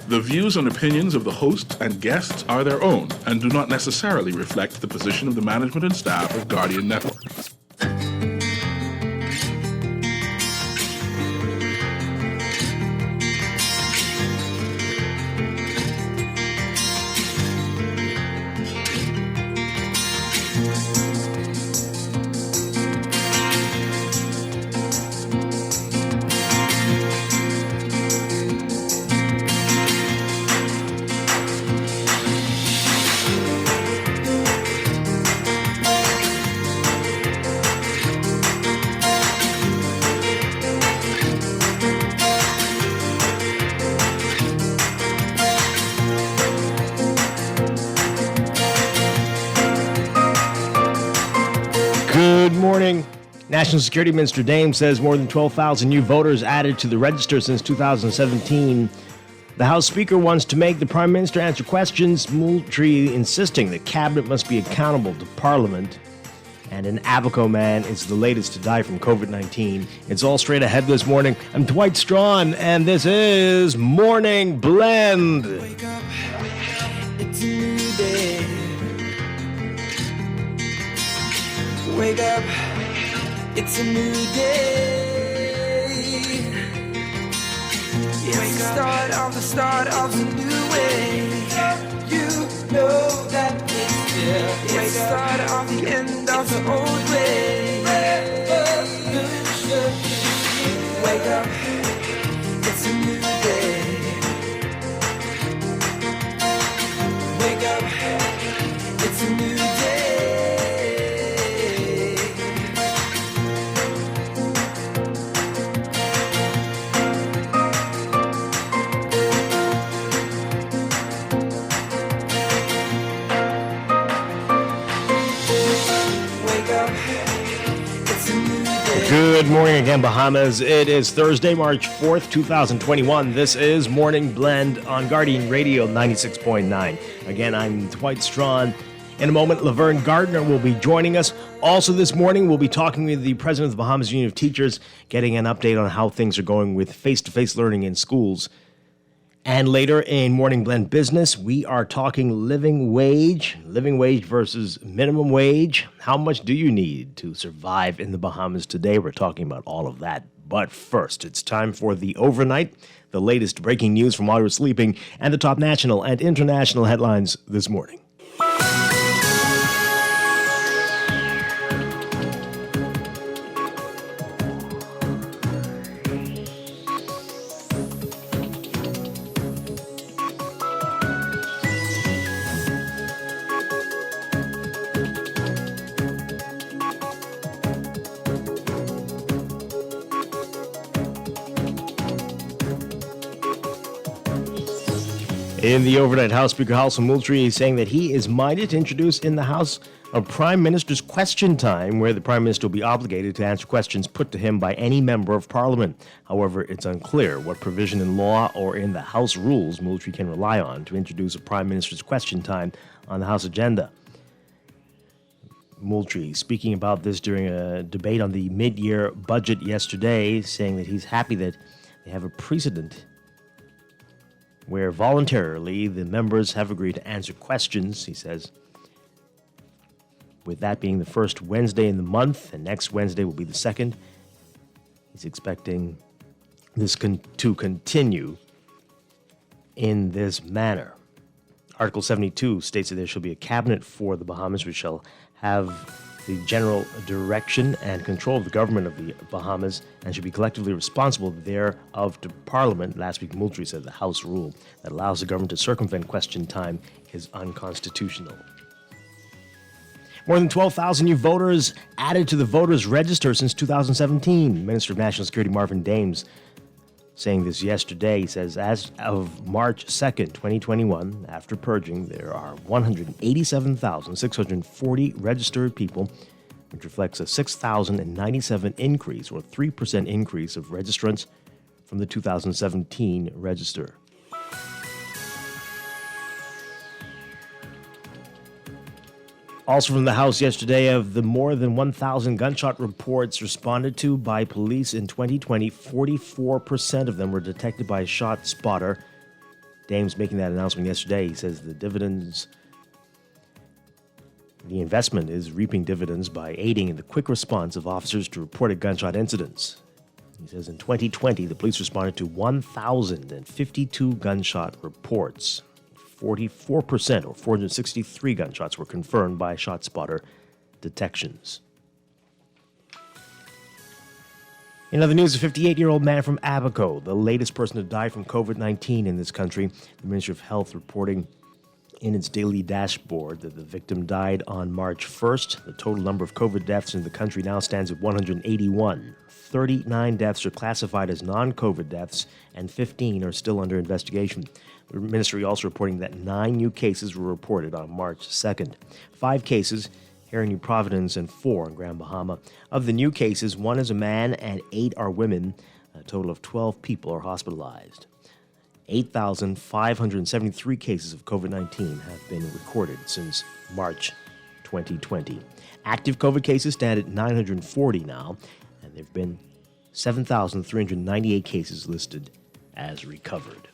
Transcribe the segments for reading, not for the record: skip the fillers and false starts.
The views and opinions of the host and guests are their own and do not necessarily reflect the position of the management and staff of Guardian Network. Good morning. National Security Minister Dames says more than 12,000 new voters added to the register since 2017. The House Speaker wants to make the Prime Minister answer questions, Moultrie insisting the Cabinet must be accountable to Parliament. And an Abaco man is the latest to die from COVID-19. It's all straight ahead this morning. I'm Dwight Strachan, and this is Morning Blend. Wake up, it's a new day. Wake up, it's a new day. It's the start of a new way. You know that it's here. It's the start of the end of the old way. Wake up, it's a new day. Wake up, it's a new day. Good morning again, Bahamas. It is Thursday, March 4th, 2021. This is Morning Blend on Guardian Radio 96.9. Again, I'm Dwight Strachan. In a moment, Laverne Gardner will be joining us. Also this morning, we'll be talking with the president of the Bahamas Union of Teachers, getting an update on how things are going with face-to-face learning in schools. And later in Morning Blend Business, we are talking living wage versus minimum wage. How much do you need to survive in the Bahamas today? We're talking about all of that. But first, it's time for the overnight, the latest breaking news from while you're sleeping, and the top national and international headlines this morning. In the overnight, House Speaker Halson Moultrie is saying that he is minded to introduce in the House a Prime Minister's Question Time, where the Prime Minister will be obligated to answer questions put to him by any member of Parliament. However, it's unclear what provision in law or in the House rules Moultrie can rely on to introduce a Prime Minister's Question Time on the House agenda. Moultrie speaking about this during a debate on the mid-year budget yesterday, saying that he's happy that they have a precedent where voluntarily the members have agreed to answer questions, he says. With that being the first Wednesday in the month, and next Wednesday will be the second, he's expecting this to continue in this manner. Article 72 states that there shall be a cabinet for the Bahamas, which shall have the general direction and control of the government of the Bahamas and should be collectively responsible thereof to Parliament. Last week, Moultrie said the House rule that allows the government to circumvent question time is unconstitutional. More than 12,000 new voters added to the voters' register since 2017. Minister of National Security Marvin Dames saying this yesterday. He says, as of March 2nd, 2021, after purging, there are 187,640 registered people, which reflects a 6,097 increase, or 3% increase of registrants from the 2017 register. Also from the House yesterday, of the more than 1,000 gunshot reports responded to by police in 2020, 44% of them were detected by a shot spotter, Dame's making that announcement yesterday. He says the investment is reaping dividends by aiding in the quick response of officers to reported gunshot incidents. He says in 2020, the police responded to 1,052 gunshot reports. 44%, or 463 gunshots, were confirmed by ShotSpotter detections. In other news, a 58-year-old man from Abaco, the latest person to die from COVID-19 in this country. The Ministry of Health reporting in its daily dashboard that the victim died on March 1st. The total number of COVID deaths in the country now stands at 181. 39 deaths are classified as non-COVID deaths, and 15 are still under investigation. The ministry also reporting that 9 new cases were reported on March 2nd. 5 cases here in New Providence and 4 in Grand Bahama. Of the new cases, 1 is a man and 8 are women. A total of 12 people are hospitalized. 8,573 cases of COVID-19 have been recorded since March 2020. Active COVID cases stand at 940 now, and there have been 7,398 cases listed as recovered.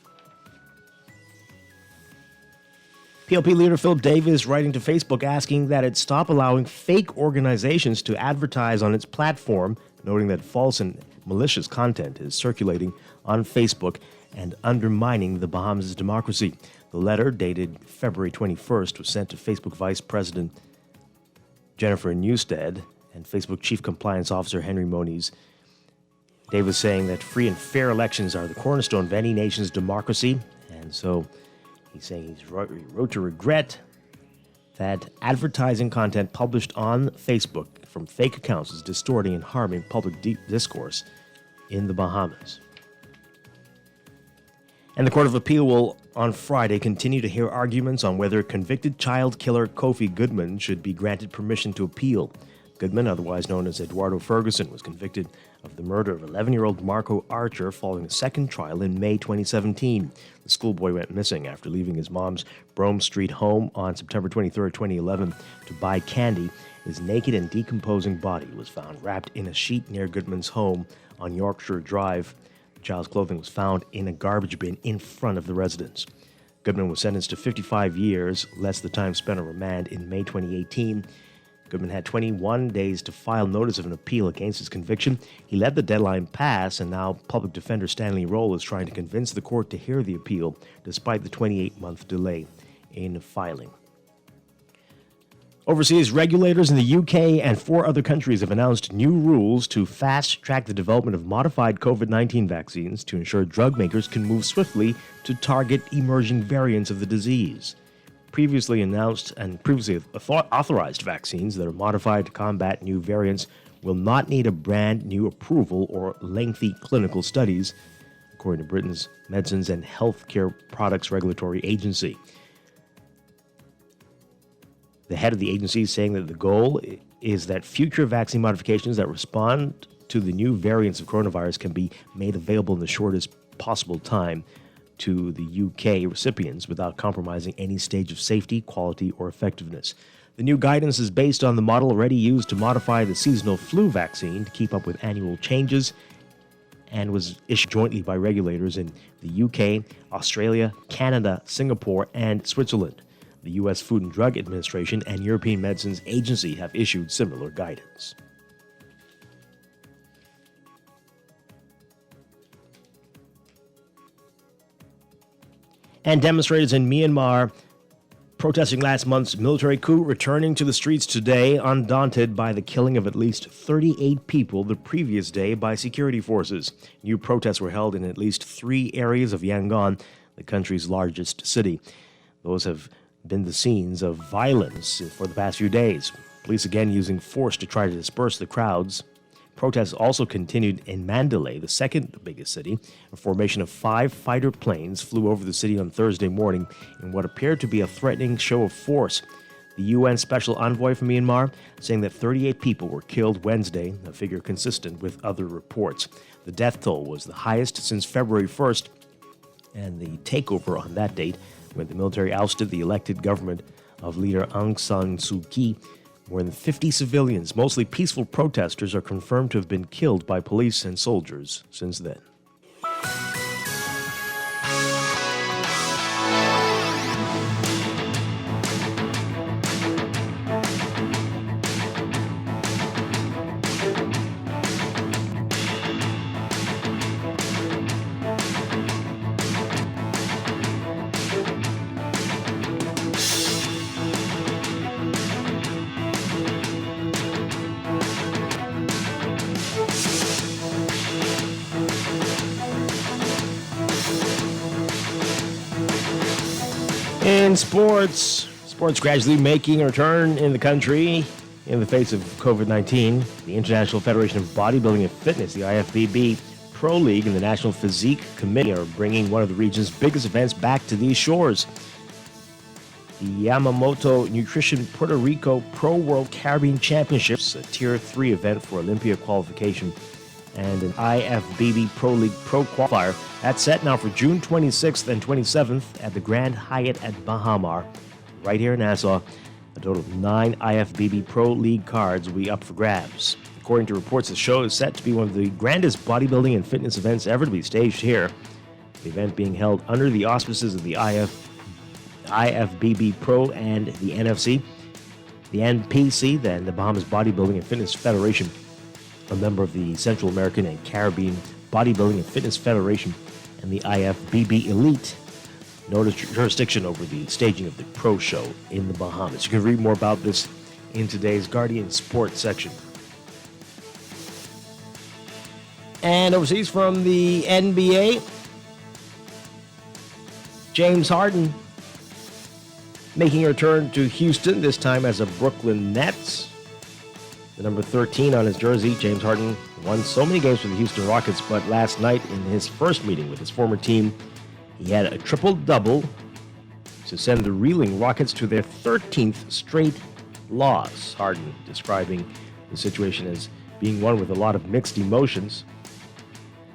PLP leader Philip Davis writing to Facebook asking that it stop allowing fake organizations to advertise on its platform, noting that false and malicious content is circulating on Facebook and undermining the Bahamas' democracy. The letter, dated February 21st, was sent to Facebook Vice President Jennifer Newstead and Facebook Chief Compliance Officer Henry Moniz. Davis saying that free and fair elections are the cornerstone of any nation's democracy, and so he's saying he wrote to regret that advertising content published on Facebook from fake accounts is distorting and harming public discourse in the Bahamas. And the Court of Appeal will, on Friday, continue to hear arguments on whether convicted child killer Kofi Goodman should be granted permission to appeal. Goodman, otherwise known as Eduardo Ferguson, was convicted of the murder of 11-year-old Marco Archer following a second trial in May 2017. The schoolboy went missing after leaving his mom's Brome Street home on September 23, 2011, to buy candy. His naked and decomposing body was found wrapped in a sheet near Goodman's home on Yorkshire Drive. The child's clothing was found in a garbage bin in front of the residence. Goodman was sentenced to 55 years, less the time spent on remand in May 2018. Goodman had 21 days to file notice of an appeal against his conviction. He let the deadline pass, and now public defender Stanley Roll is trying to convince the court to hear the appeal, despite the 28-month delay in filing. Overseas, regulators in the UK and 4 other countries have announced new rules to fast-track the development of modified COVID-19 vaccines to ensure drug makers can move swiftly to target emerging variants of the disease. Previously announced and previously authorized vaccines that are modified to combat new variants will not need a brand new approval or lengthy clinical studies, according to Britain's Medicines and Healthcare Products Regulatory Agency. The head of the agency is saying that the goal is that future vaccine modifications that respond to the new variants of coronavirus can be made available in the shortest possible time to the UK recipients without compromising any stage of safety, quality, or effectiveness. The new guidance is based on the model already used to modify the seasonal flu vaccine to keep up with annual changes and was issued jointly by regulators in the UK, Australia, Canada, Singapore, and Switzerland. The U.S. Food and Drug Administration and European Medicines Agency have issued similar guidance. And demonstrators in Myanmar protesting last month's military coup returning to the streets today, undaunted by the killing of at least 38 people the previous day by security forces. New protests were held in at least 3 areas of Yangon, the country's largest city. Those have been the scenes of violence for the past few days. Police again using force to try to disperse the crowds. Protests also continued in Mandalay, the second biggest city. A formation of 5 fighter planes flew over the city on Thursday morning in what appeared to be a threatening show of force. The UN Special Envoy from Myanmar saying that 38 people were killed Wednesday, a figure consistent with other reports. The death toll was the highest since February 1st, and the takeover on that date, when the military ousted the elected government of leader Aung San Suu Kyi. More than 50 civilians, mostly peaceful protesters, are confirmed to have been killed by police and soldiers since then. In sports gradually making a return in the country in the face of COVID-19. The International Federation of Bodybuilding and Fitness, the IFBB Pro League, and the National Physique Committee are bringing one of the region's biggest events back to these shores. The Yamamoto Nutrition Puerto Rico Pro World Caribbean Championships, a Tier 3 event for Olympia qualification, and an IFBB Pro League Pro Qualifier. That's set now for June 26th and 27th at the Grand Hyatt at Bahamar, right here in Nassau. A total of 9 IFBB Pro League cards will be up for grabs. According to reports, the show is set to be one of the grandest bodybuilding and fitness events ever to be staged here. The event being held under the auspices of the IFBB Pro and the NFC, the NPC, then the Bahamas Bodybuilding and Fitness Federation, a member of the Central American and Caribbean Bodybuilding and Fitness Federation, and the IFBB Elite, no jurisdiction over the staging of the Pro Show in the Bahamas. You can read more about this in today's Guardian Sports section. And overseas from the NBA, James Harden making a return to Houston, this time as a Brooklyn Nets. The number 13 on his jersey, James Harden won so many games for the Houston Rockets, but last night in his first meeting with his former team, he had a triple-double to send the reeling Rockets to their 13th straight loss. Harden describing the situation as being one with a lot of mixed emotions.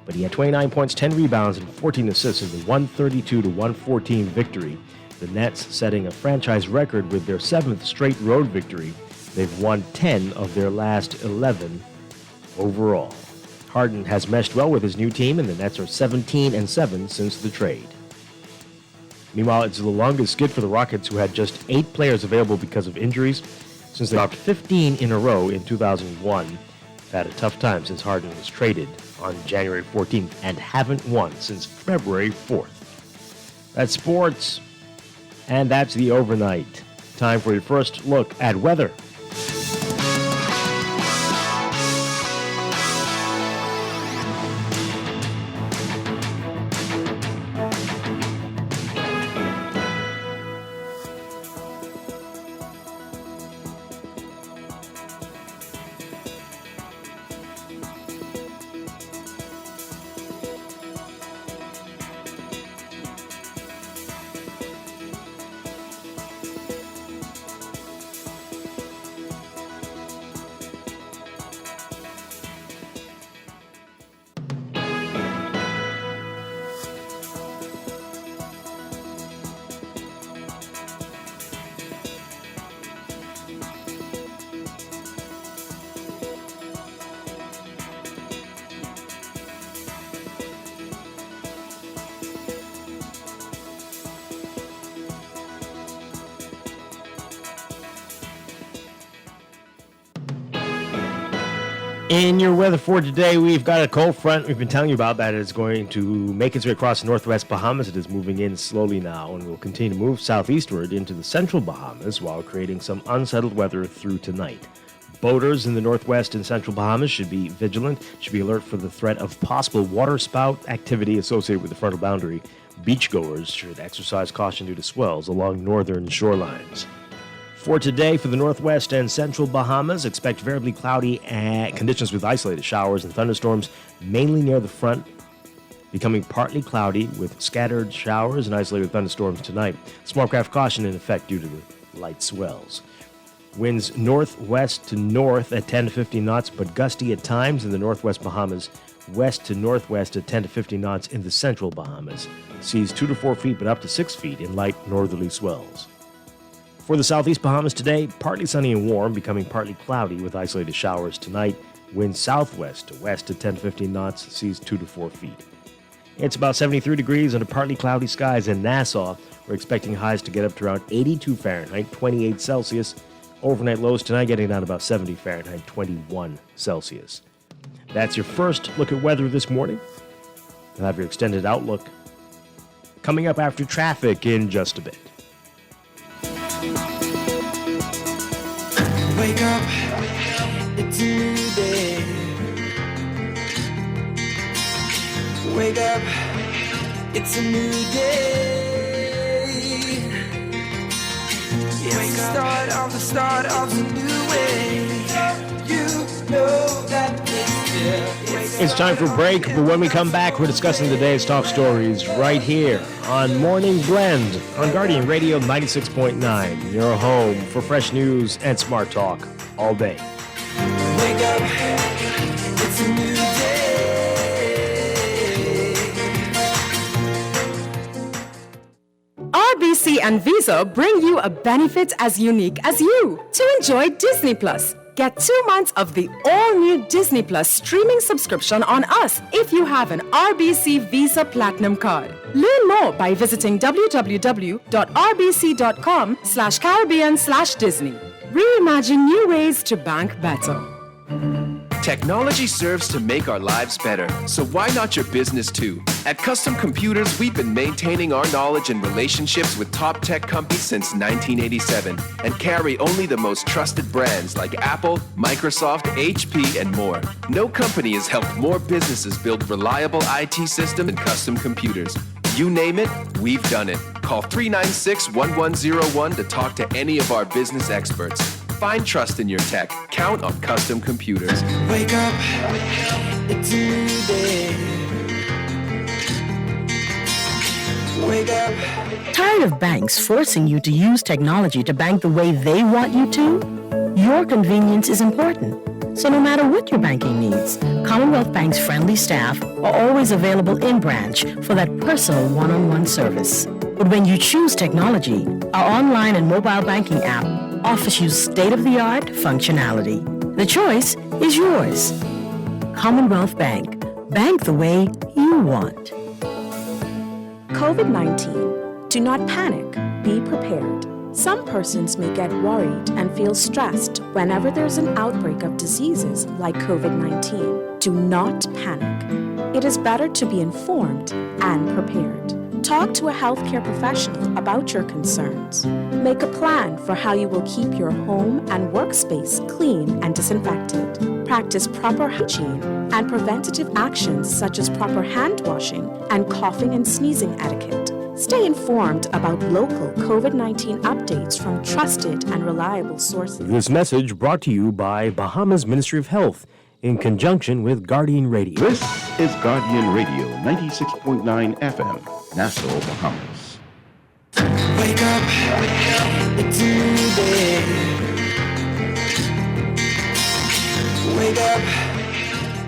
But he had 29 points, 10 rebounds, and 14 assists in the 132-114 victory. The Nets setting a franchise record with their 7th straight road victory. They've won 10 of their last 11 overall. Harden has meshed well with his new team, and the Nets are 17-7 since the trade. Meanwhile, it's the longest skid for the Rockets, who had just 8 players available because of injuries, since they dropped 15 in a row in 2001. They've had a tough time since Harden was traded on January 14th and haven't won since February 4th. That's sports, and that's the overnight. Time for your first look at weather. In your weather for today, we've got a cold front we've been telling you about that is going to make its way across the northwest Bahamas. It is moving in slowly now and will continue to move southeastward into the central Bahamas while creating some unsettled weather through tonight. Boaters in the northwest and central Bahamas should be vigilant, should be alert for the threat of possible waterspout activity associated with the frontal boundary. Beachgoers should exercise caution due to swells along northern shorelines. For today, for the northwest and central Bahamas, expect variably cloudy conditions with isolated showers and thunderstorms, mainly near the front, becoming partly cloudy with scattered showers and isolated thunderstorms tonight. Small craft caution in effect due to the light swells. Winds northwest to north at 10 to 15 knots, but gusty at times in the northwest Bahamas. West to northwest at 10 to 15 knots in the central Bahamas. Seas 2 to 4 feet, but up to 6 feet in light northerly swells. For the southeast Bahamas today, partly sunny and warm, becoming partly cloudy with isolated showers tonight. Winds southwest to west at 10 to 15 knots, seas 2 to 4 feet. It's about 73 degrees under partly cloudy skies in Nassau. We're expecting highs to get up to around 82 Fahrenheit, 28 Celsius. Overnight lows tonight getting down to about 70 Fahrenheit, 21 Celsius. That's your first look at weather this morning. You'll have your extended outlook coming up after traffic in just a bit. Wake up, it's a new day. Wake up, it's a new day. the start of the new way. You know that It's time for a break, but when we come back, we're discussing the day's top stories right here on Morning Blend on Guardian Radio 96.9, your home for fresh news and smart talk all day. wake up, it's a new day. RBC and Visa bring you a benefit as unique as you to enjoy Disney Plus. Get 2 months of the all-new Disney Plus streaming subscription on us if you have an RBC Visa Platinum card. Learn more by visiting www.rbc.com/Caribbean/Disney. Reimagine new ways to bank better. Technology serves to make our lives better, so why not your business too? At Custom Computers, we've been maintaining our knowledge and relationships with top tech companies since 1987 and carry only the most trusted brands like Apple, Microsoft, HP, and more. No company has helped more businesses build reliable IT systems and custom computers. You name it, we've done it. Call 396-1101 to talk to any of our business experts. Find trust in your tech. Count on Custom Computers. Wake up, it's a new day. Wake up. Tired of banks forcing you to use technology to bank the way they want you to? Your convenience is important. So no matter what your banking needs, Commonwealth Bank's friendly staff are always available in branch for that personal one-on-one service. But when you choose technology, our online and mobile banking app offers you state-of-the-art functionality. The choice is yours. Commonwealth Bank. Bank the way you want. COVID-19. Do not panic. Be prepared. Some persons may get worried and feel stressed whenever there's an outbreak of diseases like COVID-19. Do not panic. It is better to be informed and prepared. Talk to a healthcare professional about your concerns. Make a plan for how you will keep your home and workspace clean and disinfected. Practice proper hygiene and preventative actions such as proper hand washing and coughing and sneezing etiquette. Stay informed about local COVID-19 updates from trusted and reliable sources. This message brought to you by Bahamas Ministry of Health in conjunction with Guardian Radio. This is Guardian Radio 96.9 FM, Nassau, Bahamas. Wake up, it's a new day. Wake up,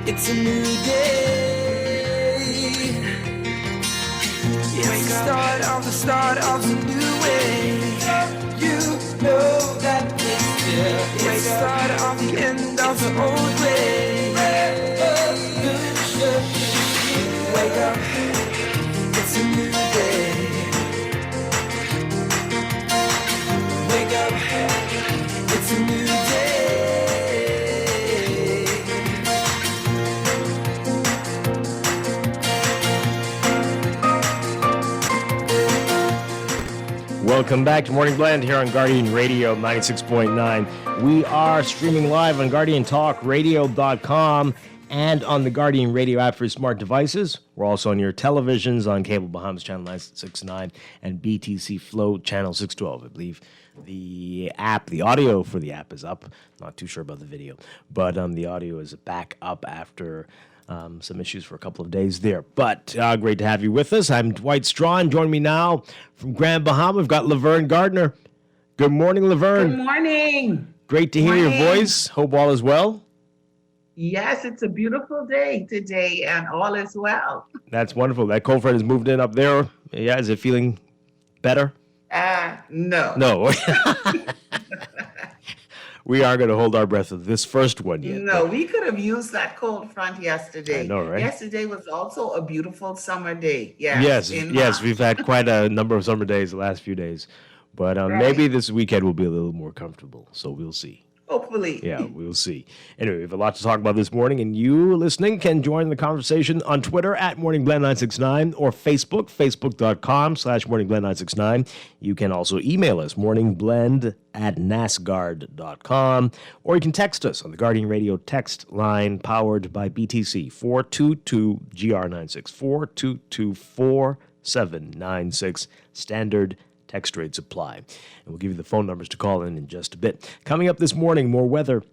it's a new day. It's the start of the new way. You know that it's the start of the end of the old way. Wake up, it's a new day. Wake up, it's a new day. Welcome back to Morning Blend here on Guardian Radio 96.9. We are streaming live on GuardianTalkRadio.com and on the Guardian Radio app for smart devices. We're also on your televisions on Cable Bahamas Channel 969 and BTC Flow Channel 612. I believe the audio for the app is up. Not too sure about the video, but the audio is back up after some issues for a couple of days there. But great to have you with us. I'm Dwight Strachan. Joining me now from Grand Bahama, we've got Laverne Gardner. Good morning, Laverne. Good morning. Great to hear your voice. Hope all is well. Yes, it's a beautiful day today and all is well. That's wonderful. That cold front has moved in up there. Yeah, is it feeling better? No. No. We are going to hold our breath of this first one yet. No, we could have used that cold front yesterday. I know, right? Yesterday was also a beautiful summer day. Yes, yes, we've had quite a number of summer days the last few days. But maybe this weekend will be a little more comfortable, so we'll see. Hopefully. Yeah, we'll see. Anyway, we have a lot to talk about this morning, and you listening can join the conversation on Twitter at MorningBlend969 or Facebook, facebook.com/MorningBlend969. You can also email us, morningblend@nasguard.com, or you can text us on the Guardian Radio text line powered by BTC, 422-GR96, 422-4796, standard Text rates apply. And we'll give you the phone numbers to call in just a bit. Coming up this morning, more weather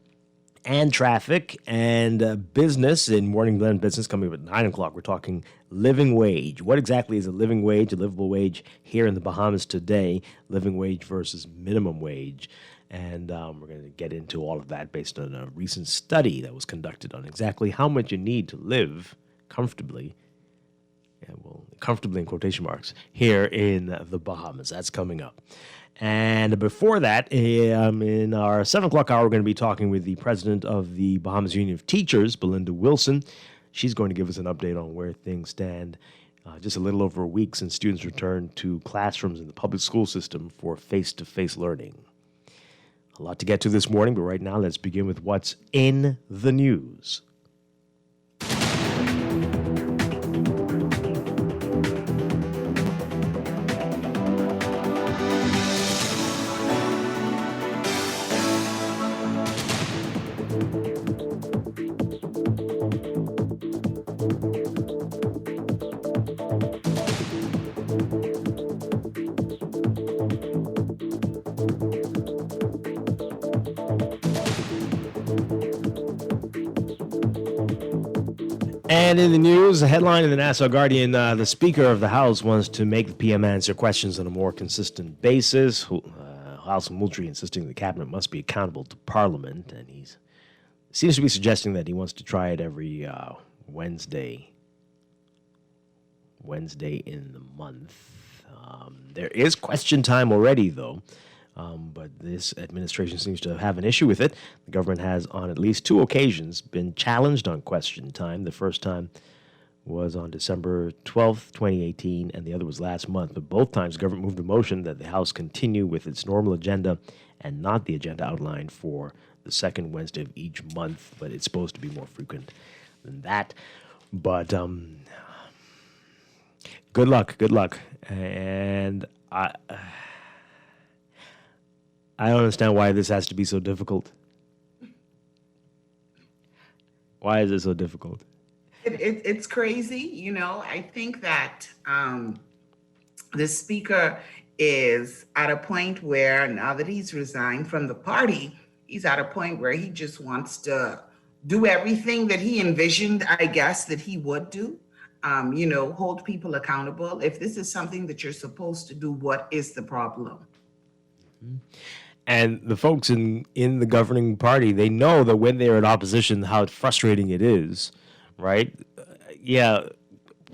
and traffic and business in Morning Blend Business coming up at 9 o'clock. We're talking living wage. What exactly is a living wage, a livable wage here in the Bahamas today? Living wage versus minimum wage. And we're going to get into all of that based on a recent study that was conducted on exactly how much you need to live comfortably, comfortably in quotation marks, here in the Bahamas. That's coming up. And before that, in our 7 o'clock hour, we're going to be talking with the president of the Bahamas Union of Teachers, Belinda Wilson. She's going to give us an update on where things stand just a little over a week since students returned to classrooms in the public school system for face-to-face learning. A lot to get to this morning, but right now let's begin with what's in the news. And in the news, a headline in the Nassau Guardian, the Speaker of the House wants to make the PM answer questions on a more consistent basis. House Moultrie insisting the Cabinet must be accountable to Parliament, and he seems to be suggesting that he wants to try it every Wednesday in the month. There is question time already, though. But this administration seems to have an issue with it. The government has, on at least 2 occasions, been challenged on question time. The first time was on December 12th, 2018, and the other was last month. But both times, the government moved a motion that the House continue with its normal agenda and not the agenda outlined for the second Wednesday of each month. But it's supposed to be more frequent than that. But good luck. And I don't understand why this has to be so difficult. Why is it so difficult? It's crazy. You know, I think that the speaker is at a point where now that he's resigned from the party, he's at a point where he just wants to do everything that he envisioned, I guess, that he would do. Hold people accountable. If this is something that you're supposed to do, what is the problem? Mm-hmm. And the folks in the governing party, they know that when they're in opposition, how frustrating it is, right? Yeah,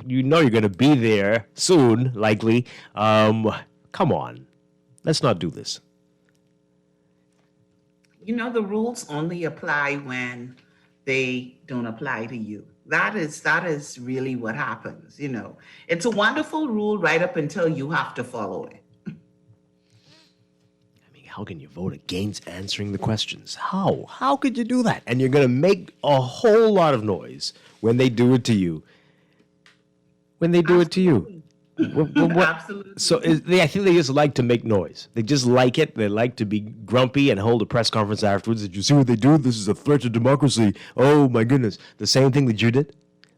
you know you're going to be there soon, likely. Come on. Let's not do this. The rules only apply when they don't apply to you. That is really what happens, It's a wonderful rule right up until you have to follow it. How can you vote against answering the questions? How? How could you do that? And you're going to make a whole lot of noise when they do it to you. Absolutely. So I think they just like to make noise. They just like it. They like to be grumpy and hold a press conference afterwards. Did you see what they do? This is a threat to democracy. Oh, my goodness. The same thing that you did?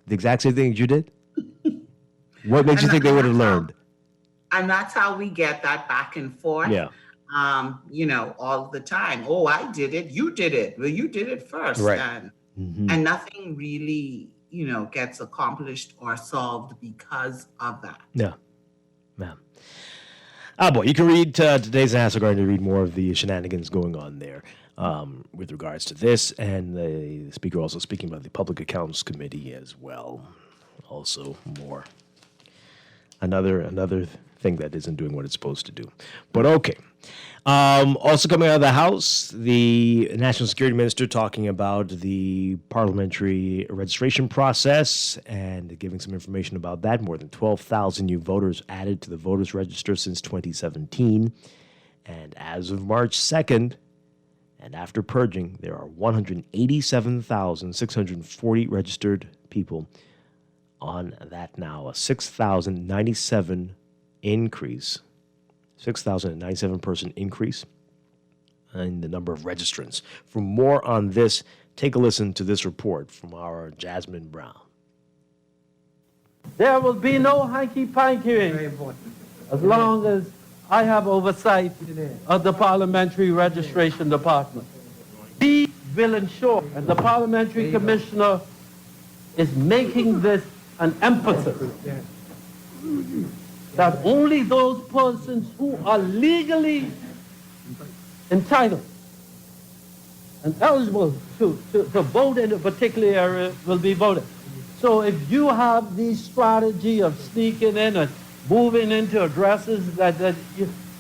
The exact same thing that you did? What makes you think they would have learned? And that's how we get that back and forth. Yeah. All the time. Oh, I did it. You did it. Well, you did it first. Right. And nothing really, gets accomplished or solved because of that. Yeah. Oh, boy. You can read today's Nassau Guardian to read more of the shenanigans going on there with regards to this. And the speaker also speaking about the Public Accounts Committee as well. Also more. Another thing that isn't doing what it's supposed to do. But okay. Also coming out of the House, the National Security Minister talking about the parliamentary registration process and giving some information about that. More than 12,000 new voters added to the voters register since 2017. And as of March 2nd, and after purging, there are 187,640 registered people on that now, a 6,097 increase. 6,097 person increase in the number of registrants. For more on this, take a listen to this report from our Jasmine Brown. There will be no hanky-panky as long as I have oversight of the Parliamentary Registration Department. We will ensure, and the Parliamentary Commissioner is making this an emphasis, that only those persons who are legally entitled and eligible to vote in a particular area will be voted. So if you have the strategy of sneaking in and moving into addresses, that ain't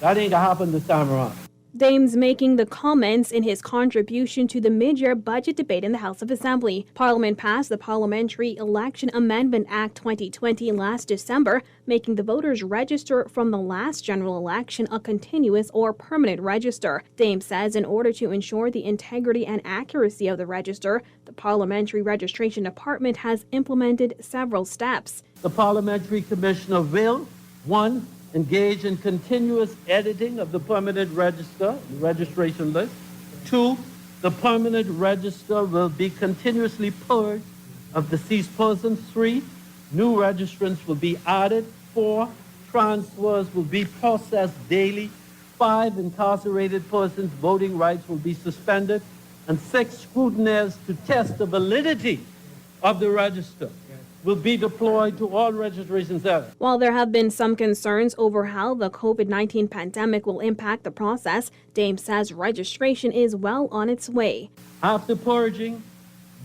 gonna happen this time around. Dames making the comments in his contribution to the mid-year budget debate in the House of Assembly. Parliament passed the Parliamentary Election Amendment Act 2020 last December, making the voters register from the last general election a continuous or permanent register. Dames says in order to ensure the integrity and accuracy of the register, the Parliamentary Registration Department has implemented several steps. The Parliamentary Commissioner will, 1, engage in continuous editing of the permanent register, the registration list. 2, the permanent register will be continuously purged of deceased persons. 3, new registrants will be added. 4, transfers will be processed daily. 5, incarcerated persons' voting rights will be suspended. And 6, scrutineers to test the validity of the register will be deployed to all registration centers. While there have been some concerns over how the COVID-19 pandemic will impact the process, Dame says registration is well on its way. After purging,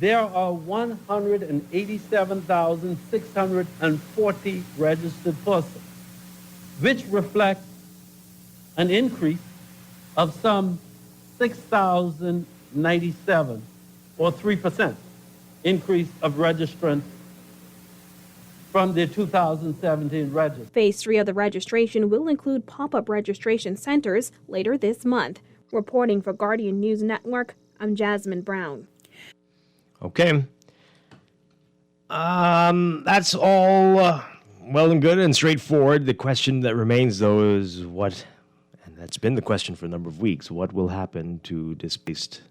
there are 187,640 registered persons, which reflect an increase of some 6,097, or 3% increase of registrants from the 2017 register. Phase 3 of the registration will include pop-up registration centers later this month. Reporting for Guardian News Network, I'm Jasmine Brown. Okay. That's all well and good and straightforward. The question that remains, though, is what, and that's been the question for a number of weeks, what will happen to displaced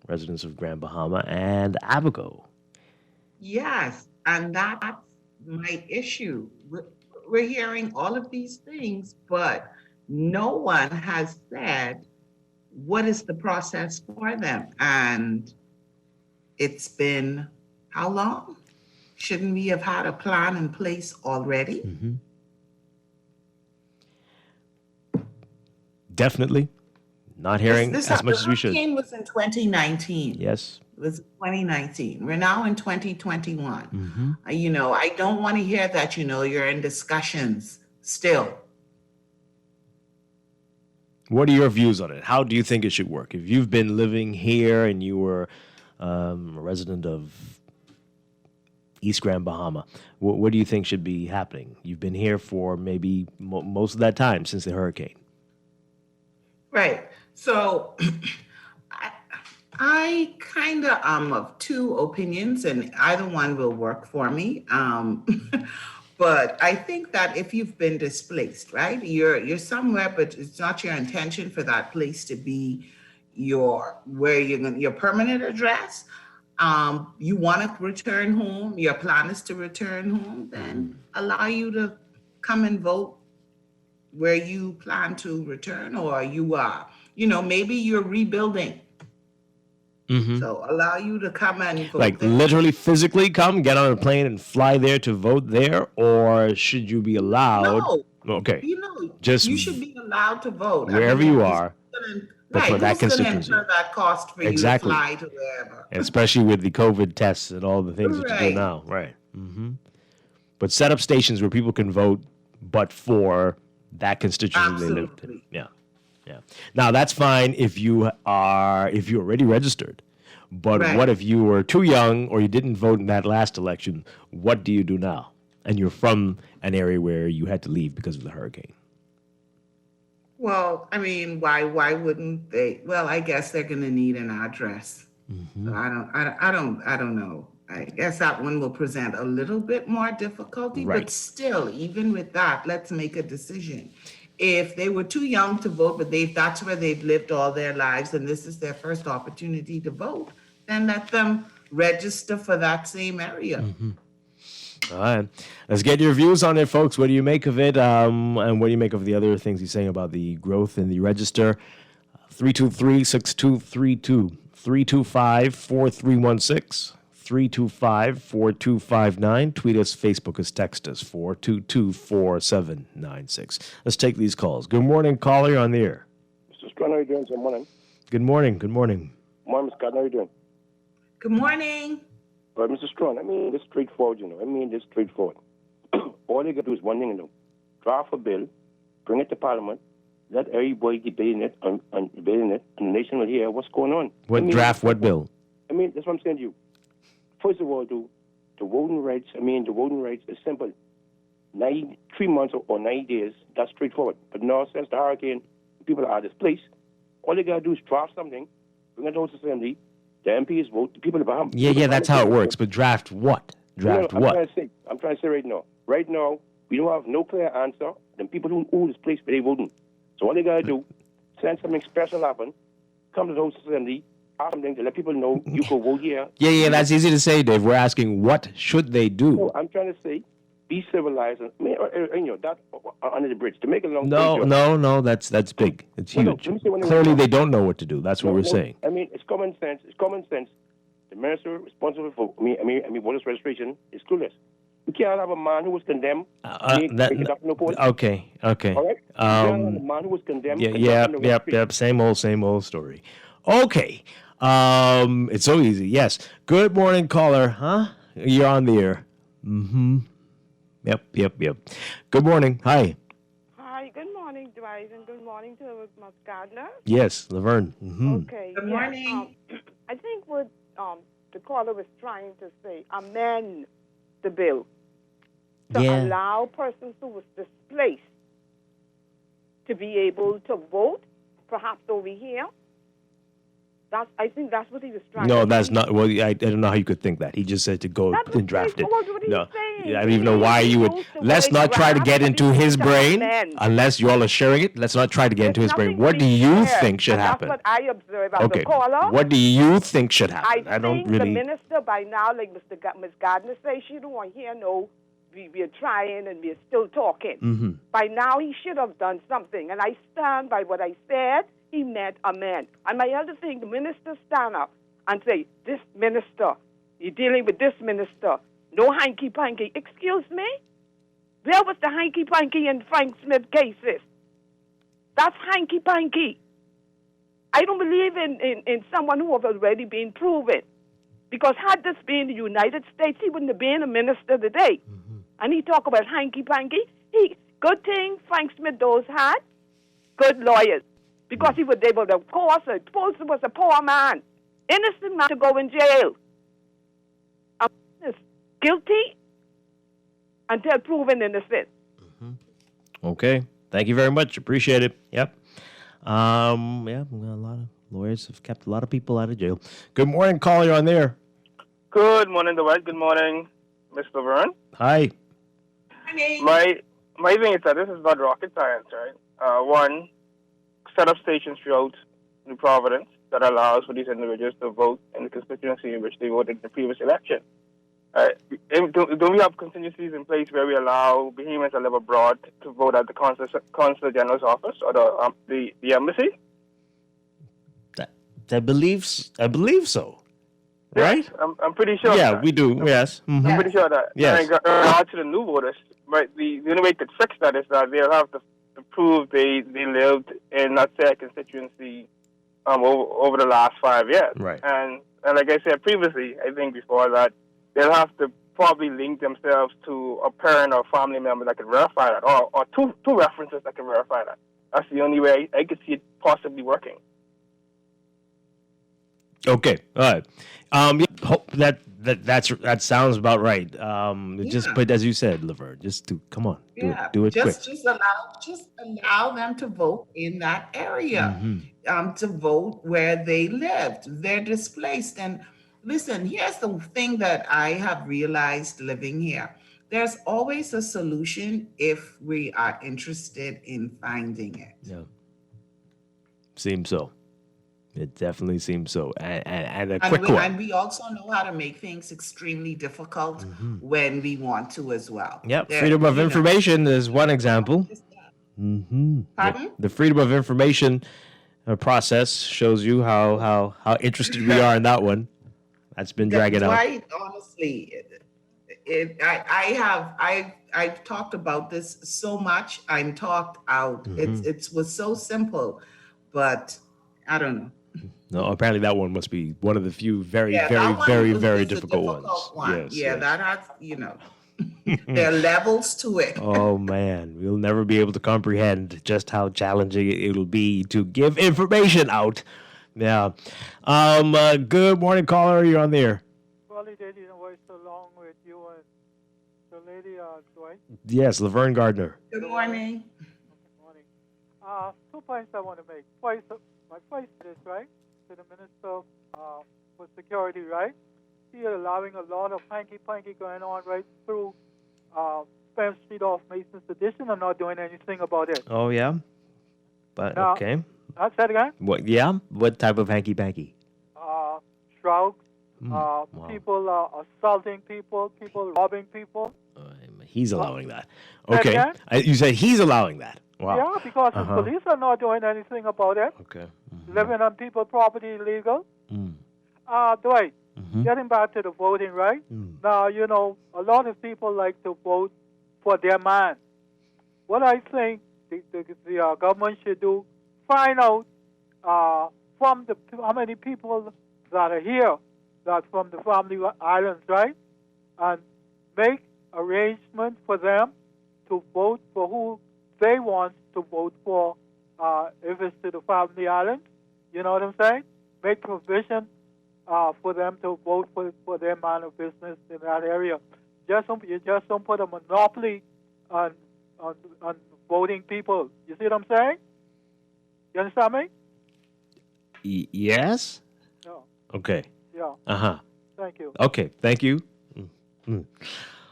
residents of Grand Bahama and Abaco? Yes, and that's my issue. We're hearing all of these things, but no one has said what is the process for them. And it's been how long? Shouldn't we have had a plan in place already? Mm-hmm. Definitely. Not hearing as much as we should. The hurricane was in 2019. Yes. It was 2019. We're now in 2021. Mm-hmm. I don't want to hear that, you're in discussions still. What are your views on it? How do you think it should work? If you've been living here and you were a resident of East Grand Bahama, what do you think should be happening? You've been here for maybe most of that time since the hurricane. Right. So I kind of am of two opinions, and either one will work for me. But I think that if you've been displaced, right, you're somewhere, but it's not your intention for that place to be your permanent address. You want to return home. Your plan is to return home. Then allow you to come and vote where you plan to return, or you are. Maybe you're rebuilding. Mm-hmm. So allow you to come and vote. Like there. Literally physically come, get on a plane and fly there to vote there, or should you be allowed? No. Okay. Just you should be allowed to vote. Wherever you are. Right, for that constituency. Incur that cost for exactly. you to fly to wherever. Especially with the COVID tests and all the things that you do now. Right. Mm-hmm. But set up stations where people can vote, but for that constituency they live in. Yeah. Yeah. Now that's fine if you're already registered. But what if you were too young or you didn't vote in that last election? What do you do now? And you're from an area where you had to leave because of the hurricane. Well, I mean, why wouldn't they? Well, I guess they're going to need an address. Mm-hmm. So I don't know. I guess that one will present a little bit more difficulty, but still, even with that, let's make a decision. If they were too young to vote, but that's where they've lived all their lives, and this is their first opportunity to vote, then let them register for that same area. Mm-hmm. All right. Let's get your views on it, folks. What do you make of it? And what do you make of the other things he's saying about the growth in the register? 323-6232, 325-4316, 325-4259. Tweet us, Facebook us, text us, 422-4796. Let's take these calls. Good morning, caller. You're on the air. Mr. Strachan, how are you doing? Good morning. Good morning. Good morning. Morning, Mr. Scott. How are you doing? Good morning. Well, Mr. Strachan, this straightforward, this straightforward. All you got to do is one thing, draft a bill, bring it to Parliament, let everybody debate it, and the nation will hear what's going on. What bill? That's what I'm saying to you. First of all, the voting rights, is simple. 3 months or 90 days, that's straightforward. But now, since the hurricane, people are displaced, all you got to do is draft something, bring it to the Assembly, the MPs vote, the people of Bahamas. Yeah, that's how it works. But draft what? Draft what? I'm trying to say right now. Right now, we don't have no clear answer. Then people who displaced, but they voting. So all they got to do, send something special happen, come to the House Assembly, ask something to let people know you can vote here. Yeah, that's easy to say, Dave. We're asking what should they do? No, I'm trying to say, be civilized. That under the bridge. To make it long. No, that's big. It's huge. Clearly, they don't know what to do. That's what we're saying. It's common sense. The minister responsible for voters registration is clueless. We can't have a man who was condemned. Okay. All right. A man who was condemned. Yep. Same old story. Okay. It's so easy. Yes. Good morning, caller. Huh? You're on the air. Mm-hmm. Yep. Good morning. Hi. Hi. Good morning, Dwight, and good morning to Ms. Gardner. Yes, Laverne. Mm-hmm. Okay. Good morning. I think what the caller was trying to say, amend the bill to allow persons who was displaced to be able to vote, perhaps over here. I think that's what he was trying to say. No, that's not. Well, I don't know how you could think that. He just said to go and draft it. No, I don't even know why you would. Let's not try to get into his brain unless you all are sharing it. Let's not try to get into his brain. What do you think should happen? That's what I observe as a caller. What do you think should happen? I don't really. The minister by now, like Ms. Gardner says, she don't want to hear we're trying and we're still talking. Mm-hmm. By now, he should have done something. And I stand by what I said. He meant amen. And my other thing, the minister stand up and say, this minister, you're dealing with this minister. No hanky-panky. Excuse me? Where was the hanky-panky in Frank Smith cases? That's hanky-panky. I don't believe in someone who have already been proven. Because had this been the United States, he wouldn't have been a minister today. Mm-hmm. And he talk about hanky-panky. Good thing Frank Smith those had good lawyers. Because he was able to, of course, Folsom was a poor man. Innocent man to go in jail. Guilty until proven innocent. Mm-hmm. Okay. Thank you very much. Appreciate it. Yep. A lot of lawyers have kept a lot of people out of jail. Good morning, caller. You're on there. Good morning, Dwight. Good morning, Mr. Vern. Hi. My thing is that this is not rocket science, right? One, set up stations throughout New Providence that allows for these individuals to vote in the constituency in which they voted in the previous election. Don't we have contingencies in place where we allow Bahamians that live abroad to vote at the Consul General's office or the embassy? I believe so. Right? I'm pretty sure. Yeah, we do. Yes. Mm-hmm. I'm pretty sure that. Yes. In regard to the new voters, right? The only way to fix that is that they'll have to prove they lived in, let's say, a constituency over the last 5 years. Right. And like I said previously, I think before that, they'll have to probably link themselves to a parent or family member that can verify that, or two references that can verify that. That's the only way I could see it possibly working. Okay. All right. That sounds about right. But as you said, Laverne, just come on, do it quick. Just allow them to vote in that area, to vote where they lived. They're displaced. And listen, here's the thing that I have realized living here. There's always a solution if we are interested in finding it. Yeah. Seems so. It definitely seems so, and a quick one. And we also know how to make things extremely difficult when we want to as well. Yep, freedom of information is one example. Pardon? The freedom of information process shows you how interested we are in that one. That's been dragging out. Dwight, honestly, I've talked about this so much. I'm talked out. It was so simple, but I don't know. No, apparently that one must be one of the few very difficult ones. Yes, that has, there are levels to it. Oh man, we'll never be able to comprehend just how challenging it'll be to give information out. Yeah. Good morning, caller. You're on the air. Well, he did voice along with you and the lady, Dwight. Yes, Laverne Gardner. Good morning. Good morning. 2 points I want to make. My first is, right, to the Minister for Security, right? He is allowing a lot of hanky-panky going on right through Spence Street off Mason's Edition and not doing anything about it. Oh, yeah? But, now, okay. Say it again? What? Yeah? What type of hanky-panky? Shrouds, people assaulting people robbing people. He's allowing that. Okay. You said he's allowing that. Wow. Yeah, because the police are not doing anything about it. Okay. Living on people's property illegal. Dwight, getting back to the voting, right? Now, a lot of people like to vote for their man. What I think the government should do, find out from how many people that are here, that from the family islands, right? And make arrangements for them to vote for who they want to vote for, if it's to the family island. You know what I'm saying? Make provision for them to vote for their man of business in that area. You just don't put a monopoly on voting people. You see what I'm saying? You understand me? Yes? No. Okay. Yeah. Thank you. Okay, thank you.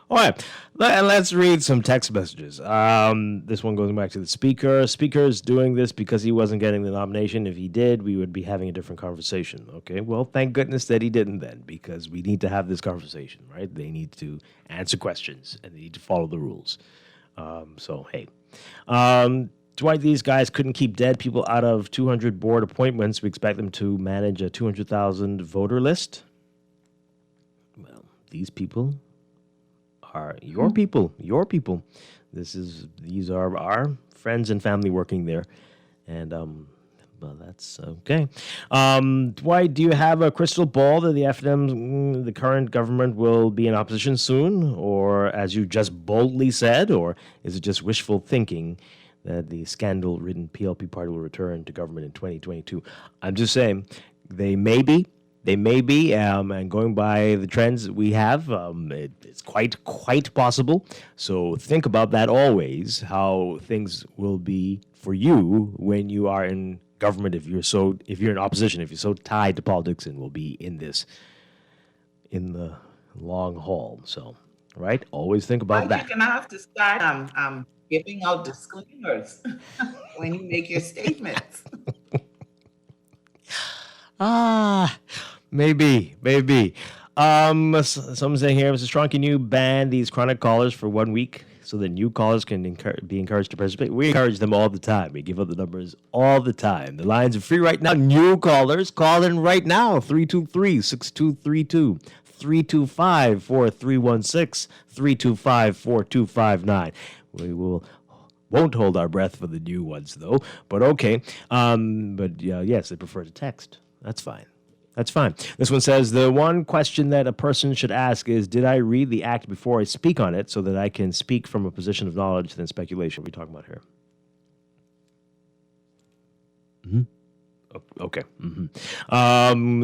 All right, let's read some text messages. This one goes back to the speaker. Speaker's doing this because he wasn't getting the nomination. If he did, we would be having a different conversation. Okay, well, thank goodness that he didn't then, because we need to have this conversation, right? They need to answer questions, and they need to follow the rules. So, hey. Dwight, these guys couldn't keep dead people out of 200 board appointments. We expect them to manage a 200,000 voter list. Well, these people are your people. These are our friends and family working there, and well, that's okay. Dwight, do you have a crystal ball that the FNM, the current government, will be in opposition soon, or as you just boldly said, or is it just wishful thinking that the scandal-ridden PLP party will return to government in 2022? I'm just saying they may be. And going by the trends that we have, it's quite possible. So think about that always, how things will be for you when you are in government. If you're in opposition, if you're so tied to politics, and will be in the long haul. So, right? Always think about that. You're gonna have to start giving out disclaimers when you make your statements. Maybe. Someone's saying here, Mr. Strong, can you ban these chronic callers for 1 week so that new callers can be encouraged to participate? We encourage them all the time. We give out the numbers all the time. The lines are free right now. New callers, call in right now. 323-6232. 325-4316. 325-4259. We won't hold our breath for the new ones, though. But okay. Yes, they prefer to text. That's fine. This one says, the one question that a person should ask is, did I read the act before I speak on it so that I can speak from a position of knowledge than speculation? What are we talking about here? Okay.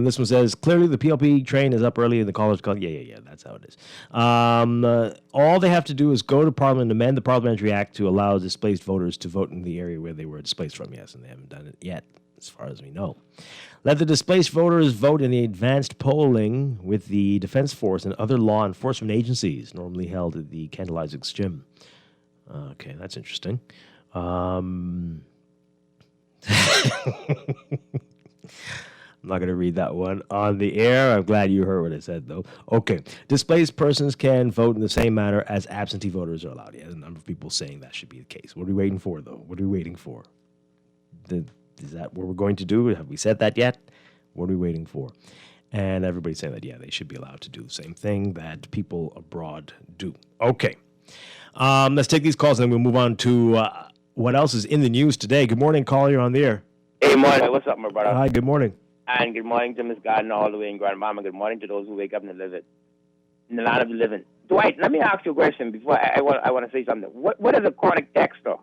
This one says, clearly the PLP train is up early in the college call. Yeah, that's how it is. All they have to do is go to Parliament and amend the Parliamentary Act to allow displaced voters to vote in the area where they were displaced from. Yes, and they haven't done it yet, as far as we know. Let the displaced voters vote in the advanced polling with the Defense Force and other law enforcement agencies, normally held at the Kendall Isaacs Gym. Okay, that's interesting. I'm not going to read that one on the air. I'm glad you heard what I said, though. Okay. Displaced persons can vote in the same manner as absentee voters are allowed. Yeah, there's a number of people saying that should be the case. What are we waiting for, though? What are we waiting for? Is that what we're going to do? Have we said that yet? What are we waiting for? And everybody's saying that, yeah, they should be allowed to do the same thing that people abroad do. Okay. Let's take these calls, and then we'll move on to what else is in the news today. Good morning, caller. You're on the air. Hey, morning. What's up, my brother? Hi, good morning. And good morning to Miss Garden all the way in Grand Mama. Good morning to those who wake up in the land of the living. Dwight, let me ask you a question before I want to say something. What is a chronic texter?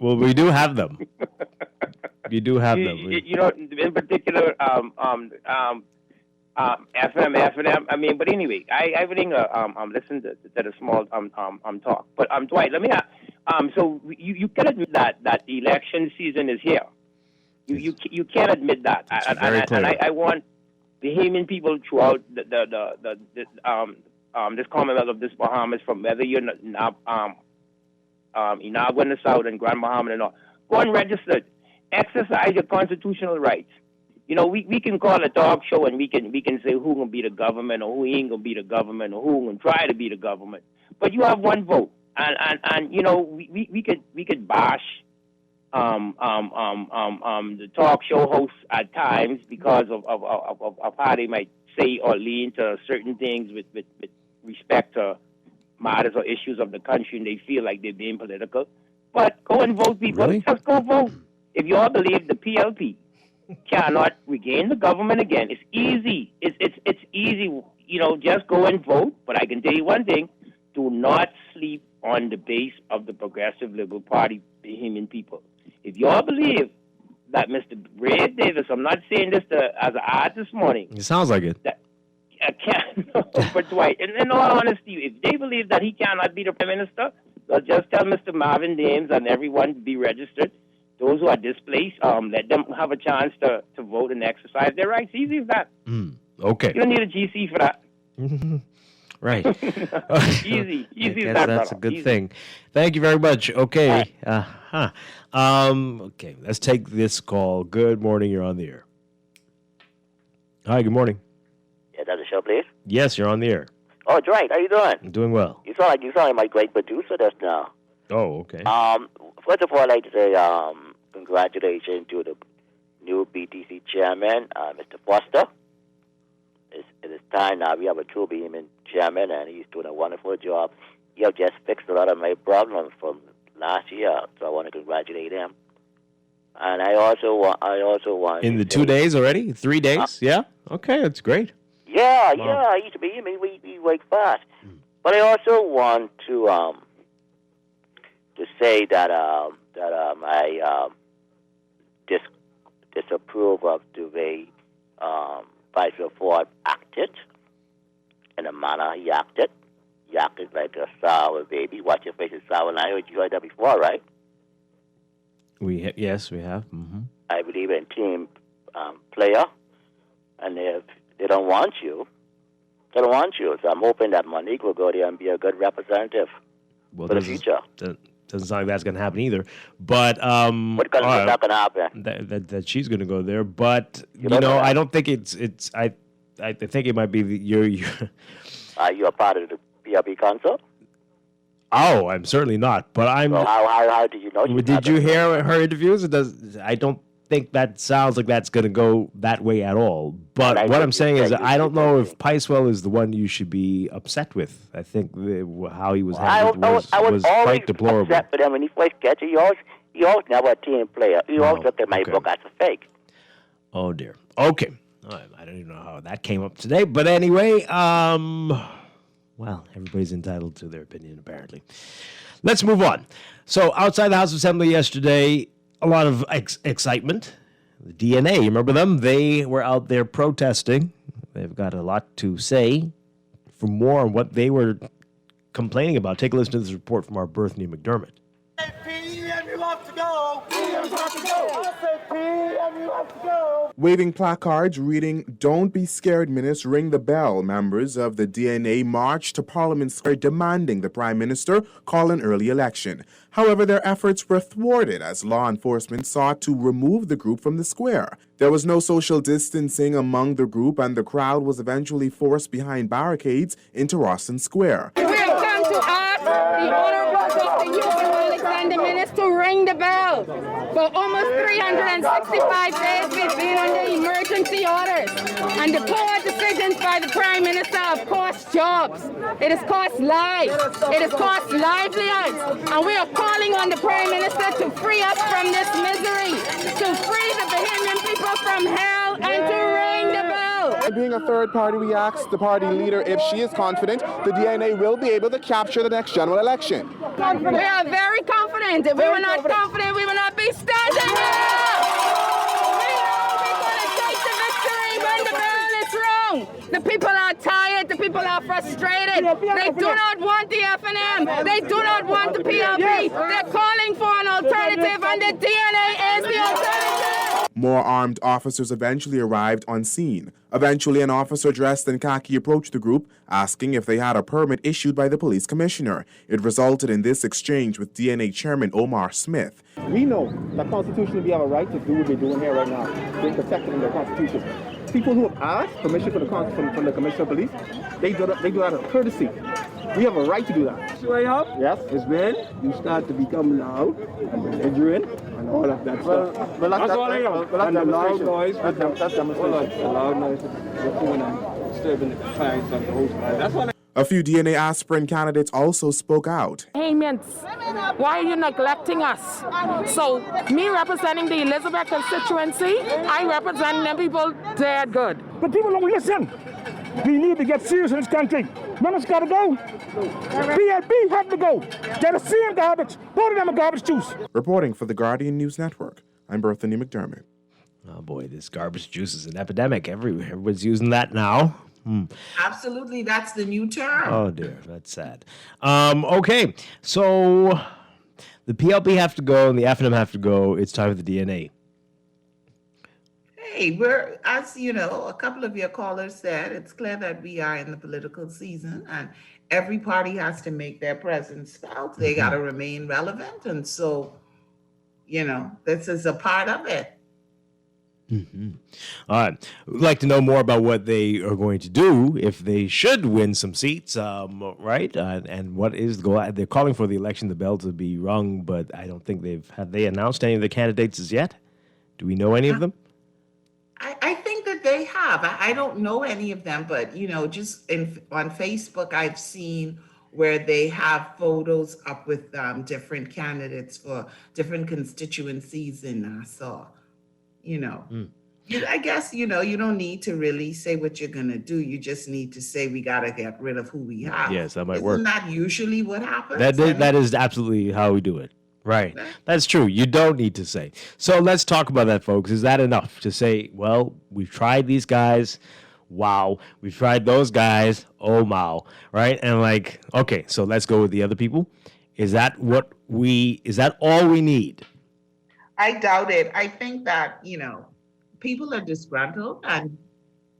Well, we do have them. We do have them. You know, in particular, FM. I mean, but anyway, I listened to the small talk. But Dwight, let me ask. So you can admit that the election season is here. You can't admit that. And I want Bahamian people throughout this Commonwealth of this Bahamas, from whether you're Inagua in the South and Grand Bahama and all, go and register. Exercise your constitutional rights. You know, we can call a talk show and we can say who gonna be the government or who ain't gonna be the government or who gonna try to be the government. But you have one vote, and you know we could bash the talk show hosts at times because of how they might say or lean to certain things with respect to matters or issues of the country, and they feel like they're being political. But go and vote, people. Really? Just go vote. If you all believe the PLP cannot regain the government again, it's easy. It's easy. You know, just go and vote. But I can tell you one thing: do not sleep on the base of the Progressive Liberal Party, Bahamian people. If you all believe that Mr. Ray Davis, I'm not saying this as an ad this morning. It sounds like it. I can't. But Dwight, in all honesty, if they believe that he cannot be the Prime Minister, they'll just tell Mr. Marvin Dames and everyone to be registered. Those who are displaced, let them have a chance to vote and exercise their rights. Easy as that. Okay. You don't need a GC for that. Right. Easy as That's that. a good Easy. thing. Thank you very much. Okay. Okay, let's take this call. Good morning. You're on the air. Hi, good morning. Yeah, that's the show, please. Yes, you're on the air. Oh, Dwight, how you doing? I'm doing well. You sound like my great producer just now. Oh, okay. First of all, I'd like to say congratulations to the new BTC chairman, Mr. Foster. It is time now. We have a true Bahamian chairman, and he's doing a wonderful job. He has just fixed a lot of my problems from last year, so I want to congratulate him. And I also want In the 2 days already? 3 days? Yeah? Okay, that's great. Yeah, Wow. yeah. I used to be. I mean, we work fast. But I also want to say that I disapprove of the way Vice Ford acted, in the manner he acted. He acted like a sour baby. Watch your face is sour. Now you heard that before, right? Yes, we have. Mm-hmm. I believe in team player, and if they don't want you, they don't want you. So I'm hoping that Monique will go there and be a good representative for the future. Doesn't sound like that's going to happen either. But What's not going to happen? that she's going to go there. But you know, I don't think it's. I think it might be you're. Are you a part of the PRP Council? Oh, I'm certainly not. But I'm. So how did you know? Did you hear her interviews? I don't think that sounds like that's going to go that way at all. But what I'm saying is, I don't know if Picewell is the one you should be upset with. I think how he was handled was quite deplorable. Upset with him when he first gets it. He always never a team player. He always looked at my book as a fake. Oh dear. Okay. I don't even know how that came up today. But anyway, well, everybody's entitled to their opinion, apparently. Let's move on. So outside the House of Assembly yesterday, a lot of excitement. The DNA, you remember them? They were out there protesting. They've got a lot to say. For more on what they were complaining about, take a listen to this report from our Berthany McDermott. Waving placards reading, "Don't be scared, Minister, ring the bell," members of the DNA marched to Parliament Square demanding the Prime Minister call an early election. However, their efforts were thwarted as law enforcement sought to remove the group from the square. There was no social distancing among the group, and the crowd was eventually forced behind barricades into Rawson Square. We have come to ask the Honorable Dr. Houston Alexander Minister to ring the bell. For almost 365 days, we've been under emergency orders, and the poor decisions by the Prime Minister have cost jobs. It has cost lives. It has cost livelihoods, and we are calling on the Prime Minister to free us from this misery, to free the Bahamian people from hell, and to ring the bell. Being a third party, we asked the party leader if she is confident the DNA will be able to capture the next general election. We are very confident. If we were not confident, we would not be standing here. We know we're going to take the victory when the bell is rung. The people are tired. The people are frustrated. They do not want the FNM. They do not want the PLP. They're calling for an alternative, and the DNA is the alternative. More armed officers eventually arrived on scene. Eventually, an officer dressed in khaki approached the group, asking if they had a permit issued by the police commissioner. It resulted in this exchange with DNA chairman Omar Smith. We know that constitutionally we have a right to do what we're doing here right now. We're protected in the Constitution. People who have asked permission from the Commissioner of Police, they do that out of courtesy. We have a right to do that. Way up? Yes. Is when you start to become loud and belligerent and all of that stuff. That's all I know. And the loud noise, that's demonstration. The loud noise is coming and disturbing the clients of the host. That's all. A few DNA aspirant candidates also spoke out. Payments. Why are you neglecting us? So, me representing the Elizabeth constituency, I represent them people dead good. But people don't listen. We need to get serious in this country. Members got to go. PLP have to go. They're the same garbage. Both of them are garbage juice. Reporting for the Guardian News Network, I'm Berthany McDermott. Oh boy, this garbage juice is an epidemic everywhere. Everyone's using that now. Absolutely, that's the new term. Oh dear, that's sad. Okay, so the PLP have to go and the FNM have to go. It's time for the DNA. Hey, we're, as you know, a couple of your callers said, it's clear that we are in the political season and every party has to make their presence felt. They got to remain relevant. And so, you know, this is a part of it. All right. We'd like to know more about what they are going to do if they should win some seats, right? And what is the goal? They're calling for the election, the bell to be rung, but I don't think have they announced any of the candidates as yet? Do we know any of them? I think that they have. I don't know any of them, but, you know, just on Facebook, I've seen where they have photos up with different candidates for different constituencies in Nassau. You know, I guess, you know, you don't need to really say what you're going to do. You just need to say we got to get rid of who we have. Yes, that might work. Isn't that usually what happens? That is absolutely how we do it. Right. That's true. You don't need to say. So let's talk about that, folks. Is that enough to say, well, we've tried these guys. Wow. We've tried those guys. Oh, wow. Right. And like, okay, so let's go with the other people. Is that all we need? I doubt it. I think that, you know, people are disgruntled and,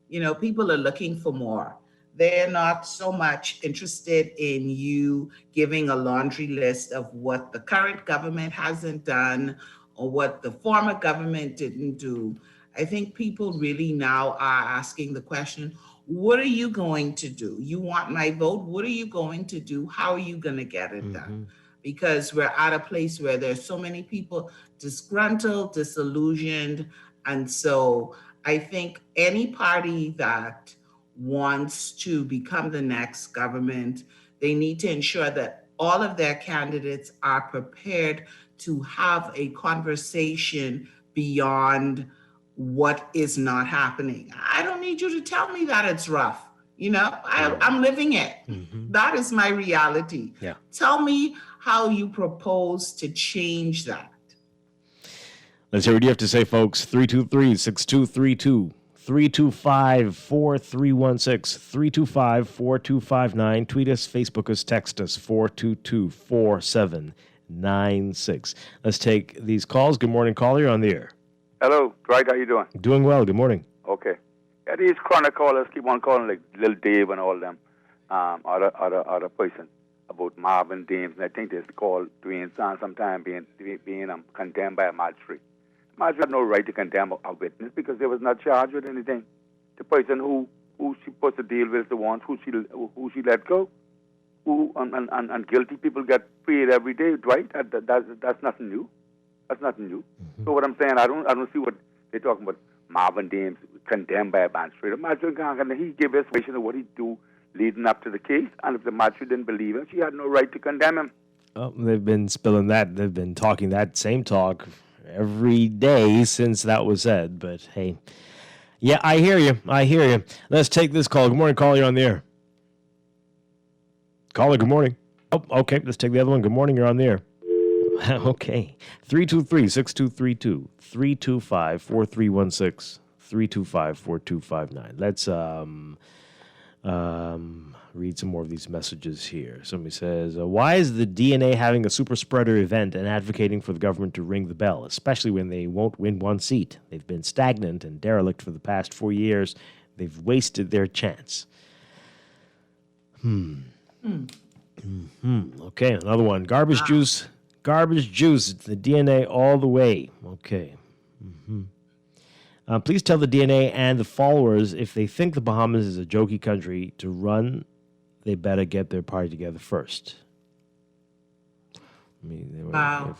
you know, people are looking for more. They're not so much interested in you giving a laundry list of what the current government hasn't done or what the former government didn't do. I think people really now are asking the question, what are you going to do? You want my vote? What are you going to do? How are you going to get it done? Because we're at a place where there's so many people disgruntled, disillusioned. And so I think any party that wants to become the next government, they need to ensure that all of their candidates are prepared to have a conversation beyond what is not happening. I don't need you to tell me that it's rough. You know, I'm living it. That is my reality. Yeah. Tell me how you propose to change that. Let's hear what you have to say, folks. 323-6232. 325-4316, 325-4259. Tweet us, Facebook us, text us, 422-4790. 9696. Let's take these calls. Good morning, caller. You're on the air. Hello, Dwight. How you doing? Doing well. Good morning. Okay. Yeah, these chronic callers keep on calling like Lil Dave and all them, other person about Marvin Dames, and I think they called Dwayne San sometime being condemned by a magistrate. Magistrate had no right to condemn a witness because they was not charged with anything. The person who she supposed to deal with is the one who she let go. And guilty people get paid every day, Dwight. That's nothing new. That's nothing new. So what I'm saying, I don't see what they're talking about. Marvin Dames condemned by a magistrate. A magistrate he gave explanation of what he do leading up to the case, and if the magistrate didn't believe him, she had no right to condemn him. Oh, they've been spilling that. They've been talking that same talk every day since that was said. But hey, yeah, I hear you. Let's take this call. Good morning, caller. You're on the air. Caller, good morning. Oh, okay. Let's take the other one. Good morning. You're on the air. Okay. 323-6232. 325-4316. 325-4259. Let's read some more of these messages here. Somebody says, why is the DNA having a super spreader event and advocating for the government to ring the bell, especially when they won't win one seat? They've been stagnant and derelict for the past 4 years. They've wasted their chance. Okay, another one. Garbage juice, the DNA all the way. Okay. Please tell the DNA and the followers if they think the Bahamas is a jokey country to run, they better get their party together first. I mean,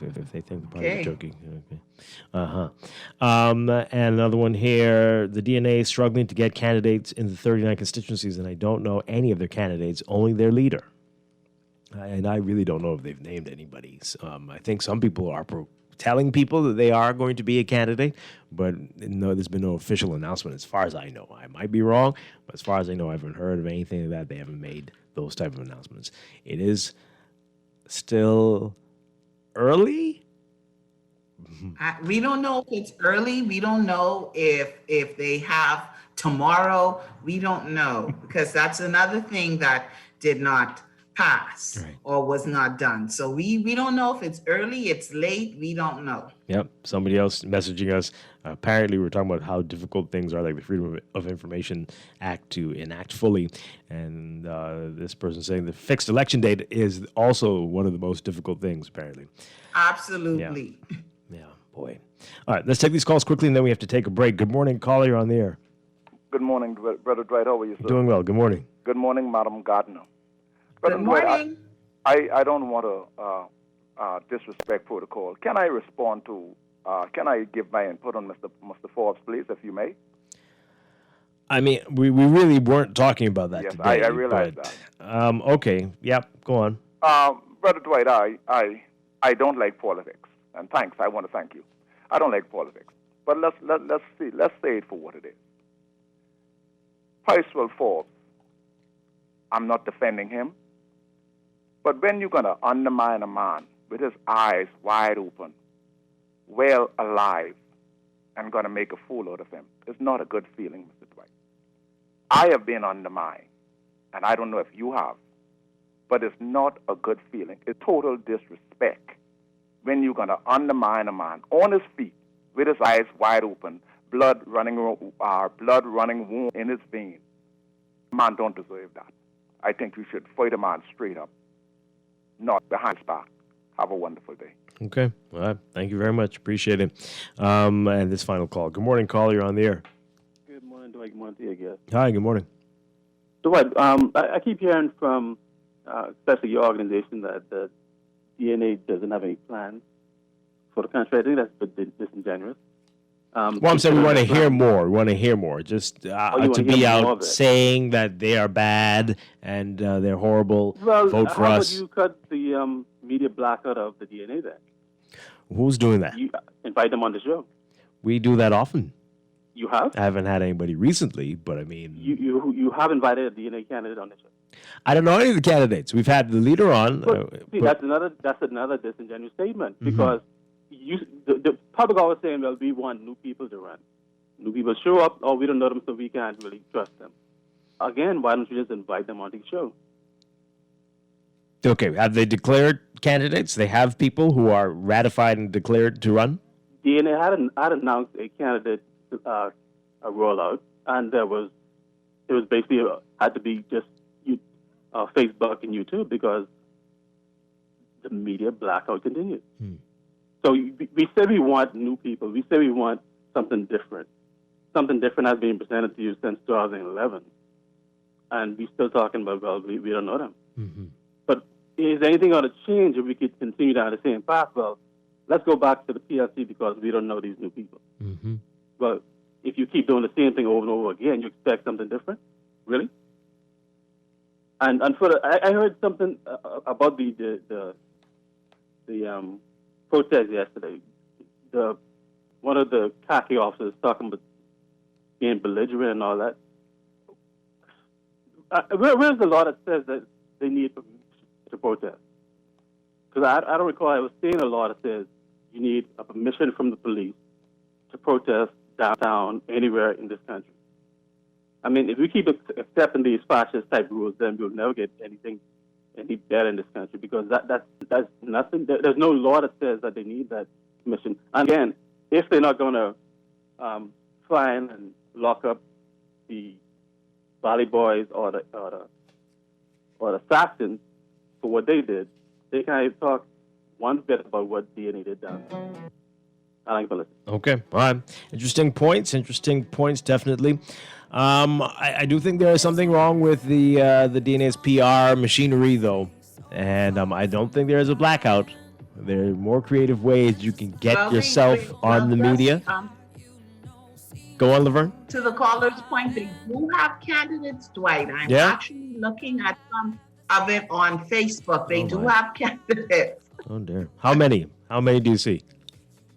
if they think the party is joking. Okay. And another one here. The DNA is struggling to get candidates in the 39 constituencies, and I don't know any of their candidates, only their leader. And I really don't know if they've named anybody. I think some people are telling people that they are going to be a candidate, but no, there's been no official announcement as far as I know. I might be wrong, but as far as I know, I haven't heard of anything like that. They haven't made those type of announcements. It is still early. We don't know if it's early. We don't know if they have tomorrow. We don't know, because that's another thing that did not pass or was not done. So we don't know if it's early, it's late. We don't know. Yep. Somebody else messaging us. Apparently, we're talking about how difficult things are, like the Freedom of Information Act, to enact fully. And this person saying the fixed election date is also one of the most difficult things, apparently. Absolutely. Yeah, boy. All right, let's take these calls quickly, and then we have to take a break. Good morning, caller. You're on the air. Good morning, Brother Dwight. How are you, sir? Doing well. Good morning. Good morning, Madam Gardner. Good morning. I don't want to disrespect protocol. Can I respond to, can I give my input on Mr. Forbes, please, if you may? I mean, we really weren't talking about that yes, today. I realize that. Okay. Yep. Go on. Brother Dwight, I don't like politics. And thanks. I want to thank you. I don't like politics. But let's say it for what it is. Percival Forbes, I'm not defending him. But when you're going to undermine a man with his eyes wide open, well alive, and going to make a fool out of him, it's not a good feeling, Mr. Dwight. I have been undermined, and I don't know if you have, but it's not a good feeling. It's total disrespect when you're going to undermine a man on his feet with his eyes wide open, blood running warm in his veins. Man don't deserve that. I think you should fight a man straight up, not behind his back. Have a wonderful day. Okay. All right. Thank you very much. Appreciate it. And this final call. Good morning, caller. You're on the air. Good morning, Dwight. Good morning to you, I guess. Hi. Good morning. Dwight, I keep hearing from, especially your organization, that the DNA doesn't have any plans for the country. I think that's a bit disingenuous. Well, I'm saying we want to hear more. We want to hear more. Just to be out saying that they are bad and they're horrible. Well, vote for how us. would you cut the media blackout of the DNA then? Who's doing that? You invite them on the show. We do that often. You have? I haven't had anybody recently, but I mean... You have invited a DNA candidate on the show. I don't know any of the candidates. We've had the leader on. That's another disingenuous statement, because the public always saying, well, we want new people to run. New people show up, or we don't know them, so we can't really trust them. Again, why don't you just invite them on the show? Okay, have they declared candidates? They have people who are ratified and declared to run? DNA had announced a candidate a rollout, and it was basically had to be just Facebook and YouTube because the media blackout continued. So we say we want new people. We say we want something different. Something different has been presented to you since 2011, and we're still talking about, well, we don't know them. But is anything going to change if we could continue down the same path? Well, let's go back to the PLC because we don't know these new people. Well, if you keep doing the same thing over and over again, you expect something different? Really? And I heard something about the protest yesterday. One of the khaki officers talking about being belligerent and all that. Where's the law that says that they need permission to protest? Because I don't recall I was seeing a law that says you need a permission from the police to protest downtown anywhere in this country. I mean, if we keep accepting these fascist type rules, then we'll never get any better in this country because that's nothing. There's no law that says that they need that permission. And again, if they're not going to fine and lock up the Valley Boys or the Saxons for what they did, they can't even talk one bit about what DNA did down there. I like to listen. Okay, all right. Interesting points, definitely. I do think there is something wrong with the DNA's PR machinery, though, and I don't think there is a blackout. There are more creative ways you can get yourself on the media. Go on, Laverne. To the caller's point, they do have candidates, Dwight. I'm actually looking at some of it on Facebook. They do have candidates. Oh, dear. How many? How many do you see?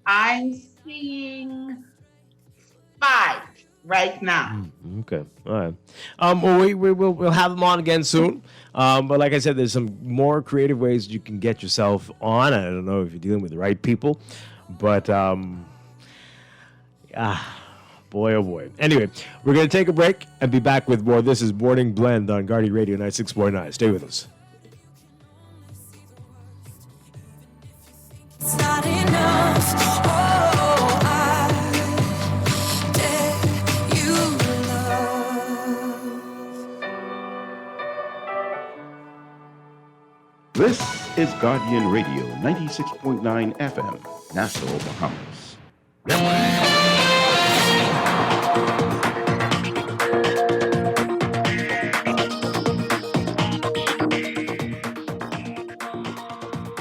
I'm seeing 5 right now. Okay, all right. Well, we'll have them on again soon. But like I said, there's some more creative ways you can get yourself on. I don't know if you're dealing with the right people, but boy, oh boy. Anyway, we're going to take a break and be back with more. This is Morning Blend on Guardian Radio 96.9. Stay with us. It's not enough. Oh, I dare you love. This is Guardian Radio 96.9 FM, Nassau, Bahamas.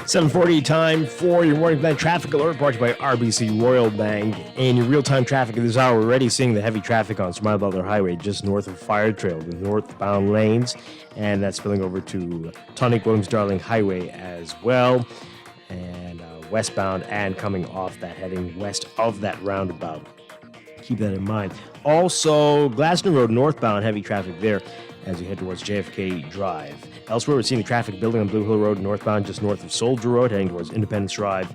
7:40 time for your morning blend traffic alert brought to you by RBC Royal Bank. In your real-time traffic at this hour, we're already seeing the heavy traffic on Smile Butler Highway just north of Fire Trail, the northbound lanes, and that's spilling over to Tonic Williams Darling Highway as well, and westbound and coming off that, heading west of that roundabout. Keep that in mind. Also, Glasgow Road northbound, heavy traffic there as you head towards JFK Drive. Elsewhere, we're seeing the traffic building on Blue Hill Road northbound just north of Soldier Road, heading towards Independence Drive.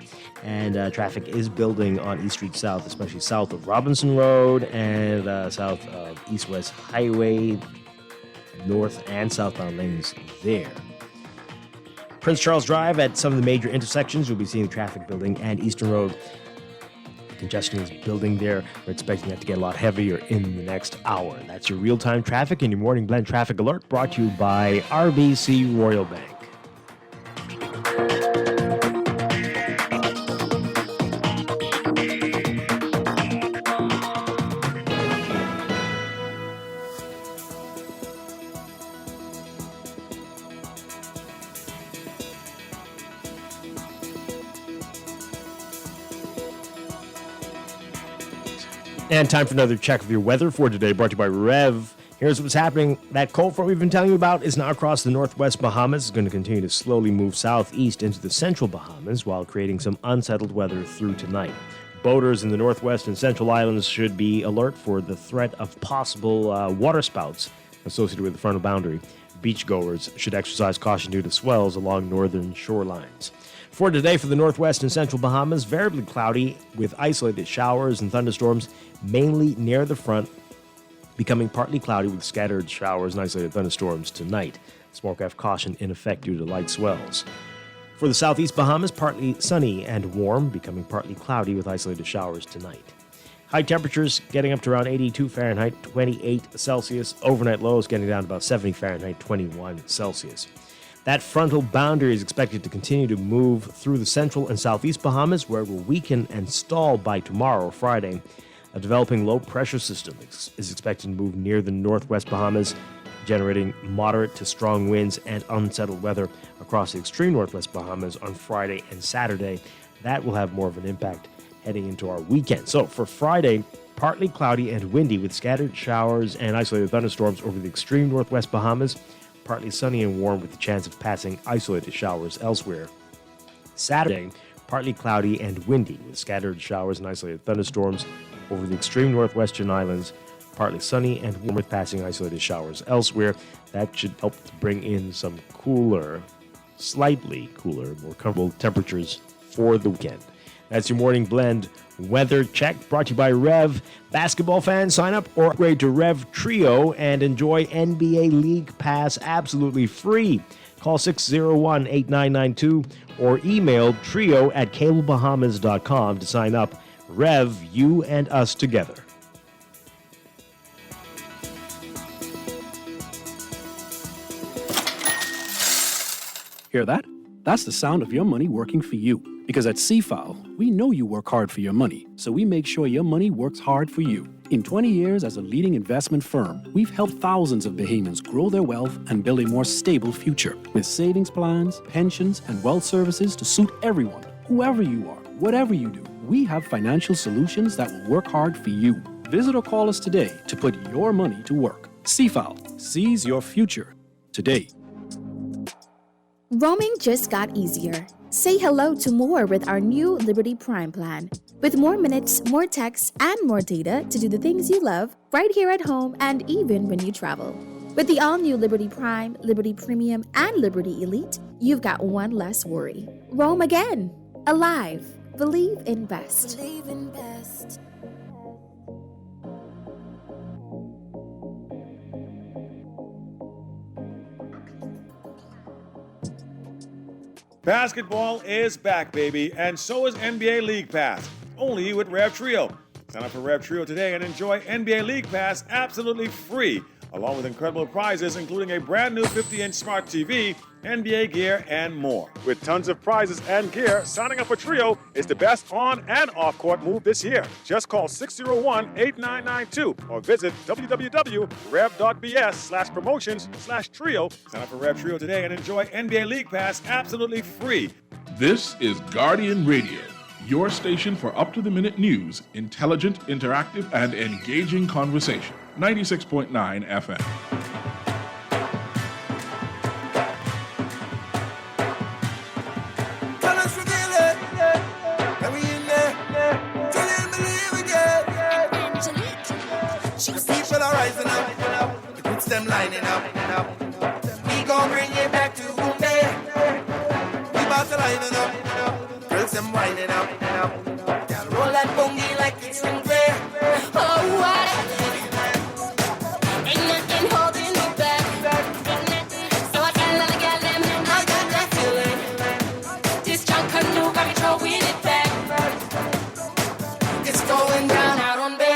And traffic is building on East Street South, especially south of Robinson Road and south of East-West Highway, north and southbound lanes there. Prince Charles Drive at some of the major intersections, you'll be seeing the traffic building, and Eastern Road. Congestion is building there. We're expecting that to get a lot heavier in the next hour. That's your real-time traffic and your morning blend traffic alert brought to you by RBC Royal Bank. And time for another check of your weather for today, brought to you by Rev. Here's what's happening. That cold front we've been telling you about is now across the northwest Bahamas. It's going to continue to slowly move southeast into the central Bahamas while creating some unsettled weather through tonight. Boaters in the northwest and central islands should be alert for the threat of possible waterspouts associated with the frontal boundary. Beachgoers should exercise caution due to swells along northern shorelines. For today, for the northwest and central Bahamas, variably cloudy with isolated showers and thunderstorms, mainly near the front becoming partly cloudy with scattered showers and isolated thunderstorms tonight. Smoke-F caution in effect due to light swells. For the southeast Bahamas, partly sunny and warm, becoming partly cloudy with isolated showers tonight. High temperatures getting up to around 82 Fahrenheit, 28 Celsius. Overnight lows getting down to about 70 Fahrenheit, 21 Celsius. That frontal boundary is expected to continue to move through the central and southeast Bahamas, where it will weaken and stall by tomorrow, Friday. A developing low-pressure system is expected to move near the northwest Bahamas, generating moderate to strong winds and unsettled weather across the extreme northwest Bahamas on Friday and Saturday. That will have more of an impact heading into our weekend. So for Friday, partly cloudy and windy with scattered showers and isolated thunderstorms over the extreme northwest Bahamas, partly sunny and warm with the chance of passing isolated showers elsewhere. Saturday, partly cloudy and windy with scattered showers and isolated thunderstorms over the extreme northwestern islands, partly sunny and warm with passing isolated showers elsewhere. That should help to bring in some cooler, slightly cooler, more comfortable temperatures for the weekend. That's your morning blend weather check brought to you by Rev. Basketball fans, sign up or upgrade to Rev Trio and enjoy NBA League Pass absolutely free. Call 601-8992 or email trio@cablebahamas.com to sign up. Rev, you and us together. Hear that? That's the sound of your money working for you. Because at CFAL, we know you work hard for your money, so we make sure your money works hard for you. In 20 years as a leading investment firm, we've helped thousands of Bahamians grow their wealth and build a more stable future. With savings plans, pensions, and wealth services to suit everyone, whoever you are, whatever you do, we have financial solutions that will work hard for you. Visit or call us today to put your money to work. CFAL, seize your future today. Roaming just got easier. Say hello to more with our new Liberty Prime plan. With more minutes, more texts, and more data to do the things you love right here at home and even when you travel. With the all-new Liberty Prime, Liberty Premium, and Liberty Elite, you've got one less worry. Roam again. Alive. Believe in best. Believe in best. Basketball is back, baby, and so is NBA League Pass, only with Rev Trio. Sign up for Rev Trio today and enjoy NBA League Pass absolutely free, along with incredible prizes including a brand new 50-inch smart TV, NBA gear, and more. With tons of prizes and gear, signing up for Trio is the best on- and off-court move this year. Just call 601-8992 or visit www.rev.bs/promotions/trio. Sign up for Rev Trio today and enjoy NBA League Pass absolutely free. This is Guardian Radio, your station for up-to-the-minute news, intelligent, interactive, and engaging conversation. 96.9 FM. People are rising up, the goods them lining up. We gon' bring it back to Bombay. We about to lining up, girls them winding up. Girl roll that bongi like it's in play. Oh what? Ain't nothing holding me back. So I tell all the girl them I got that feeling. This junk canoe got me throwing it back. It's going down out on bed.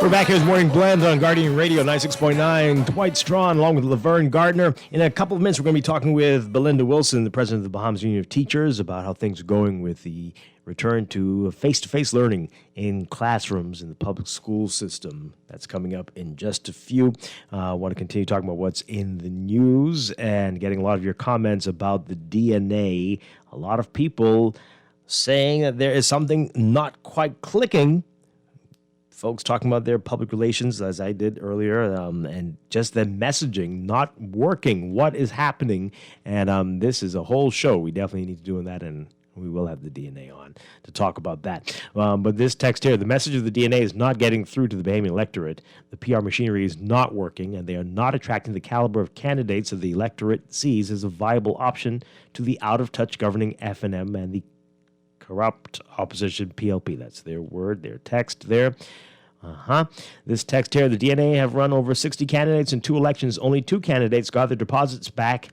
We're back here with Morning Blend on Guardian Radio 96.9. Dwight Strachan along with Laverne Gardner. In a couple of minutes, we're going to be talking with Belinda Wilson, the president of the Bahamas Union of Teachers, about how things are going with the return to face-to-face learning in classrooms in the public school system. That's coming up in just a few. I want to continue talking about what's in the news and getting a lot of your comments about the DNA. A lot of people saying that there is something not quite clicking. Folks talking about their public relations, as I did earlier, and just the messaging not working. What is happening? And this is a whole show. We definitely need to do that, and We will have the DNA on to talk about that. But this text here, the message of the DNA is not getting through to the Bahamian electorate. The PR machinery is not working, and they are not attracting the caliber of candidates that the electorate sees as a viable option to the out-of-touch governing FNM and the corrupt opposition PLP. That's their word, their text there. This text here, the DNA have run over 60 candidates in 2 elections. Only 2 candidates got their deposits back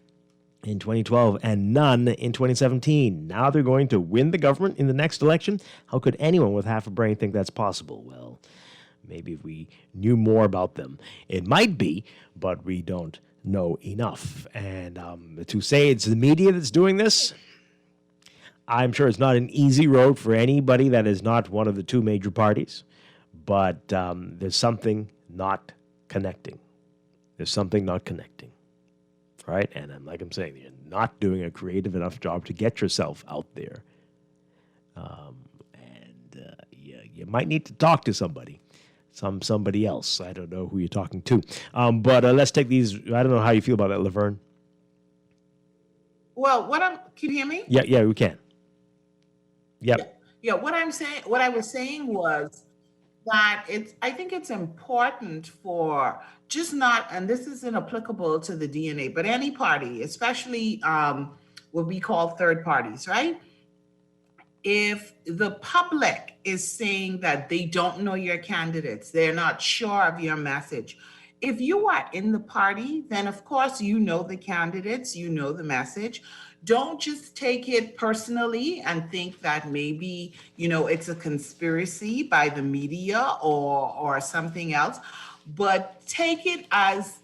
in 2012 and none in 2017. Now they're going to win the government in the next election? How could anyone with half a brain think that's possible? Well, maybe if we knew more about them. It might be, but we don't know enough. And to say it's the media that's doing this, I'm sure it's not an easy road for anybody that is not one of the 2 major parties, but there's something not connecting. There's something not connecting. Right? And like I'm saying, you're not doing a creative enough job to get yourself out there. You might need to talk to somebody, somebody else. I don't know who you're talking to. But let's take these. I don't know how you feel about that, Laverne. Well, can you hear me? Yeah, we can. Yep. Yeah, what I was saying was that I think it's important for just not, and this isn't applicable to the DNA, but any party, especially what we call third parties, right? If the public is saying that they don't know your candidates, they're not sure of your message. If you are in the party, then of course you know the candidates, you know the message. Don't just take it personally and think that maybe, it's a conspiracy by the media or something else, but take it as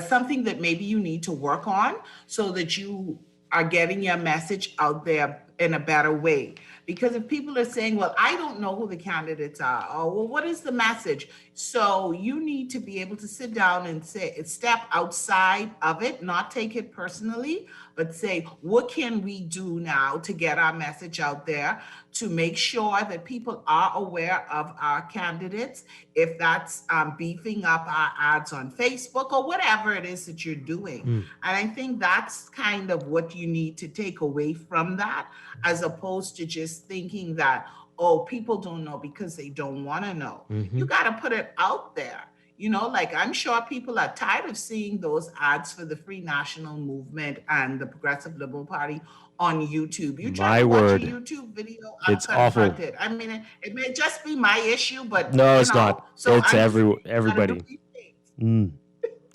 something that maybe you need to work on so that you are getting your message out there in a better way. Because if people are saying, well, I don't know who the candidates are, or well, what is the message? So you need to be able to sit down and step outside of it, not take it personally, but say, what can we do now to get our message out there to make sure that people are aware of our candidates? If that's beefing up our ads on Facebook or whatever it is that you're doing. And I think that's kind of what you need to take away from that, as opposed to just thinking that, oh, people don't know because they don't want to know. You got to put it out there. Like I'm sure people are tired of seeing those ads for the Free National Movement and the Progressive Liberal Party on YouTube. You try to watch a YouTube video, it's awful. I mean, it may just be my issue, but no, it's not. So it's everybody.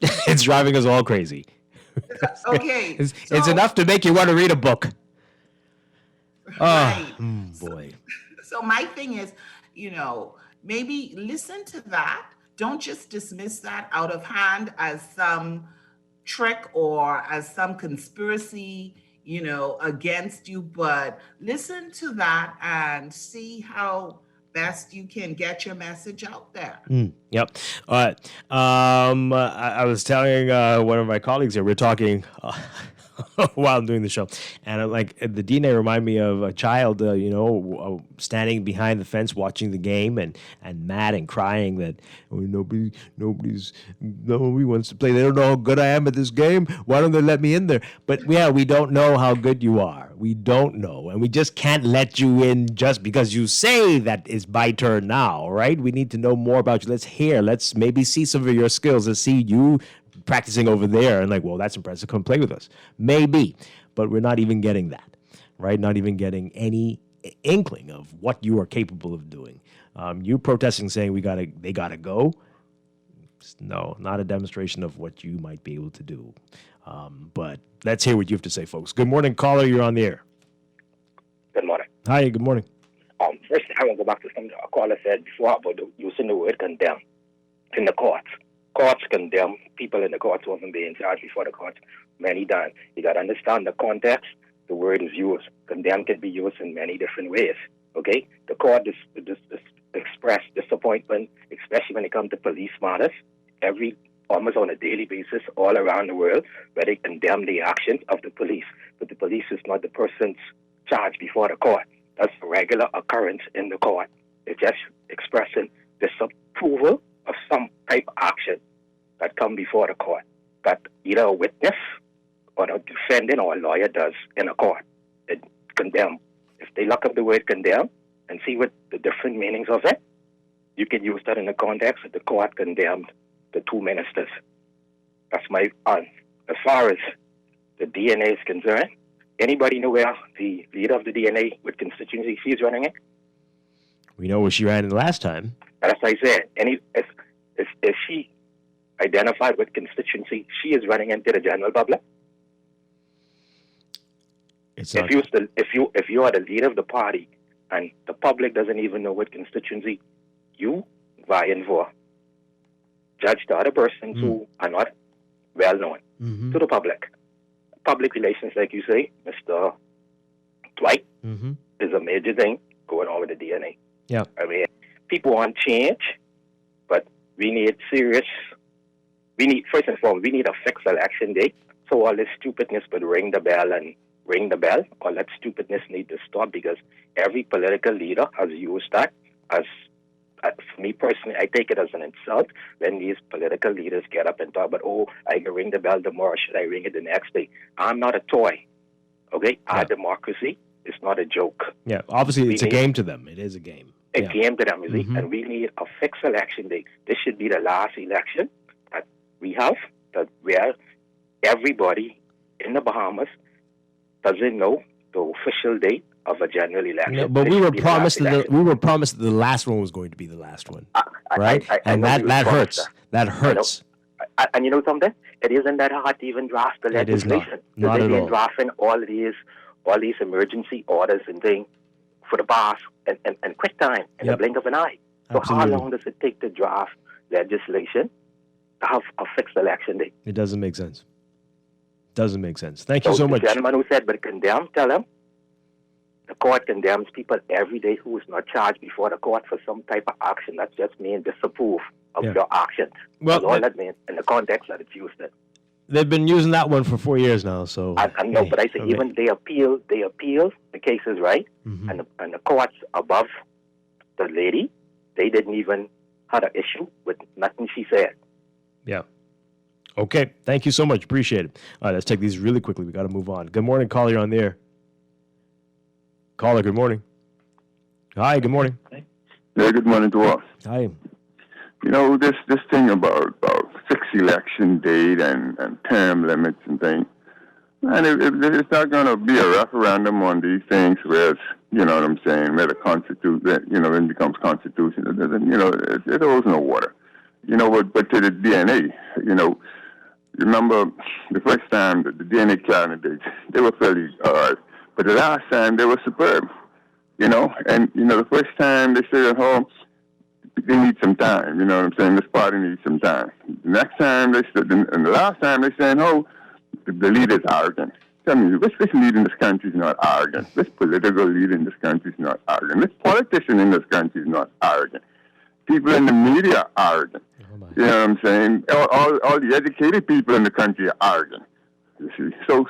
It's driving us all crazy. Okay, it's enough to make you want to read a book. Right. Oh, boy. So my thing is, maybe listen to that. Don't just dismiss that out of hand as some trick or as some conspiracy, against you, but listen to that and see how best you can get your message out there. Yep. All right. I was telling one of my colleagues here, we're talking while I'm doing the show, and I'm like, the DNA remind me of a child, standing behind the fence watching the game and mad and crying that nobody wants to play. They don't know how good I am at this game. Why don't they let me in there? But yeah, we don't know how good you are. We don't know, and we just can't let you in just because you say that it's my turn now, right? We need to know more about you. Let's maybe see some of your skills. Let's see you practicing over there, and like, well, that's impressive. Come play with us. Maybe, but we're not even getting that, right? Not even getting any inkling of what you are capable of doing. You protesting, saying they gotta go. No, not a demonstration of what you might be able to do. But let's hear what you have to say, folks. Good morning, caller. You're on the air. Good morning. Hi. Good morning. First, I want to go back to something a caller said before about using the word condemn in the courts. Courts condemn people in the courts who haven't been charged before the courts. Many done. You got to understand the context. The word is used. Condemn can be used in many different ways. Okay? The court express disappointment, especially when it comes to police matters, almost on a daily basis all around the world, where they condemn the actions of the police. But the police is not the person's charged before the court. That's a regular occurrence in the court. It's just expressing disapproval of some type of action that come before the court that either a witness or a defendant or a lawyer does in a court. condemn. If they look up the word condemn and see what the different meanings of it, you can use that in the context that the court condemned the two ministers. That's my as far as the DNA is concerned. Anybody know where the leader of the DNA, what constituency she's running in? We know where she ran in last time. As I said, if she identified what constituency she is running into the general public? If you are the leader of the party and the public doesn't even know what constituency you vying for, judge the other persons who are not well known to the public. Public relations, like you say, Mr. Dwight, is a major thing going on with the DNA. Yeah. I mean, people want change, but we need first and foremost, we need a fixed election day. So all this stupidness would ring the bell, all that stupidness need to stop, because every political leader has used that as for me personally, I take it as an insult when these political leaders get up and talk about, I can ring the bell tomorrow, should I ring it the next day? I'm not a toy, okay? Yeah. Our democracy is not a joke. Yeah, obviously it's a game to them. It is a game. A game to them, you see? And we need a fixed election day. This should be the last election that we have, where everybody in the Bahamas doesn't know the official date of a general election. No, but we were promised that the last one was going to be the last one, right? And that hurts. That hurts. And you know something? It isn't that hard to even draft the legislation. It is not at all. Drafting all these emergency orders and things for the past and quick time in the blink of an eye. So Absolutely. How long does it take to draft legislation to have a fixed election date? It doesn't make sense. Thank you so much. The gentleman who said, but condemn, tell him, the court condemns people every day who is not charged before the court for some type of action. That just means disapprove of your actions. Well, that's all that means in the context that it's used in. They've been using that one for 4 years now. So I know, but I say even they appeal the cases, right? And the courts above the lady, they didn't even have an issue with nothing she said. Yeah. Okay. Thank you so much. Appreciate it. All right, let's take these really quickly. We got to move on. Good morning, caller. You're on the air. Caller, good morning. Hi, good morning. Yeah, good morning to all. Hi. You know, this thing about fixed election date and term limits and things, and it's not going to be a referendum on these things where it's, you know what I'm saying, where the when it becomes constitutional, it holds no water. You know, but to the DNA, remember the first time the DNA candidates, they were fairly hard. But the last time, they were superb, and, the first time they said, they need some time, you know what I'm saying? This party needs some time. The next time, and the last time, they said, the leader's arrogant. Tell me, which leader in this country is not arrogant? Which political leader in this country is not arrogant? Which politician in this country is not arrogant? People in the media are arrogant. You know what I'm saying? All the educated people in the country are arrogant. You see? So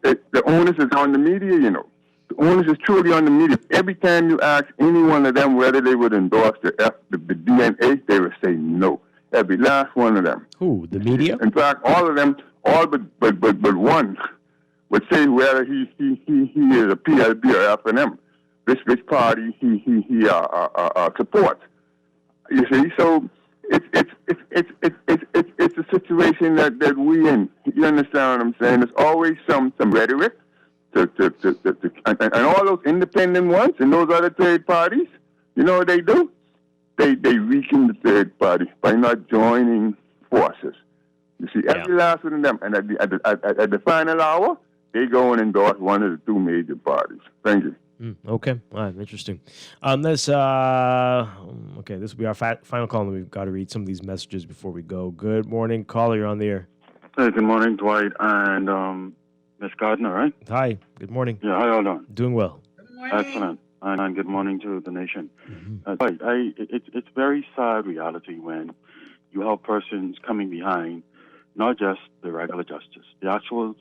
the onus is on the media, The onus is truly on the media. Every time you ask any one of them whether they would endorse the DNA, they would say no. Every last one of them. Who? The media? In fact, all of them, all but one, would say whether he is a PLB or FNM, which party he supports. You see, so it's a situation that we in. You understand what I'm saying? There's always some rhetoric and all those independent ones and those other third parties. You know what they do? They weaken the third party by not joining forces. You see, every last one of them, and at the final hour, they go and endorse one of the two major parties. Thank you. Okay. All right. Interesting. This will be our final call, and we've got to read some of these messages before we go. Good morning, caller. You're on the air. Hey, good morning, Dwight and Miss Gardner, right? Hi. Good morning. Yeah, how y'all doing? Doing well. Good morning. Excellent. And good morning to the nation. Dwight, it's very sad reality when you have persons coming behind, not just the regular justice, the actual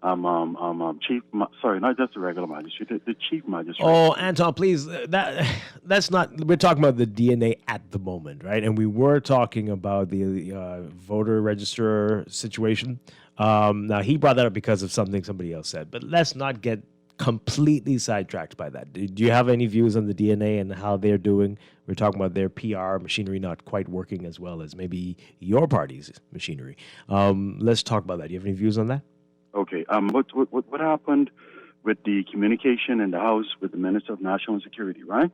not just the regular magistrate, the chief magistrate. Oh, Anton, please, that's not. We're talking about the DNA at the moment, right? And we were talking about the voter register situation. Now he brought that up because of something somebody else said, but let's not get completely sidetracked by that. Do you have any views on the DNA and how they're doing? We're talking about their PR machinery not quite working as well as maybe your party's machinery. Let's talk about that. Do you have any views on that? Okay. What happened with the communication in the House with the Minister of National Security, right?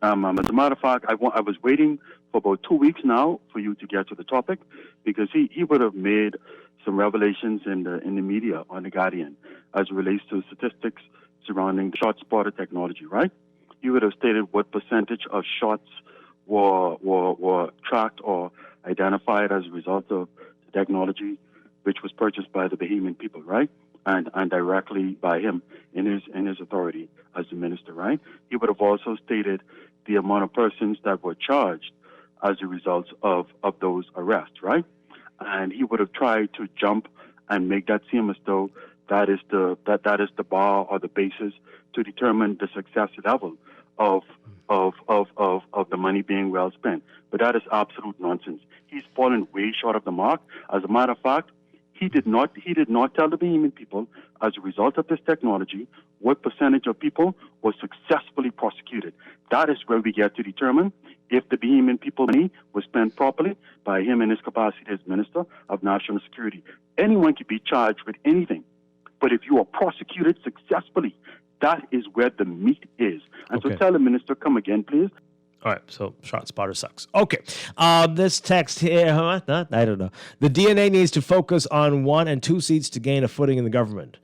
As a matter of fact, I was waiting for about 2 weeks now for you to get to the topic, because he would have made some revelations in the media on The Guardian as it relates to statistics surrounding the shot spotter technology, right? He would have stated what percentage of shots were tracked or identified as a result of the technology which was purchased by the Bahamian people, right? And directly by him in his authority as the minister, right? He would have also stated the amount of persons that were charged as a result of those arrests, right? And he would have tried to jump and make that seem as though that is the bar or the basis to determine the success level of the money being well spent. But that is absolute nonsense. He's fallen way short of the mark. As a matter of fact, he did not tell the Bahamian people, as a result of this technology, what percentage of people were successfully prosecuted. That is where we get to determine if the Bahamian people money was spent properly by him in his capacity as Minister of National Security. Anyone can be charged with anything, but if you are prosecuted successfully, that is where the meat is. And so tell the minister, come again, please. All right, so shot spotter sucks. Okay, this text here, I don't know. The DNA needs to focus on 1 and 2 seats to gain a footing in the government.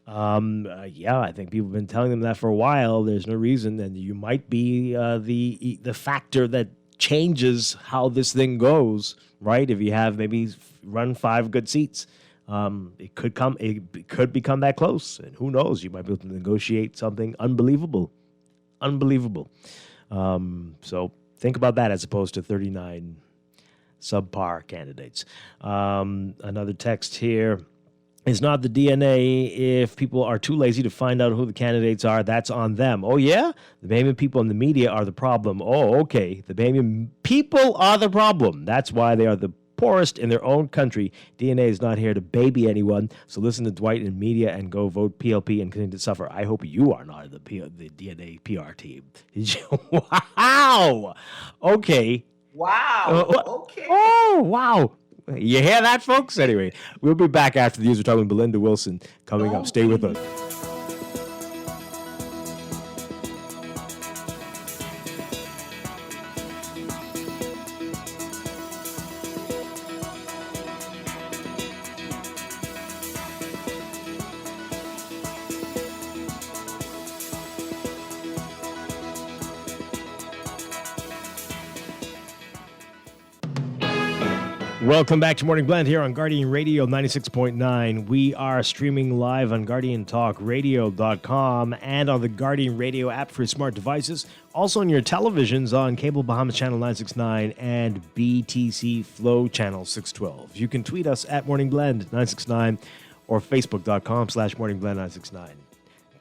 Yeah, I think people have been telling them that for a while. There's no reason, and you might be the factor that changes how this thing goes, right? If you have maybe run 5 good seats, it could become that close, and who knows? You might be able to negotiate something unbelievable. So think about that as opposed to 39 subpar candidates. Another text here. It's not the DNA. If people are too lazy to find out who the candidates are, that's on them. Oh, yeah? The Bahamian people and the media are the problem. Oh, okay. The Bahamian people are the problem. That's why they are the poorest in their own country. DNA is not here to baby anyone. So listen to Dwight in media and go vote PLP and continue to suffer. I hope you are not the DNA PR team. Wow. Okay. Wow. Okay. Oh, wow. You hear that, folks? Anyway, we'll be back after the news. We're talking with Belinda Wilson coming up. Stay with us. Welcome back to Morning Blend here on Guardian Radio 96.9. We are streaming live on GuardianTalkRadio.com and on the Guardian Radio app for smart devices. Also on your televisions on Cable Bahamas Channel 969 and BTC Flow Channel 612. You can tweet us at Morning Blend 969 or Facebook.com/MorningBlend969.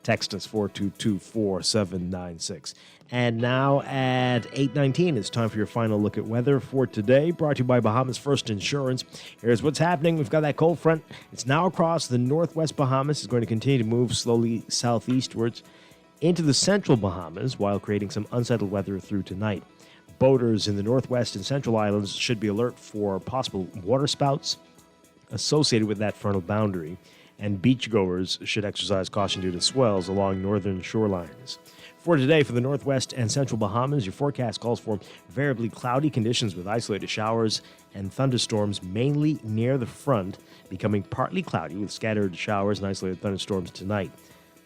Text us 422-4796. And now at 8:19, it's time for your final look at weather for today, brought to you by Bahamas First Insurance. Here's what's happening. We've got that cold front. It's now across the northwest Bahamas. It's going to continue to move slowly southeastwards into the central Bahamas while creating some unsettled weather through tonight. Boaters in the northwest and central islands should be alert for possible waterspouts associated with that frontal boundary, and beachgoers should exercise caution due to swells along northern shorelines. For today, for the northwest and central Bahamas, your forecast calls for variably cloudy conditions with isolated showers and thunderstorms mainly near the front, becoming partly cloudy with scattered showers and isolated thunderstorms tonight.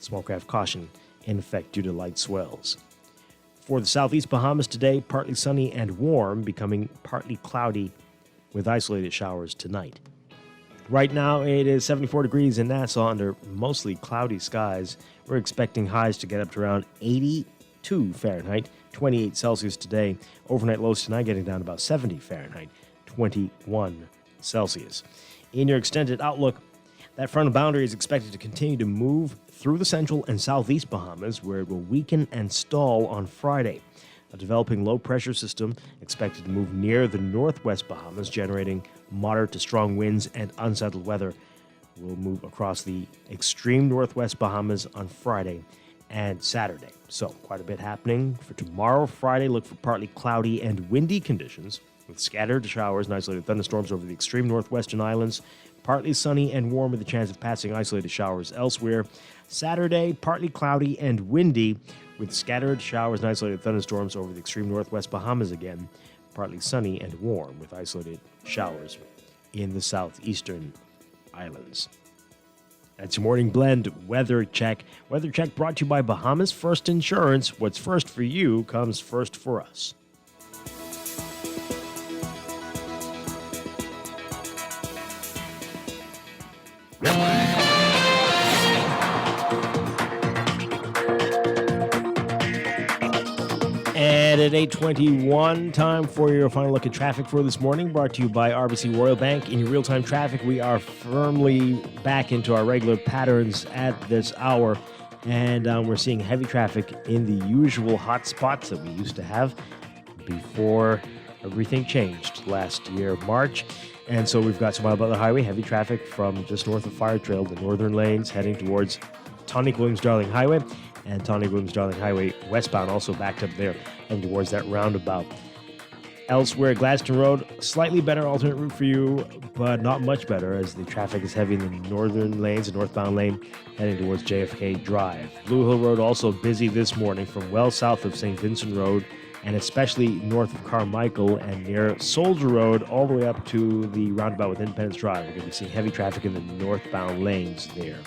Small craft caution in effect due to light swells. For the southeast Bahamas today, partly sunny and warm, becoming partly cloudy with isolated showers tonight. Right now, it is 74 degrees in Nassau under mostly cloudy skies. We're expecting highs to get up to around 82 Fahrenheit, 28 Celsius today. Overnight lows tonight getting down to about 70 Fahrenheit, 21 Celsius. In your extended outlook, that frontal boundary is expected to continue to move through the central and southeast Bahamas, where it will weaken and stall on Friday. A developing low-pressure system expected to move near the northwest Bahamas, generating moderate to strong winds and unsettled weather will move across the extreme northwest Bahamas on Friday and Saturday. So quite a bit happening for tomorrow. Friday, look for partly cloudy and windy conditions with scattered showers and isolated thunderstorms over the extreme northwestern islands. Partly sunny and warm with a chance of passing isolated showers elsewhere. Saturday, partly cloudy and windy with scattered showers and isolated thunderstorms over the extreme northwest Bahamas again. Partly sunny and warm with isolated showers in the southeastern islands. That's your morning blend weather check. Weather check brought to you by Bahamas First Insurance. What's first for you comes first for us. And at 8:21, time for your final look at traffic for this morning, brought to you by RBC Royal Bank. In your real-time traffic, we are firmly back into our regular patterns at this hour, and we're seeing heavy traffic in the usual hot spots that we used to have before everything changed last year, March. And so we've got Smile Butler Highway, heavy traffic from just north of Fire Trail, the northern lanes, heading towards Tonic-Williams-Darling Highway, and Tonic-Williams-Darling Highway westbound also backed up there and towards that roundabout. Elsewhere, Gladstone Road, slightly better alternate route for you, but not much better as the traffic is heavy in the northern lanes, the northbound lane, heading towards JFK Drive. Blue Hill Road also busy this morning from well south of St. Vincent Road and especially north of Carmichael and near Soldier Road all the way up to the roundabout with Independence Drive. You're going to be seeing heavy traffic in the northbound lanes there.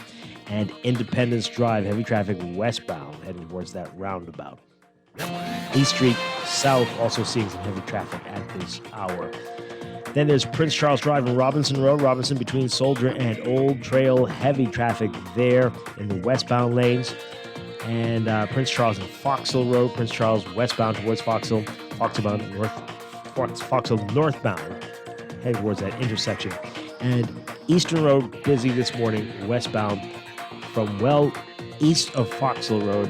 And Independence Drive, heavy traffic westbound, heading towards that roundabout. East Street South also seeing some heavy traffic at this hour. Then there's Prince Charles Drive and Robinson Road. Robinson between Soldier and Old Trail, heavy traffic there in the westbound lanes. And Prince Charles and Foxhill Road. Prince Charles westbound towards Foxhill. Foxhill northbound, heading towards that intersection. And Eastern Road busy this morning, westbound from well east of Foxhill Road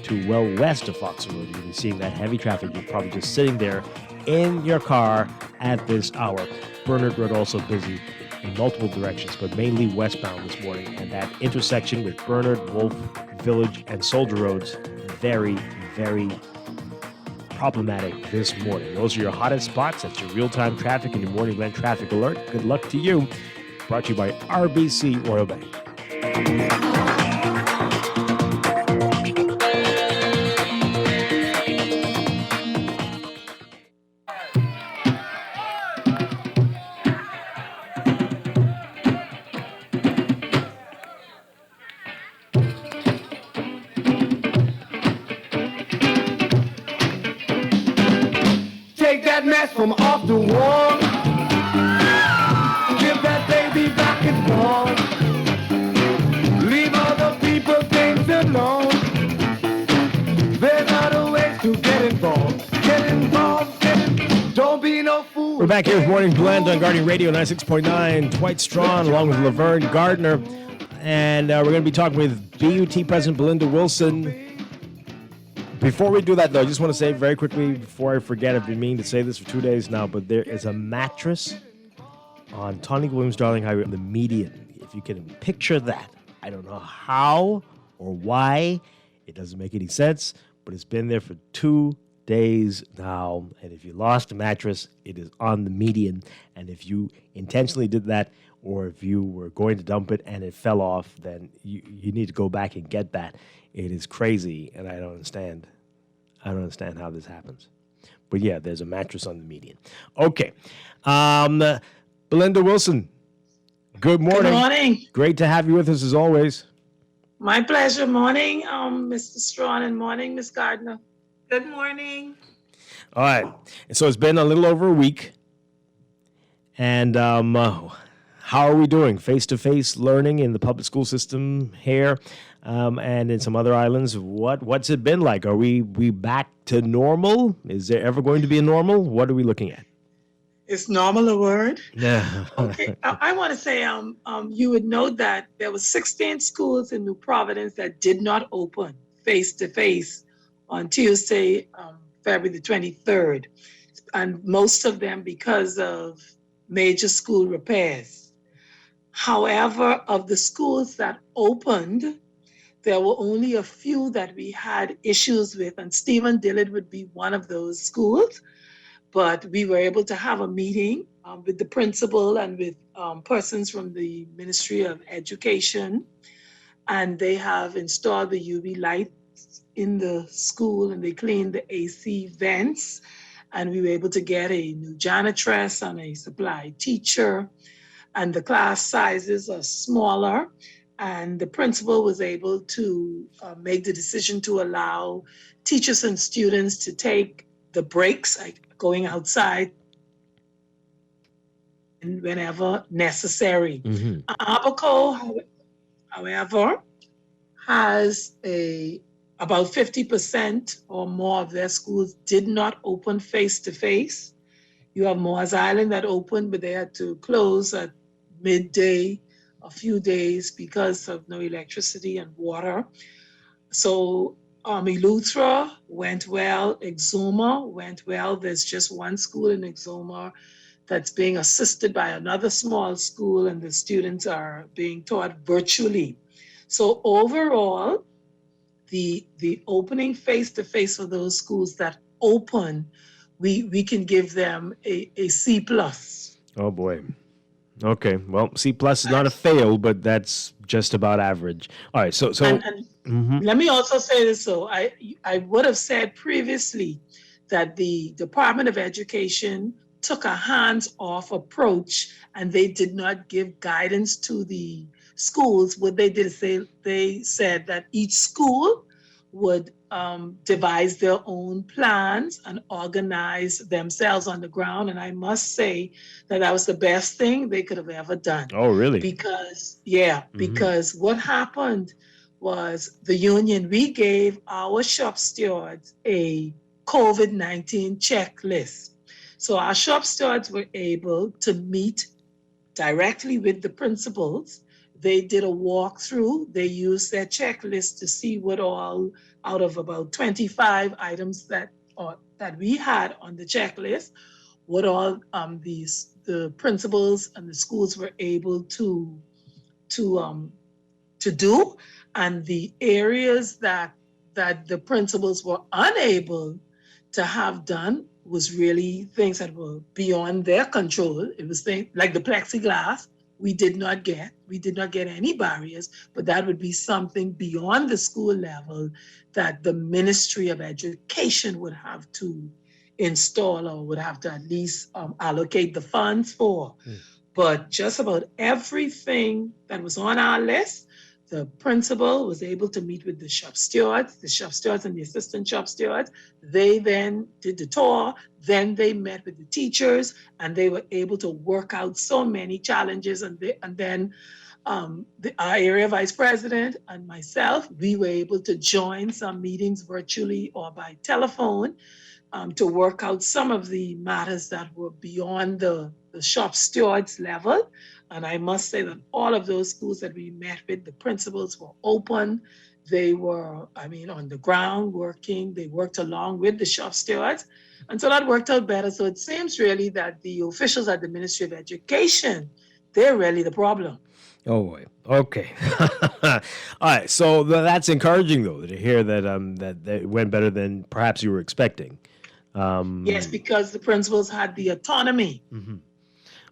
to well west of Foxhill Road. You'll be seeing that heavy traffic. You're probably just sitting there in your car at this hour. Bernard Road also busy in multiple directions, but mainly westbound this morning. And that intersection with Bernard, Wolf, Village, and Soldier Roads, very, very problematic this morning. Those are your hottest spots. That's your real-time traffic and your morning blend traffic alert. Good luck to you. Brought to you by RBC Royal Bank. Take that mess from off the wall. Give that baby back its ball. Leave other people things alone. There's other ways to get involved. Get involved. Don't be no fool. We're back here with Morning Blend on Guardian Radio 96.9. Dwight Strachan along with Laverne Gardner. And we're going to be talking with BUT President Belinda Wilson. Before we do that, though, I just want to say very quickly, before I forget, I've been meaning to say this for 2 days now, but there is a mattress on Tonic-Williams-Darling Highway, the median. If you can picture that, I don't know how or why. It doesn't make any sense, but it's been there for 2 days now. And if you lost a mattress, it is on the median. And if you intentionally did that, or if you were going to dump it and it fell off, then you need to go back and get that. It is crazy, and I don't understand. I don't understand how this happens. But yeah, there's a mattress on the median. Okay. Belinda Wilson, good morning. Good morning. Great to have you with us as always. My pleasure. Morning, Mr. Strachan, and morning, Miss Gardner. Good morning. All right. And so it's been a little over a week. And how are we doing? Face-to-face learning in the public school system here and in some other islands. What's it been like? Are we back to normal? Is there ever going to be a normal? What are we looking at? Is normal a word? Yeah. Okay. I want to say you would note that there were 16 schools in New Providence that did not open face-to-face on Tuesday, February the 23rd. And most of them because of major school repairs. However, of the schools that opened, there were only a few that we had issues with, and Stephen Dillard would be one of those schools. But we were able to have a meeting with the principal and with persons from the Ministry of Education, and they have installed the UV lights in the school, and they cleaned the AC vents, and we were able to get a new janitress and a supply teacher, and the class sizes are smaller, and the principal was able to make the decision to allow teachers and students to take the breaks, like going outside whenever necessary. Abaco, however, has about 50% or more of their schools did not open face-to-face. You have Moores Island that opened, but they had to close at midday a few days because of no electricity and water. So Eleuthera went well, Exuma went well. There's just one school in Exuma that's being assisted by another small school, and the students are being taught virtually. So overall, the opening face-to-face for those schools that open, we can give them a C plus. Oh boy. Okay, well, C plus is not a fail, but that's just about average. All right, so Let me also say this, though. I would have said previously that the Department of Education took a hands-off approach, and they did not give guidance to the schools. What they did is they said that each school would devise their own plans and organize themselves on the ground. And I must say that was the best thing they could have ever done. Oh, really? Because what happened was the union, we gave our shop stewards a COVID-19 checklist. So our shop stewards were able to meet directly with the principals. They did a walkthrough. They used their checklist to see what all out of about 25 items that we had on the checklist, what all the principals and the schools were able to do, and the areas that the principals were unable to have done was really things that were beyond their control. It was things like the plexiglass. We did not get any barriers, but that would be something beyond the school level that the Ministry of Education would have to install or would have to at least allocate the funds for. But just about everything that was on our list, the principal was able to meet with the shop stewards and the assistant shop stewards. They then did the tour. Then they met with the teachers, and they were able to work out so many challenges. And then our area vice president and myself, we were able to join some meetings virtually or by telephone to work out some of the matters that were beyond the shop stewards level. And I must say that all of those schools that we met with, the principals were open. They were, on the ground working. They worked along with the shop stewards. And so that worked out better. So it seems really that the officials at the Ministry of Education, they're really the problem. Oh boy. Okay. All right. So that's encouraging, though, to hear that that it went better than perhaps you were expecting. Yes, because the principals had the autonomy.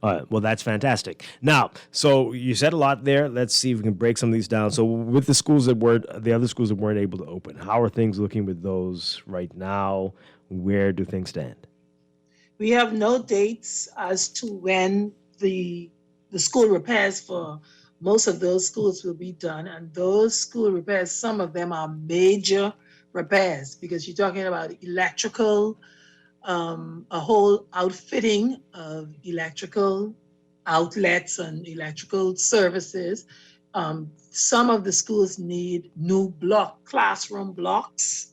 All right. Well, that's fantastic. Now, so you said a lot there. Let's see if we can break some of these down. So with the other schools that weren't able to open, how are things looking with those right now? Where do things stand? We have no dates as to when the school repairs for most of those schools will be done. And those school repairs, some of them are major repairs, because you're talking about electrical, a whole outfitting of electrical outlets and electrical services. Some of the schools need new classroom blocks.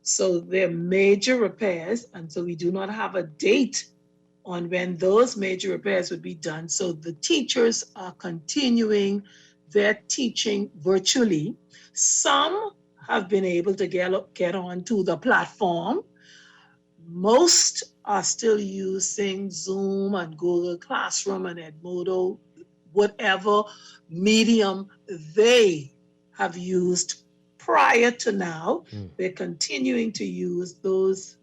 So they're major repairs. And so we do not have a date on when those major repairs would be done. So the teachers are continuing their teaching virtually. Some have been able to get onto the platform. Most are still using Zoom and Google Classroom and Edmodo, whatever medium they have used prior to now. They're continuing to use those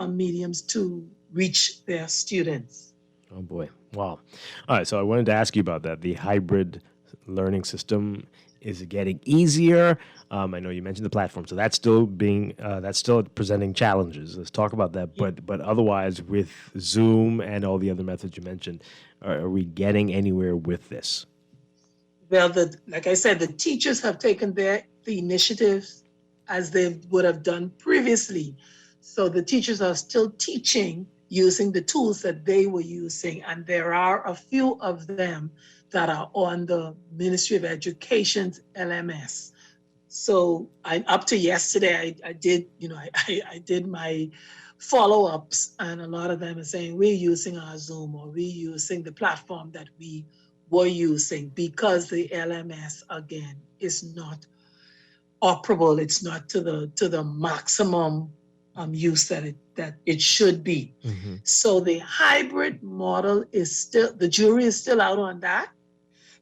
mediums to reach their students. Oh boy. Wow. All right. So I wanted to ask you about that. The hybrid learning system, is it getting easier? I know you mentioned the platform, so that's still presenting challenges. Let's talk about that. But otherwise, with Zoom and all the other methods you mentioned, are we getting anywhere with this? Well, like I said, the teachers have taken the initiatives as they would have done previously. So the teachers are still teaching using the tools that they were using, and there are a few of them that are on the Ministry of Education's LMS. So up to yesterday, I did my follow-ups, and a lot of them are saying we're using our Zoom or we're using the platform that we were using, because the LMS again is not operable. It's not to the maximum use that it should be. So the hybrid model is still, the jury is still out on that,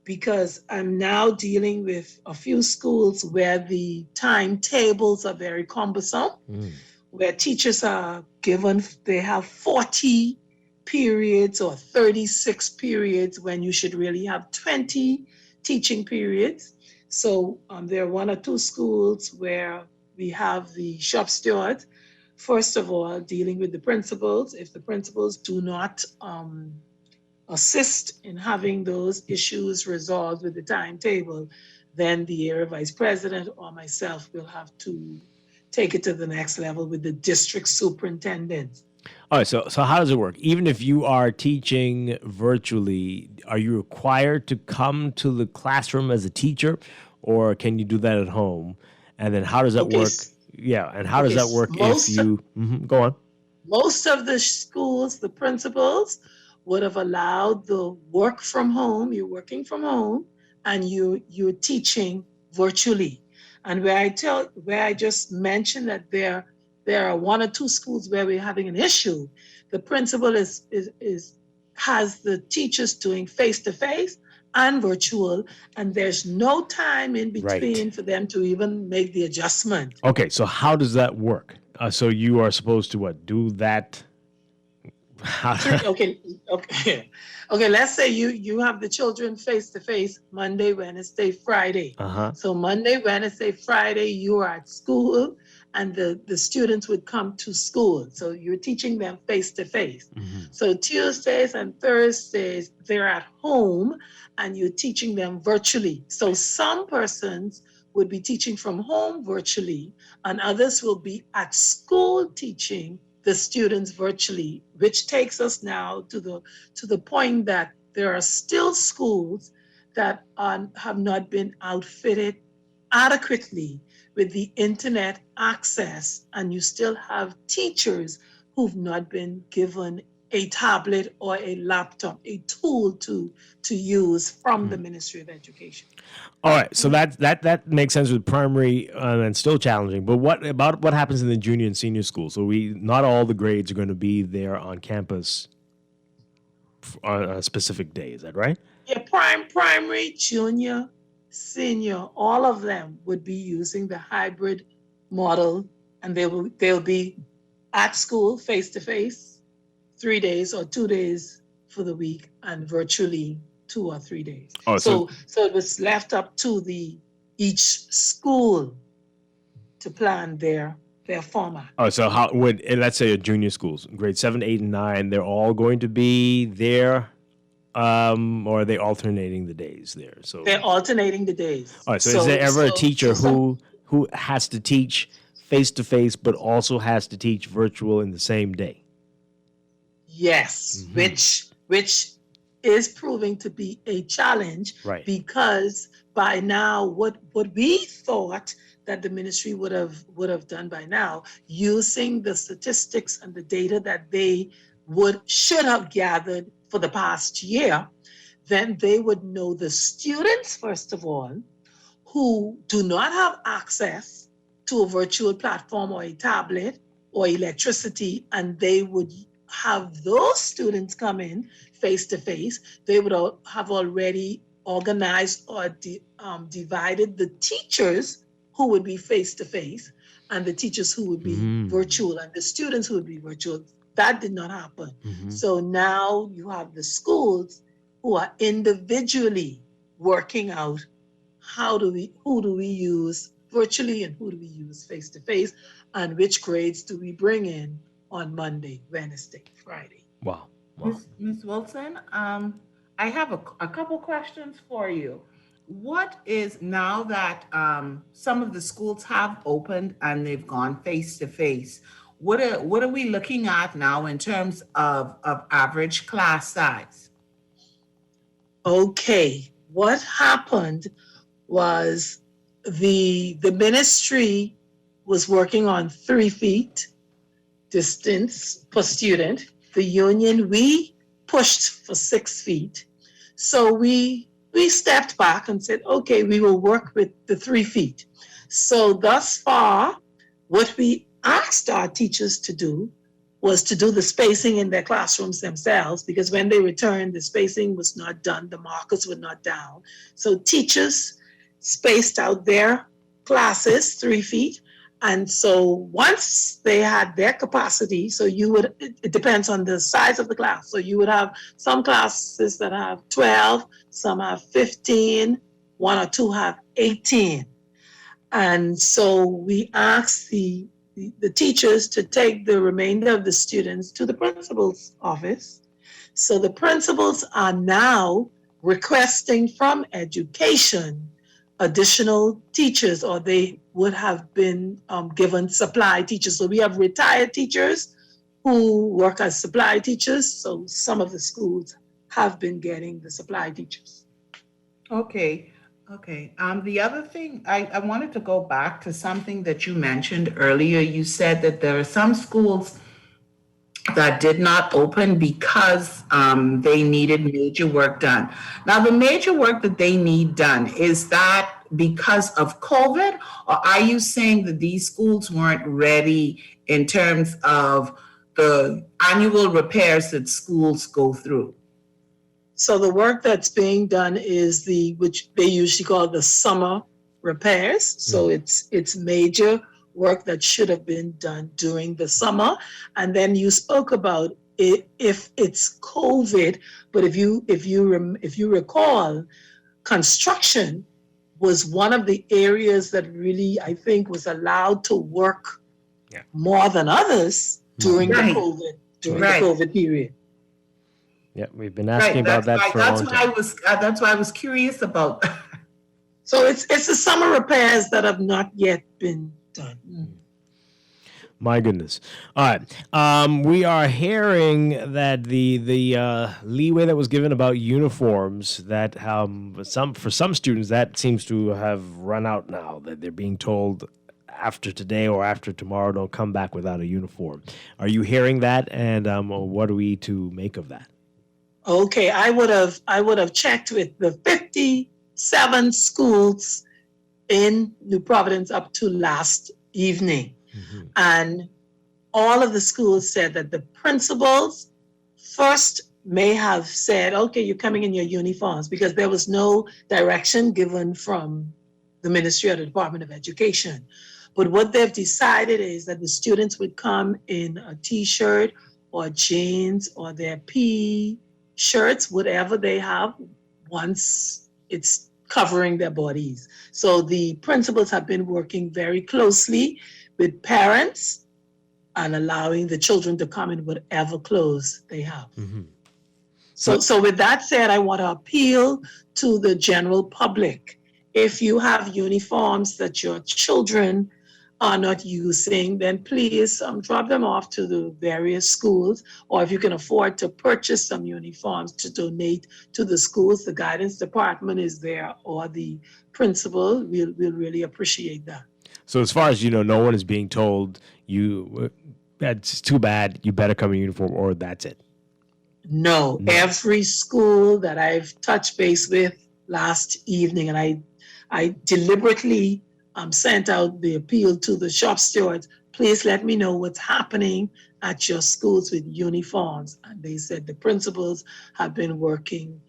because I'm now dealing with a few schools where the timetables are very cumbersome, where teachers are given, they have 40 periods or 36 periods when you should really have 20 teaching periods. So there are one or two schools where we have the shop steward, first of all, dealing with the principals. If the principals do not assist in having those issues resolved with the timetable, then the area vice president or myself will have to take it to the next level with the district superintendent. All right, so how does it work? Even if you are teaching virtually, are you required to come to the classroom as a teacher, or can you do that at home? And then how does that work? Yeah, and how does that work if you... go on. Most of the schools, the principals, would have allowed the work from home. You're working from home, and you're teaching virtually. And where I just mentioned that there are one or two schools where we're having an issue, the principal has the teachers doing face-to-face and virtual, and there's no time in between for them to even make the adjustment. Okay, so how does that work? So you are supposed to do that? Okay. Let's say you have the children face-to-face Monday, Wednesday, Friday. So Monday, Wednesday, Friday, you are at school, and the students would come to school. So you're teaching them face-to-face. So Tuesdays and Thursdays, they're at home, and you're teaching them virtually. So some persons would be teaching from home virtually, and others will be at school teaching the students virtually, which takes us now to the point that there are still schools that have not been outfitted adequately with the internet access, and you still have teachers who've not been given a tablet or a laptop, a tool to use from the Ministry of Education. All right, so that makes sense with primary and still challenging. But what happens in the junior and senior school? So not all the grades are going to be there on campus on a specific day. Is that right? Yeah, primary, junior, senior, all of them would be using the hybrid model, and they'll be at school face to face 3 days or 2 days for the week, and virtually 2 or 3 days. So it was left up to each school to plan their format. Oh, so how would, let's say, a junior schools, grade 7, 8, and 9, they're all going to be there, or are they alternating the days there? So they're alternating the days. All right. So is there ever a teacher who has to teach face to face, but also has to teach virtual in the same day? Yes, which is proving to be a challenge, because by now what we thought that the ministry would have done by now, using the statistics and the data that they should have gathered for the past year, then they would know the students, first of all, who do not have access to a virtual platform or a tablet or electricity, and they would have those students come in face to face. They would have already organized or divided the teachers who would be face-to-face and the teachers who would be virtual and the students who would be virtual. That did not happen. So now you have the schools who are individually working out who do we use virtually and who do we use face-to-face, and which grades do we bring in on Monday, Wednesday, Friday. Wow. Ms. Wilson, I have a couple questions for you. What is, now that some of the schools have opened and they've gone face-to-face, what are we looking at now in terms of average class size? Okay, what happened was the ministry was working on 3 feet distance per student. The union, we pushed for 6 feet. So we stepped back and said, okay, we will work with the 3 feet. So thus far, what we asked our teachers to do was to do the spacing in their classrooms themselves, because when they returned, the spacing was not done, the markers were not down. So teachers spaced out their classes 3 feet. And so once they had their capacity, so it depends on the size of the class. So you would have some classes that have 12, some have 15, 1 or 2 have 18. And so we asked the teachers to take the remainder of the students to the principal's office. So the principals are now requesting from education additional teachers, or they would have been given supply teachers. So we have retired teachers who work as supply teachers. So some of the schools have been getting the supply teachers. Okay. The other thing, I wanted to go back to something that you mentioned earlier. You said that there are some schools that did not open because they needed major work done. Now, the major work that they need done, is that because of COVID, or are you saying that these schools weren't ready in terms of the annual repairs that schools go through? So the work that's being done is which they usually call the summer repairs. So it's major work that should have been done during the summer. And then you spoke about if it's COVID, but if you recall, construction was one of the areas that really, I think, was allowed to work more than others during the COVID period. Yeah, we've been asking about that for a long time. That's why I was curious about. So it's the summer repairs that have not yet been done. My goodness. All right. We are hearing that the leeway that was given about uniforms, that for some students that seems to have run out now, that they're being told after today or after tomorrow don't come back without a uniform. Are you hearing that, and what are we to make of that? Okay, I would have checked with the 57 schools in New Providence up to last evening. And all of the schools said that the principals first may have said, okay, you're coming in your uniforms, because there was no direction given from the Ministry or the Department of Education. But what they've decided is that the students would come in a t-shirt or jeans or their PE shirts, whatever they have, once it's covering their bodies. So the principals have been working very closely with parents and allowing the children to come in whatever clothes they have. So with that said, I want to appeal to the general public. If you have uniforms that your children are not using, then please drop them off to the various schools, or if you can afford to purchase some uniforms to donate to the schools, the guidance department is there, or the principal, we'll really appreciate that. So as far as you know, no one is being told, that's too bad, you better come in uniform, or that's it? No. Every school that I've touched base with last evening, and I deliberately sent out the appeal to the shop stewards, please let me know what's happening at your schools with uniforms. And they said the principals have been working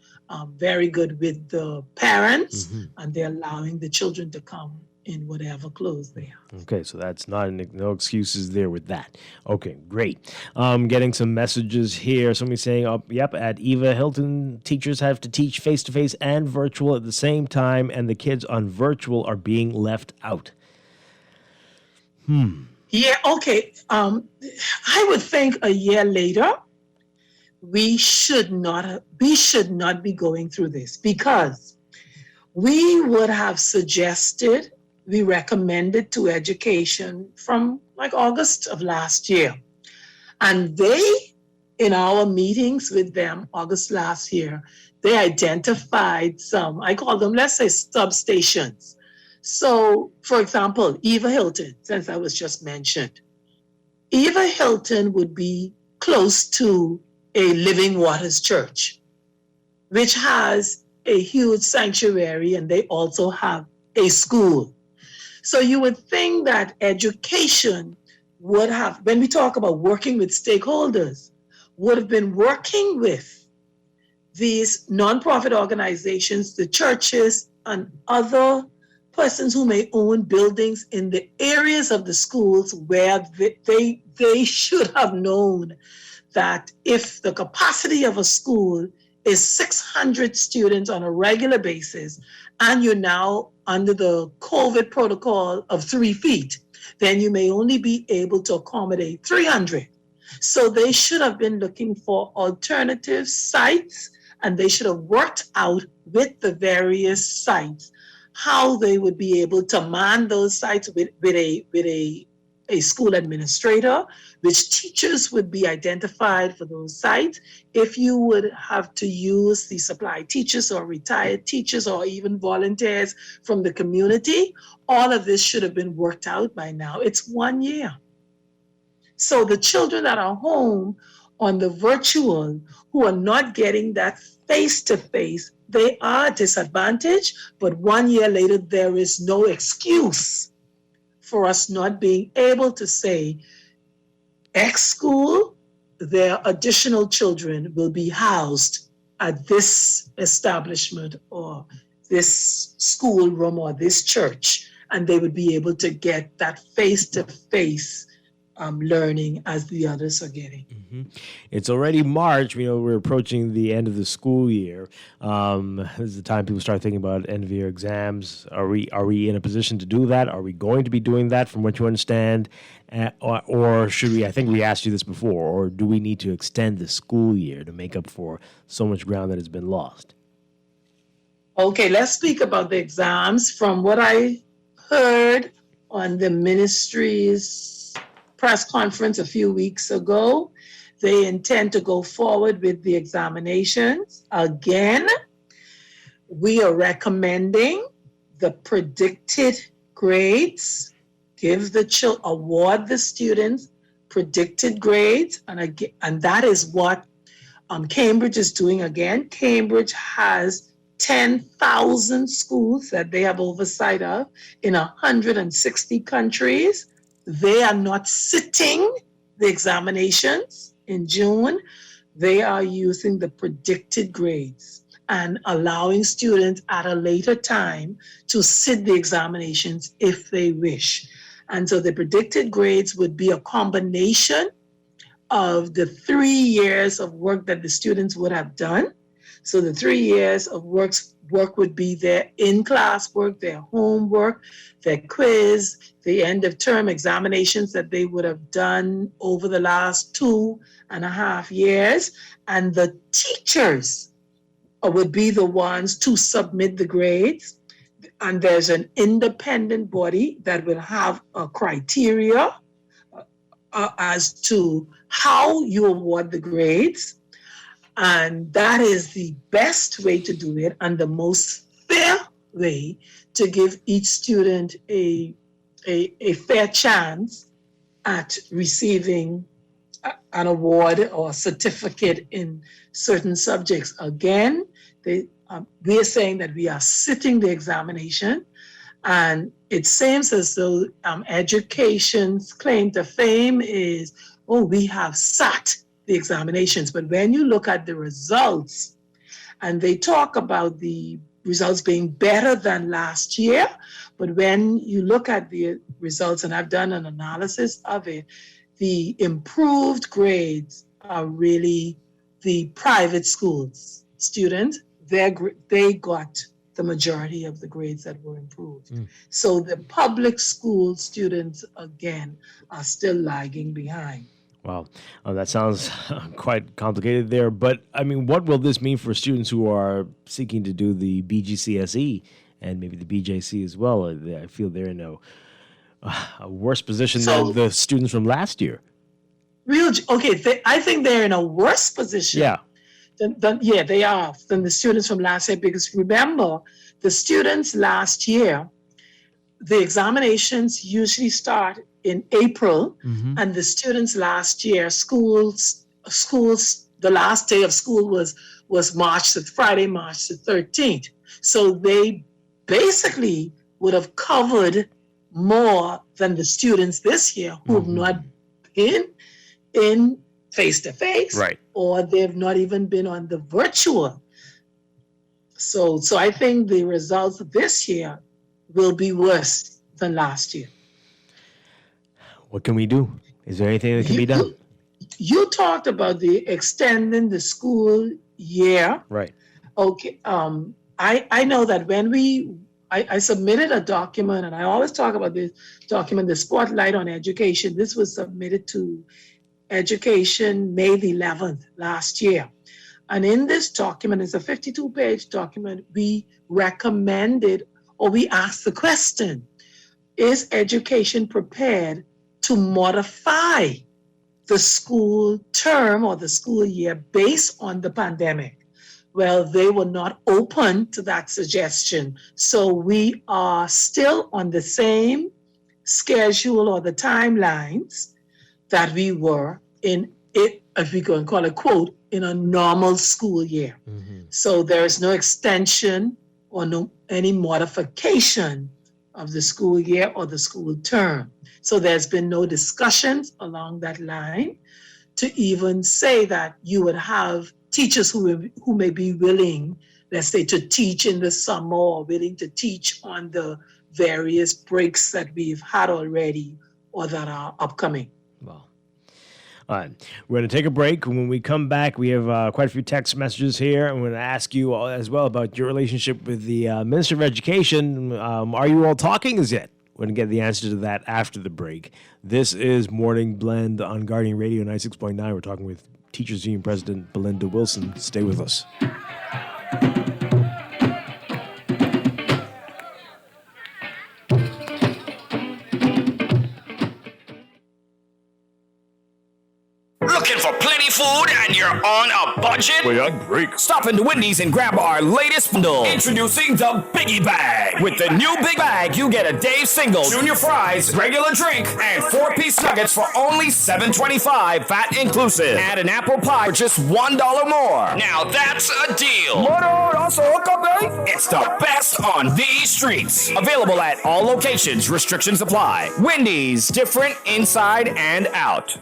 very good with the parents, and they're allowing the children to come in whatever clothes they have. Okay, so that's no excuses there with that. Okay, great. Getting some messages here. Somebody saying, yep, at Eva Hilton, teachers have to teach face-to-face and virtual at the same time, and the kids on virtual are being left out. Yeah, okay. I would think a year later, we should not be going through this, because we would have suggested, we recommended to education from like August of last year. And they, in our meetings with them August last year, they identified some, I call them, let's say, substations. So, for example, Eva Hilton, since that was just mentioned, Eva Hilton would be close to a Living Waters Church, which has a huge sanctuary, and they also have a school. So you would think that education would have, when we talk about working with stakeholders, would have been working with these nonprofit organizations, the churches, and other persons who may own buildings in the areas of the schools where they should have known that if the capacity of a school is 600 students on a regular basis, and you're now under the COVID protocol of 3 feet, then you may only be able to accommodate 300. So they should have been looking for alternative sites, and they should have worked out with the various sites how they would be able to man those sites with a school administrator, which teachers would be identified for those sites. If you would have to use the supply teachers or retired teachers or even volunteers from the community, all of this should have been worked out by now. It's 1 year. So the children that are home on the virtual who are not getting that face-to-face, they are disadvantaged, but 1 year later, there is no excuse for us not being able to say, X school, their additional children will be housed at this establishment or this school room or this church, and they would be able to get that face-to-face learning as the others are getting. It's already March. We're approaching the end of the school year. This is the time people start thinking about end of year exams. Are we in a position to do that? Are we going to be doing that, from what you understand? Or should we, I think we asked you this before, or do we need to extend the school year to make up for so much ground that has been lost? Okay, let's speak about the exams. From what I heard on the ministry's press conference a few weeks ago, they intend to go forward with the examinations. Again, we are recommending the predicted grades, award the students predicted grades, and that is what Cambridge is doing again. Cambridge has 10,000 schools that they have oversight of in 160 countries. They are not sitting the examinations in June. They are using the predicted grades and allowing students at a later time to sit the examinations if they wish. And so the predicted grades would be a combination of the 3 years of work that the students would have done. So the 3 years of work would be their in-class work, their homework, their quiz, the end of term examinations that they would have done over the last 2.5 years. And the teachers would be the ones to submit the grades. And there's an independent body that will have a criteria as to how you award the grades. And that is the best way to do it and the most fair way to give each student a fair chance at receiving an award or a certificate in certain subjects. Again, we are saying that we are sitting the examination, and it seems as though education's claim to fame is, we have sat the examinations. But when you look at the results and they talk about the results being better than last year. But when you look at the results, and I've done an analysis of it, the improved grades are really the private schools students. They got the majority of the grades that were improved. So the public school students, again, are still lagging behind. Wow, that sounds quite complicated there. But I mean, what will this mean for students who are seeking to do the BGCSE and maybe the BJC as well? I feel they're in a worse position than the students from last year. I think they're in a worse position. Yeah. They are than the students from last year, because remember, the students last year, the examinations usually start in April, and the students last year, schools, the last day of school was Friday, March the 13th. So they basically would have covered more than the students this year who have not been in face-to-face, right, or they've not even been on the virtual. So I think the results this year will be worse than last year. What can we do? Is there anything that can be done? You talked about the extending the school year. Right. Okay. I know that when I submitted a document, and I always talk about this document, the Spotlight on Education. This was submitted to Education May the 11th last year. And in this document, it's a 52-page document, we recommended, or we asked the question, is education prepared to modify the school term or the school year based on the pandemic? Well, they were not open to that suggestion. So we are still on the same schedule or the timelines that we were in it, if we go and call it, quote, in a normal school year. So there is no extension or any modification of the school year or the school term. So there's been no discussions along that line to even say that you would have teachers who may be willing, let's say, to teach in the summer or willing to teach on the various breaks that we've had already or that are upcoming. All right, we're going to take a break. When we come back, we have quite a few text messages here. I'm going to ask you all as well about your relationship with the Minister of Education. Are you all talking as yet? We're going to get the answer to that after the break. This is Morning Blend on Guardian Radio 96.9. We're talking with Teachers Union President Belinda Wilson. Stay with us. Looking for plenty food and you're on a budget? Wait, I break. Stop into Wendy's and grab our latest bundle. Introducing the Biggie Bag. With the new Big Bag, you get a Dave single, junior fries, regular drink, and 4-piece nuggets for only $7.25, VAT inclusive. Add an apple pie for just $1 more. Now that's a deal. It's the best on these streets. Available at all locations. Restrictions apply. Wendy's, different inside and out.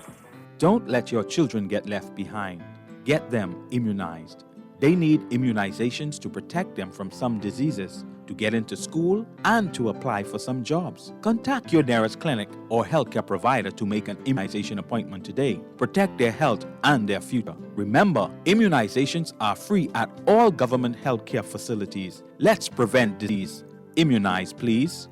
Don't let your children get left behind. Get them immunized. They need immunizations to protect them from some diseases, to get into school, and to apply for some jobs. Contact your nearest clinic or healthcare provider to make an immunization appointment today. Protect their health and their future. Remember, immunizations are free at all government healthcare facilities. Let's prevent disease. Immunize, please.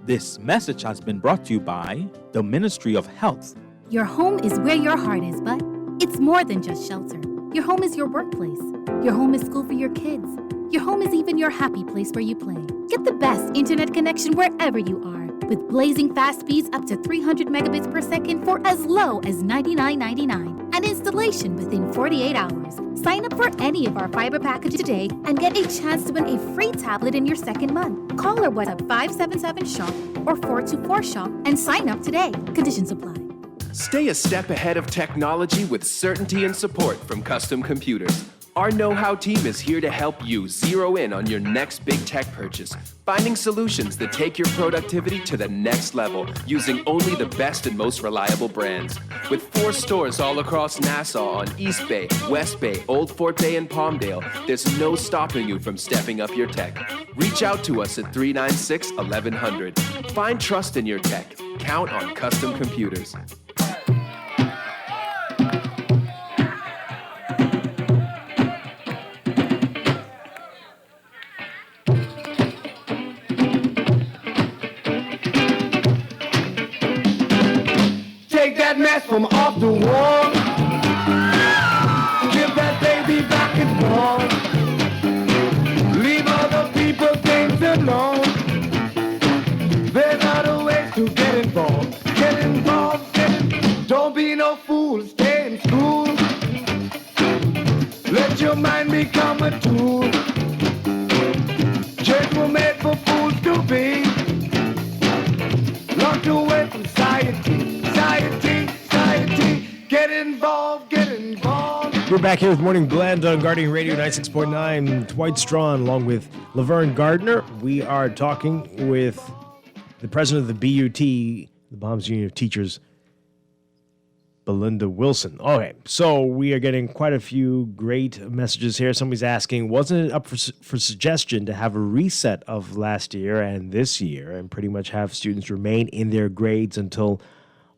This message has been brought to you by the Ministry of Health. Your home is where your heart is, but it's more than just shelter. Your home is your workplace. Your home is school for your kids. Your home is even your happy place where you play. Get the best internet connection wherever you are with blazing fast speeds up to 300 megabits per second for as low as $99.99 and installation within 48 hours. Sign up for any of our fiber packages today and get a chance to win a free tablet in your second month. Call or WhatsApp 577-SHOP or 424-SHOP and sign up today. Conditions apply. Stay a step ahead of technology with certainty and support from Custom Computers. Our know-how team is here to help you zero in on your next big tech purchase, finding solutions that take your productivity to the next level using only the best and most reliable brands. With 4 stores all across Nassau on East Bay, West Bay, Old Fort Bay, and Palmdale, there's no stopping you from stepping up your tech. Reach out to us at 396-1100. Find trust in your tech. Count on Custom Computers. Take that mess from off the wall. Give that baby back its ball. Leave other people things alone. There's other ways to get involved. Get involved, don't be no fool. Stay in school. Let your mind become a tool. Church were made for fools to be. Locked away from society. Get involved, get involved. We're back here with Morning Blend on Guardian Radio 96.9. Dwight Strachan along with Laverne Gardner. We are talking with the president of the BUT, the Bahamas Union of Teachers, Belinda Wilson. Okay, so we are getting quite a few great messages here. Somebody's asking, wasn't it up for suggestion to have a reset of last year and this year and pretty much have students remain in their grades until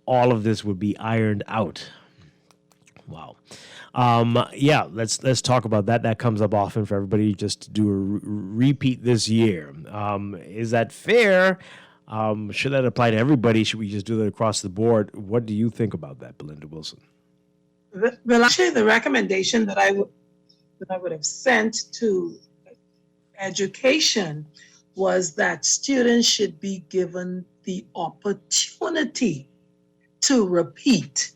all of this would be ironed out? Wow. Yeah, let's talk about that. That comes up often for everybody, just to do a repeat this year. Is that fair? Should that apply to everybody? Should we just do that across the board? What do you think about that, Belinda Wilson? Well, actually, the recommendation that I would have sent to education was that students should be given the opportunity to repeat.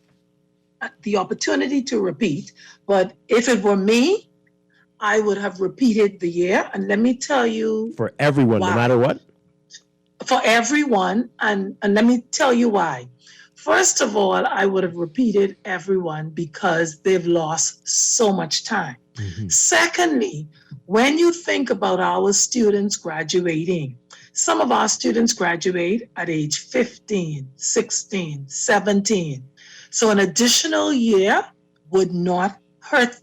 But if it were me, I would have repeated the year. And let me tell you, for everyone, why. No matter what? For everyone, and let me tell you why. First of all, I would have repeated everyone because they've lost so much time. Mm-hmm. Secondly, when you think about our students graduating, some of our students graduate at age 15, 16, 17. So an additional year would not hurt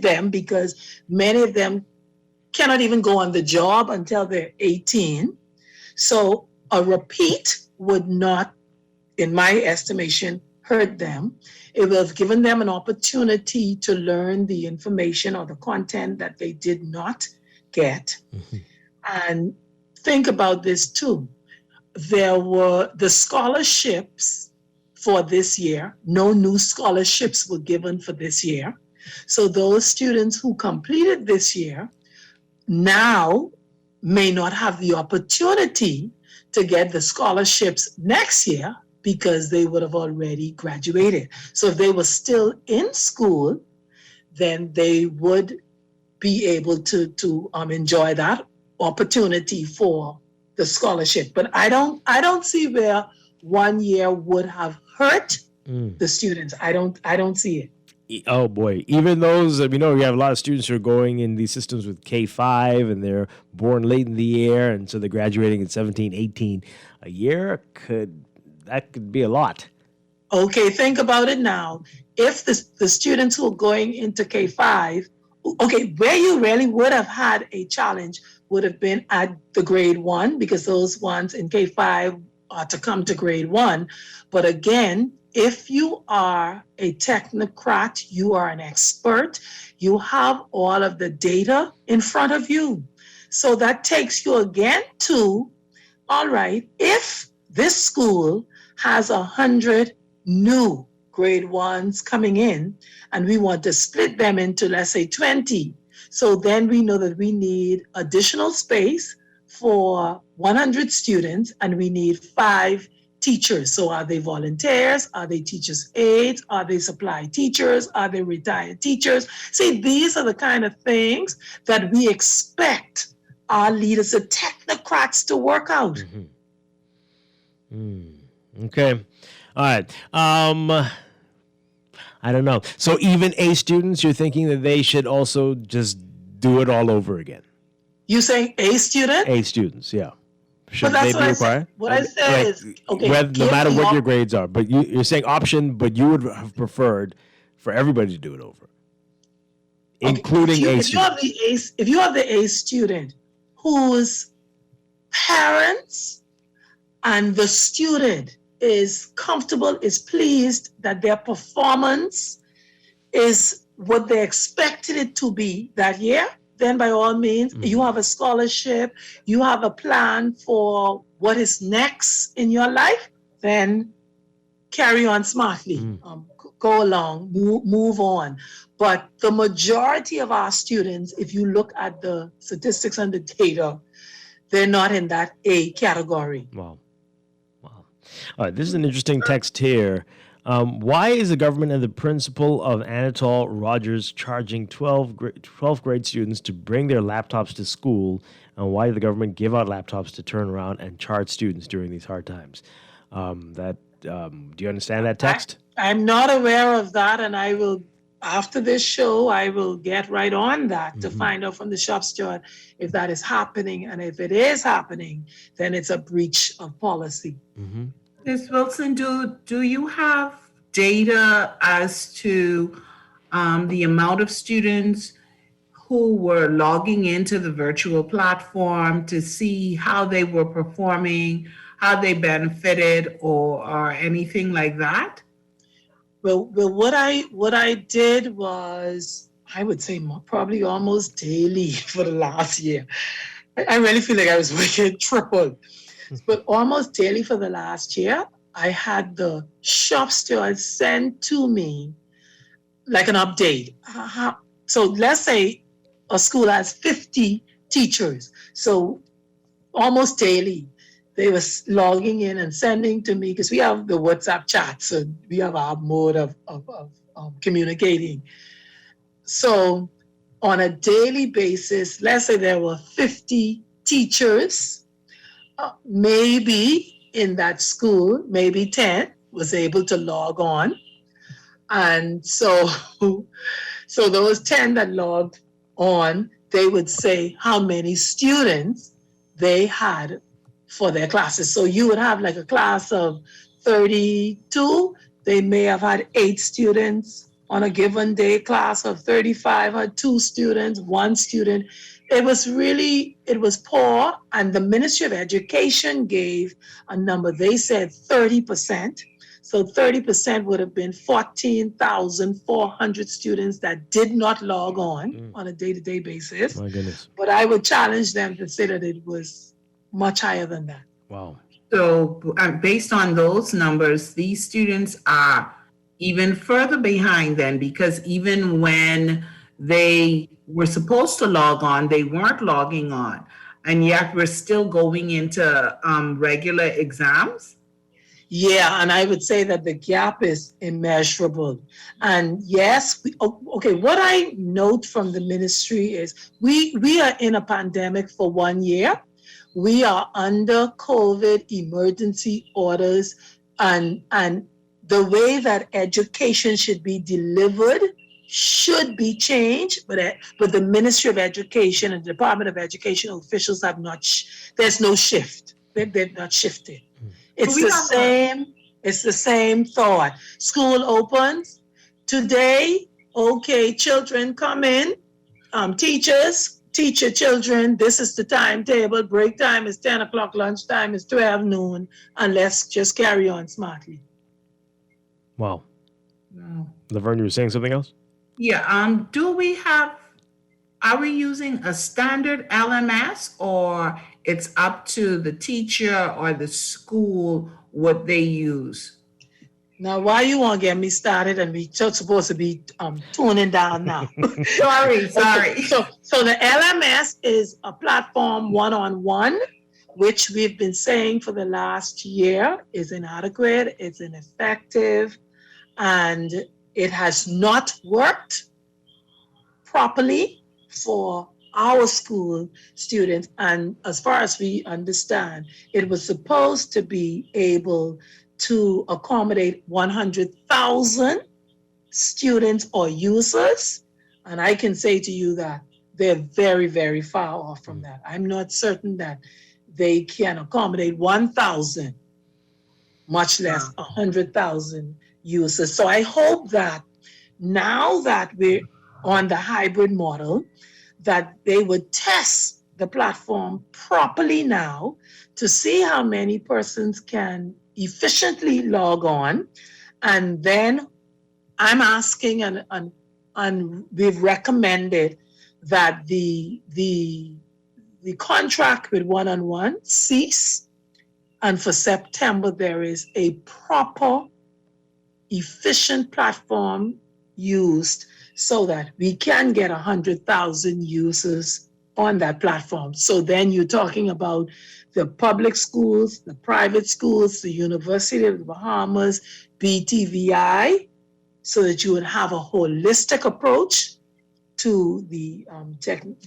them because many of them cannot even go on the job until they're 18. So a repeat would not, in my estimation, hurt them. It would have given them an opportunity to learn the information or the content that they did not get. Mm-hmm. And think about this too. There were the scholarships for this year. No new scholarships were given for this year. So those students who completed this year now may not have the opportunity to get the scholarships next year because they would have already graduated. So if they were still in school, then they would be able to enjoy that opportunity for the scholarship. But I don't see where 1 year would have hurt the students. I don't see it. Oh boy, even those, we know we have a lot of students who are going in these systems with K-5 and they're born late in the year and so they're graduating at 17, 18. A year could be a lot. Okay, think about it now. If the students who are going into K-5, okay, where you really would have had a challenge would have been at the grade 1 because those ones in K-5 are to come to grade 1. But again, if you are a technocrat, you are an expert, you have all of the data in front of you. So that takes you again to, all right, if this school has 100 new grade 1s coming in and we want to split them into, let's say, 20, so then we know that we need additional space for 100 students and we need 5 teachers. So are they volunteers? Are they teachers' aides? Are they supply teachers? Are they retired teachers? See, these are the kind of things that we expect our leaders, the technocrats, to work out. Okay. All right. I don't know. So even A students, you're thinking that they should also just do it all over again? You saying A student? A students, yeah. Should that's they what be I said. required? What I said is, okay, no matter give what the your grades are, but you're saying option, but you would have preferred for everybody to do it over, including A students. If you have the A student whose parents and the student is comfortable, is pleased that their performance is what they expected it to be that year, then by all means, you have a scholarship, you have a plan for what is next in your life, then carry on smartly. Go along, move on. But the majority of our students, if you look at the statistics and the data, they're not in that A category. Wow. All right, this is an interesting text here. Why is the government and the principal of Anatole Rogers charging 12th grade students to bring their laptops to school? And why did the government give out laptops to turn around and charge students during these hard times? Do you understand that text? I'm not aware of that, and I will, after this show, I will get right on that to find out from the shop steward if that is happening. And if it is happening, then it's a breach of policy. Ms. Wilson, do you have data as to the amount of students who were logging into the virtual platform to see how they were performing, how they benefited, or anything like that? Well, what I did was, I would say probably almost daily for the last year. I really feel like I was working triple. But almost daily for the last year, I had the shop steward send to me like an update. So let's say a school has 50 teachers. So almost daily, they were logging in and sending to me, because we have the WhatsApp chats and we have our mode of communicating. So on a daily basis, let's say there were 50 teachers, maybe in that school, maybe 10 was able to log on. And so those 10 that logged on, they would say how many students they had for their classes. So you would have like a class of 32, they may have had 8 students. On a given day, class of 35 had 2 students, 1 student. It was poor, and the Ministry of Education gave a number. They said 30%. So 30% would have been 14,400 students that did not log on a day-to-day basis. My goodness. But I would challenge them to say that it was much higher than that. Wow. So based on those numbers, these students are even further behind then, because even when they were supposed to log on, they weren't logging on. And yet we're still going into regular exams? Yeah, and I would say that the gap is immeasurable. And yes, what I note from the ministry is we are in a pandemic for 1 year. We are under COVID emergency orders, and the way that education should be delivered should be changed, but the Ministry of Education and the Department of Education officials have not, there's no shift. They've not shifted. It's the same thought. School opens today, okay, children come in, teachers, teach your children, this is the timetable, break time is 10 o'clock, lunch time is 12 noon, and let's just carry on smartly. Wow. Laverne, you were saying something else? Yeah, are we using a standard LMS, or it's up to the teacher or the school what they use? Now, why you want to get me started and we supposed to be tuning down now? Sorry. So the LMS is a platform one-on-one, which we've been saying for the last year is inadequate, it's ineffective, and it has not worked properly for our school students. And as far as we understand, it was supposed to be able to accommodate 100,000 students or users. And I can say to you that they're very, very far off from that. I'm not certain that they can accommodate 1,000, much less 100,000 users. So I hope that now that we're on the hybrid model, that they would test the platform properly now to see how many persons can efficiently log on. And then I'm asking, and we've recommended that the contract with one-on-one cease. And for September, there is a proper, efficient platform used so that we can get 100,000 users on that platform. So then you're talking about the public schools, the private schools, the University of the Bahamas, BTVI, so that you would have a holistic approach to the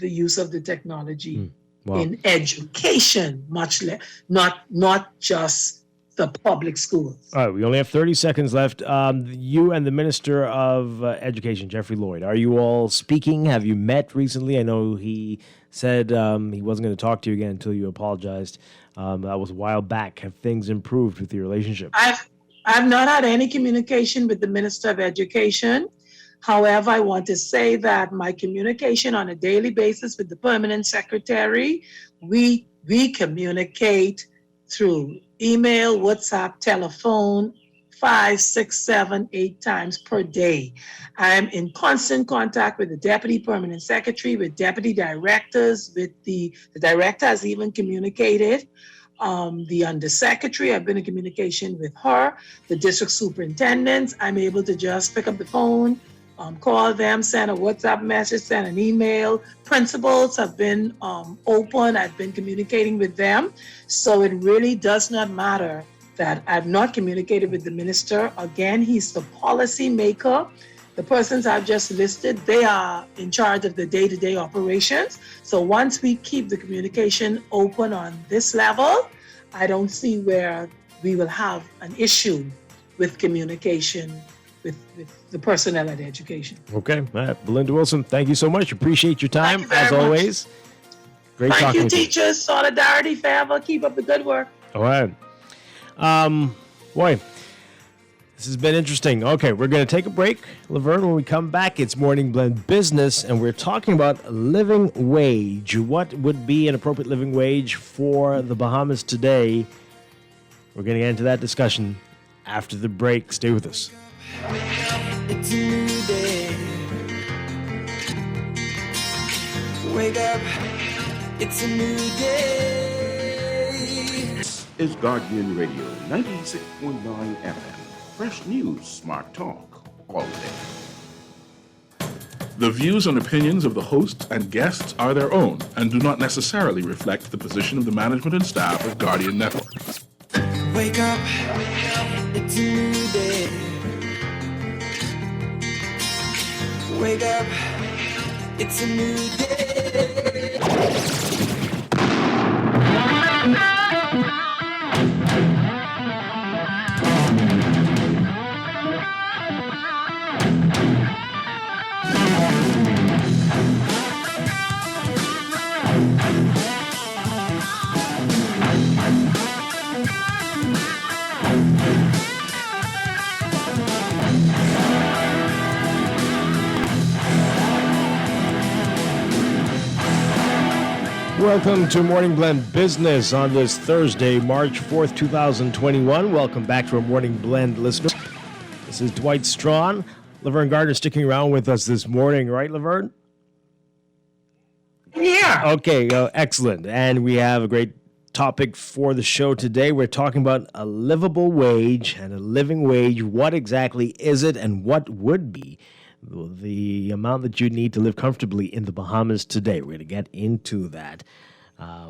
use of the technology in education, much less, not just the public schools. All right, we only have 30 seconds left. You and the Minister of Education, Jeffrey Lloyd, are you all speaking? Have you met recently? I know he said he wasn't going to talk to you again until you apologized. That was a while back. Have things improved with your relationship? I've not had any communication with the Minister of Education. However, I want to say that my communication on a daily basis with the Permanent Secretary, we communicate through email, WhatsApp, telephone, 5, 6, 7, 8 times per day. I'm in constant contact with the Deputy Permanent Secretary, with Deputy Directors, with the Director has even communicated. The Undersecretary, I've been in communication with her. The District Superintendents, I'm able to just pick up the phone, call them, send a WhatsApp message, send an email. Principals have been open. I've been communicating with them. So it really does not matter that I've not communicated with the minister. Again, he's the policy maker. The persons I've just listed, they are in charge of the day-to-day operations. So once we keep the communication open on this level, I don't see where we will have an issue with communication with the personnel at education. Okay. All right. Belinda Wilson, thank you so much. Appreciate your time, as always. Great Thank talking you, to you. teachers. Solidarity forever. Keep up the good work. All right. Boy, this has been interesting. Okay, we're going to take a break. Laverne, when we come back, it's Morning Blend Business, and we're talking about living wage. What would be an appropriate living wage for the Bahamas today? We're going to get into that discussion after the break. Stay with us. It's a new day. Wake up. It's a new day. This is Guardian Radio 96.9 FM. Fresh news, smart talk, all day. The views and opinions of the hosts and guests are their own and do not necessarily reflect the position of the management and staff of Guardian Network. Wake up. It's a new day. Wake up. It's a new day. Welcome to Morning Blend Business on this Thursday, March 4th, 2021. Welcome back to our Morning Blend listeners. This is Dwight Strachan. Laverne Gardner sticking around with us this morning, right, Laverne? Yeah. Okay, excellent. And we have a great topic for the show today. We're talking about a livable wage and a living wage. What exactly is it, and what would be the amount that you need to live comfortably in the Bahamas today? We're going to get into that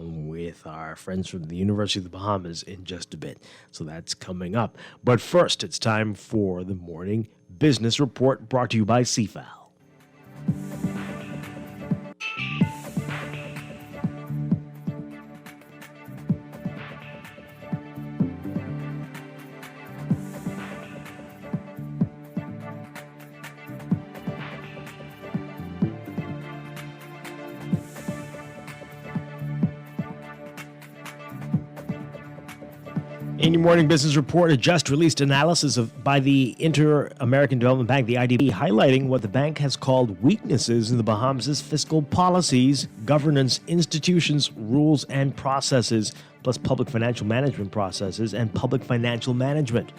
with our friends from the University of the Bahamas in just a bit. So that's coming up. But first, it's time for the Morning Business Report, brought to you by CFAL. In your morning business report, a just released analysis by the Inter-American Development Bank, the IDB, highlighting what the bank has called weaknesses in the Bahamas' fiscal policies, governance, institutions, rules, and processes, plus public financial management processes and public financial management.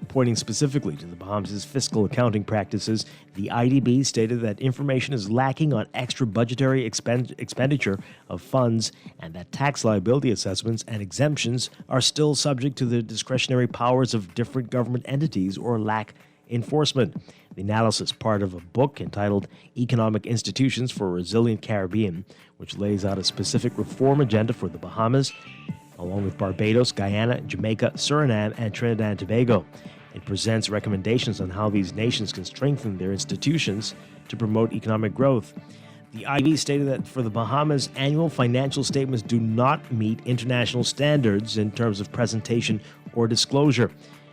Pointing specifically to the Bahamas' fiscal accounting practices, the IDB stated that information is lacking on extra budgetary expenditure of funds and that tax liability assessments and exemptions are still subject to the discretionary powers of different government entities or lack enforcement. The analysis, part of a book entitled Economic Institutions for a Resilient Caribbean, which lays out a specific reform agenda for the Bahamas, along with Barbados, Guyana, Jamaica, Suriname, and Trinidad and Tobago. It presents recommendations on how these nations can strengthen their institutions to promote economic growth. The IDB stated that for the Bahamas, annual financial statements do not meet international standards in terms of presentation or disclosure.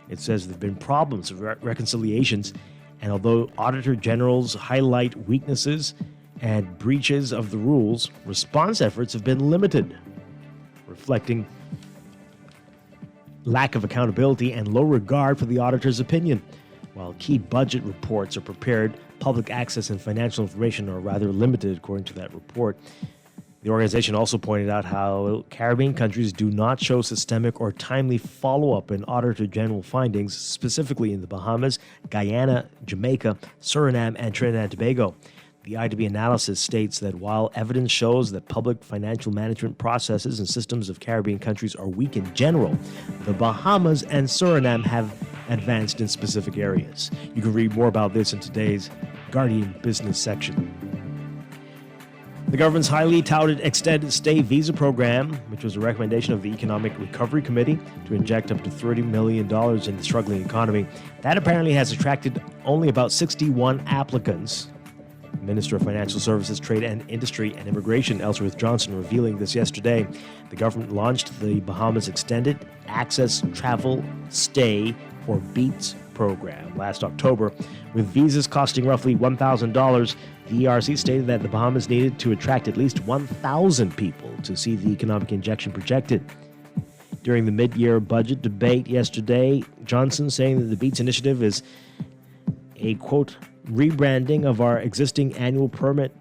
It says there have been problems with reconciliations, and although Auditor Generals highlight weaknesses and breaches of the rules, response efforts have been limited, reflecting lack of accountability and low regard for the auditor's opinion. While key budget reports are prepared, public access and financial information are rather limited, according to that report. The organization also pointed out how Caribbean countries do not show systemic or timely follow-up in Auditor General findings, specifically in the Bahamas, Guyana, Jamaica, Suriname, and Trinidad and Tobago. The IDB analysis states that while evidence shows that public financial management processes and systems of Caribbean countries are weak in general, the Bahamas and Suriname have advanced in specific areas. You can read more about this in today's Guardian Business section. The government's highly touted extended stay visa program, which was a recommendation of the Economic Recovery Committee to inject up to $30 million in the struggling economy, that apparently has attracted only about 61 applicants. Minister of Financial Services, Trade and Industry and Immigration, Ellsworth Johnson, revealing this yesterday. The government launched the Bahamas Extended Access Travel Stay, or BEATS, program last October. With visas costing roughly $1,000, the ERC stated that the Bahamas needed to attract at least 1,000 people to see the economic injection projected. During the mid-year budget debate yesterday, Johnson saying that the BEATS initiative is a, quote, rebranding of our existing annual permit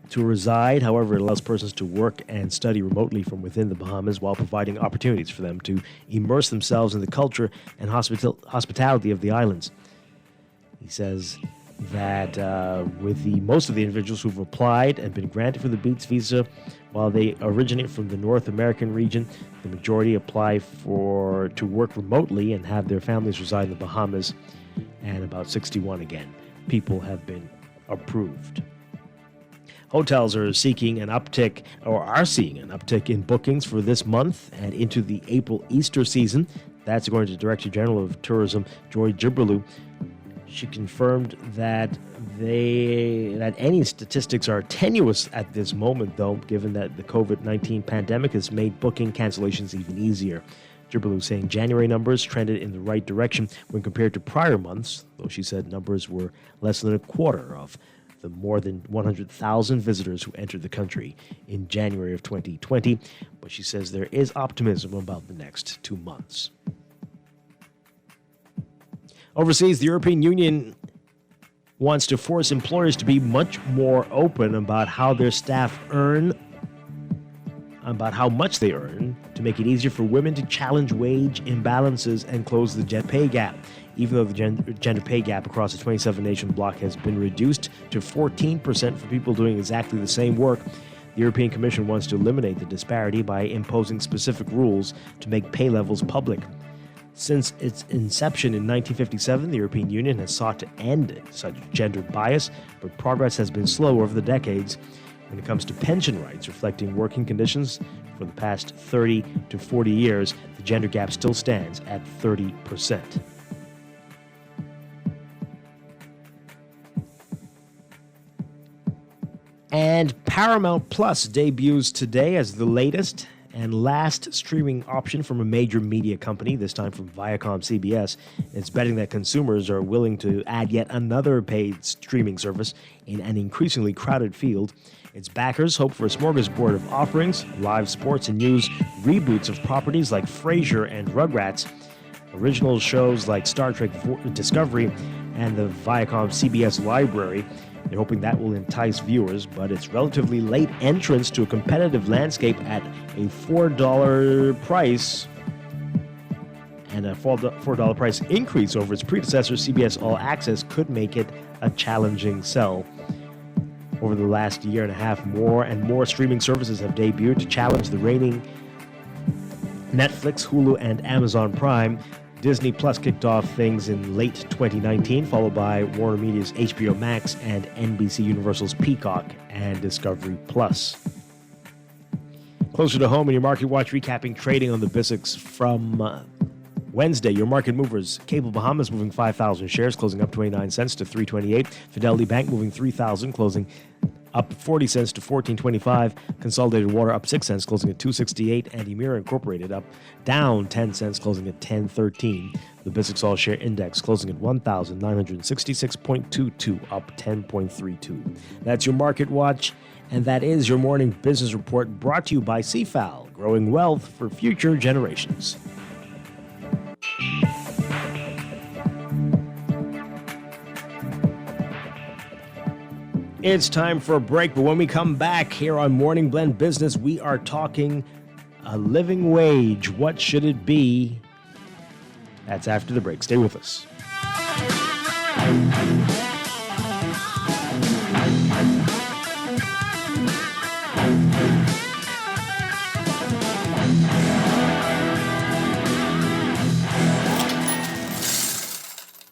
to reside. However, it allows persons to work and study remotely from within the Bahamas while providing opportunities for them to immerse themselves in the culture and hospitality of the islands. He says that with most of the individuals who've applied and been granted for the BEATS visa, while they originate from the North American region, the majority apply to work remotely and have their families reside in the Bahamas, and about 61 again. People have been approved. Hotels are seeing an uptick in bookings for this month and into the April Easter season. That's according to Director General of Tourism, Joy Jibrelu. She confirmed that any statistics are tenuous at this moment, though, given that the COVID-19 pandemic has made booking cancellations even easier. Jibrelu saying January numbers trended in the right direction when compared to prior months, though she said numbers were less than a quarter of the more than 100,000 visitors who entered the country in January of 2020. But she says there is optimism about the next 2 months. Overseas, the European Union wants to force employers to be much more open about how their staff earn, about how much they earn, to make it easier for women to challenge wage imbalances and close the gender pay gap. Even though the gender pay gap across the 27-nation bloc has been reduced to 14% for people doing exactly the same work, the European Commission wants to eliminate the disparity by imposing specific rules to make pay levels public. Since its inception in 1957, the European Union has sought to end such gender bias, but progress has been slow over the decades. When it comes to pension rights reflecting working conditions for the past 30 to 40 years, the gender gap still stands at 30%. And Paramount Plus debuts today as the latest and last streaming option from a major media company, this time from Viacom CBS. It's betting that consumers are willing to add yet another paid streaming service in an increasingly crowded field. Its backers hope for a smorgasbord of offerings, live sports and news, reboots of properties like Frasier and Rugrats, original shows like Star Trek Discovery and the Viacom CBS Library. They're hoping that will entice viewers, but it's relatively late entrance to a competitive landscape at a $4 price and a $4 price increase over its predecessor, CBS All Access, could make it a challenging sell. Over the last year and a half, more and more streaming services have debuted to challenge the reigning Netflix, Hulu, and Amazon Prime. Disney Plus kicked off things in late 2019, followed by Warner Media's HBO Max and NBC Universal's Peacock and Discovery Plus. Closer to home in your Market Watch, recapping trading on the BISX from Wednesday. Your market movers: Cable Bahamas moving 5,000 shares, closing up 29 cents to 328. Fidelity Bank moving 3,000, closing up 40 cents to 14.25. Consolidated Water up 6 cents, closing at 2.68. And Emira Incorporated down 10 cents, closing at 10.13. The BISX All Share Index closing at 1,966.22, up 10.32. That's your Market Watch, and that is your morning business report, brought to you by CFAL, growing wealth for future generations. It's time for a break, but when we come back here on Morning Blend Business, we are talking a living wage. What should it be? That's after the break. Stay with us.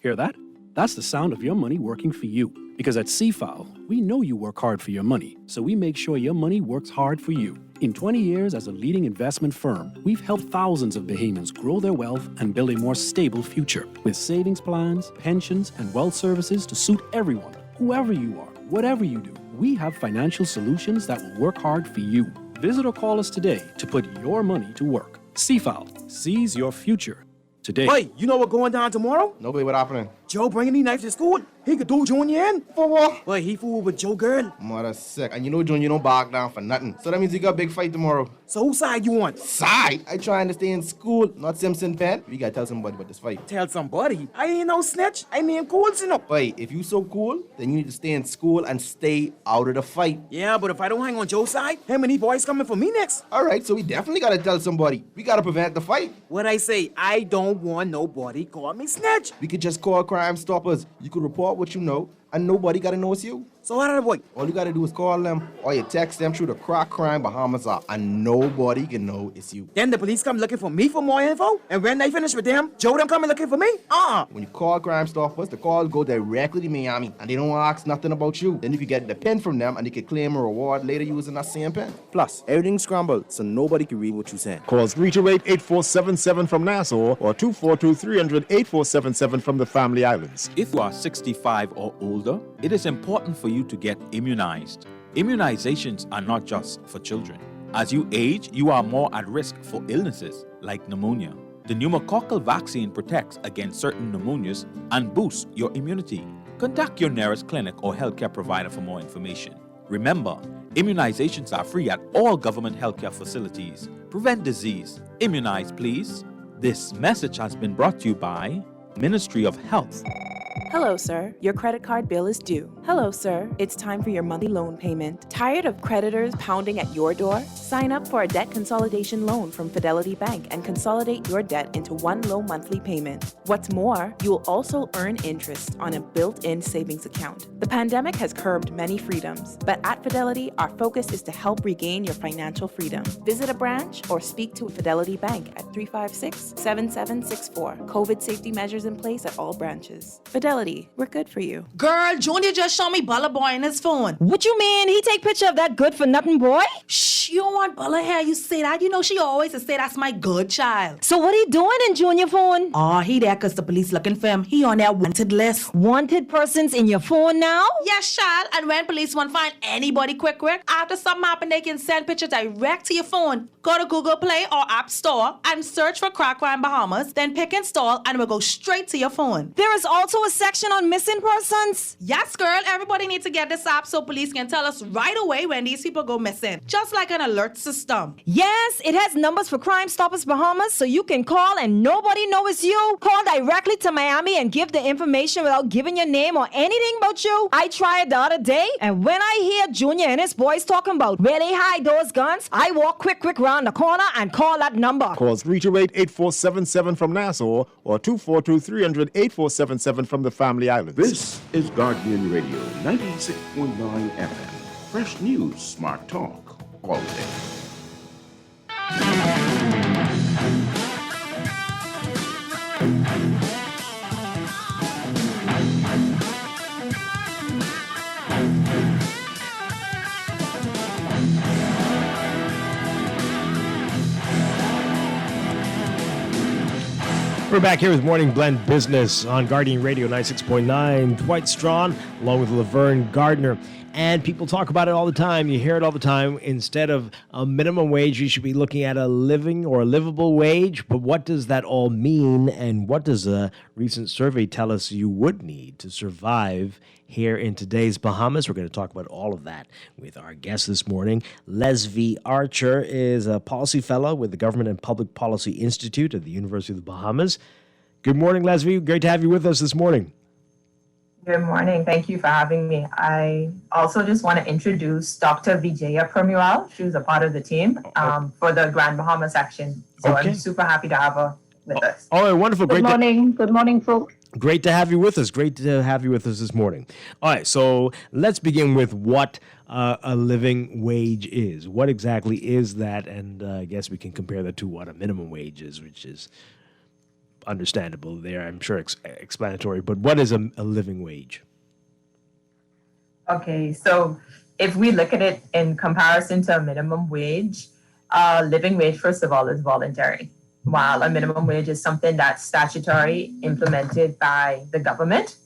Hear that? That's the sound of your money working for you. Because at CFAL, we know you work hard for your money, so we make sure your money works hard for you. In 20 years as a leading investment firm, we've helped thousands of Bahamians grow their wealth and build a more stable future. With savings plans, pensions, and wealth services to suit everyone, whoever you are, whatever you do, we have financial solutions that will work hard for you. Visit or call us today to put your money to work. CFAL, seize your future today. Hey, you know what's going down tomorrow? Nobody, what happening? Joe bringing these knives to school. He could do Junior in. For what? Well, he fooled with Joe girl. Mother sick. And you know Junior don't back down for nothing. So that means you got a big fight tomorrow. So whose side you want? Side? I trying to stay in school, not Simpson Pen. We gotta tell somebody about this fight. Tell somebody? I ain't no snitch. I mean cool, you know. Wait, if you so cool, then you need to stay in school and stay out of the fight. Yeah, but if I don't hang on Joe's side, how many boys coming for me next? All right, so we definitely gotta tell somebody. We gotta prevent the fight. What I say, I don't want nobody call me snitch. We could just call Crime Stoppers. You could report what you know, and nobody gotta know it's you. So how did I boy? All you gotta do is call them, or you text them through the Crack Crime Bahamas app, and nobody can know it's you. Then the police come looking for me for more info, and when they finish with them, Joe them coming looking for me? When you call Crime Stoppers, the call go directly to Miami, and they don't ask nothing about you. Then you can get the pen from them, and you can claim a reward later using that same pen. Plus, everything's scrambled, so nobody can read what you saying. Call 328-8477 from Nassau, or 242-300-8477 from the Family Islands. If you are 65 or older, it is important for you to get immunized. Immunizations are not just for children. As you age, you are more at risk for illnesses like pneumonia. The pneumococcal vaccine protects against certain pneumonias and boosts your immunity. Contact your nearest clinic or healthcare provider for more information. Remember, immunizations are free at all government healthcare facilities. Prevent disease. Immunize, please. This message has been brought to you by Ministry of Health. Hello, sir. Your credit card bill is due. Hello, sir. It's time for your monthly loan payment. Tired of creditors pounding at your door? Sign up for a debt consolidation loan from Fidelity Bank and consolidate your debt into one low monthly payment. What's more, you will also earn interest on a built-in savings account. The pandemic has curbed many freedoms, but at Fidelity, our focus is to help regain your financial freedom. Visit a branch or speak to Fidelity Bank at 356-7764. COVID safety measures in place at all branches. Fidelity, we're good for you. Girl, Junior just showed me Bella Boy in his phone. What you mean? He take picture of that good-for-nothing boy? Shh, you don't want Bella here. You say that. You know she always say that's my good child. So what he doing in Junior phone? Oh, he there because the police looking for him. He on their wanted list. Wanted persons in your phone now? Yes, child. And when police want to find anybody quick, after something happen, they can send pictures direct to your phone. Go to Google Play or App Store and search for Crack Crime Bahamas, then pick install and it will go straight to your phone. There is also a section on missing persons. Yes, girl, everybody needs to get this app so police can tell us right away when these people go missing. Just like an alert system. Yes, it has numbers for Crime Stoppers Bahamas, so you can call and nobody knows it's you. Call directly to Miami and give the information without giving your name or anything about you. I tried the other day, and when I hear Junior and his boys talking about where they hide those guns, I walk quick round the corner and call that number. Call 328-8477 from Nassau or 242-300-8477 from the Family Islands. This is Guardian Radio 96.9 FM. Fresh news, smart talk, all day. We're back here with Morning Blend Business on Guardian Radio 96.9. Dwight Strachan along with Laverne Gardner. And people talk about it all the time. You hear it all the time. Instead of a minimum wage, you should be looking at a living or a livable wage. But what does that all mean? And what does a recent survey tell us you would need to survive here in today's Bahamas? We're going to talk about all of that with our guest this morning. Leslie Archer is a policy fellow with the Government and Public Policy Institute at the University of the Bahamas. Good morning, Leslie. Great to have you with us this morning. Good morning. Thank you for having me. I also just want to introduce Dr. Vijaya Permual. She was a part of the team for the Grand Bahama section. So I'm super happy to have her with us. Oh, wonderful. Good morning. Good morning, folks. Great to have you with us. Great to have you with us this morning. All right, so let's begin with what a living wage is. What exactly is that? And I guess we can compare that to what a minimum wage is, which is understandable there, I'm sure explanatory. But what is a living wage? Okay, so if we look at it in comparison to a minimum wage, living wage, first of all, is voluntary, while a minimum wage is something that's statutory, implemented by the government.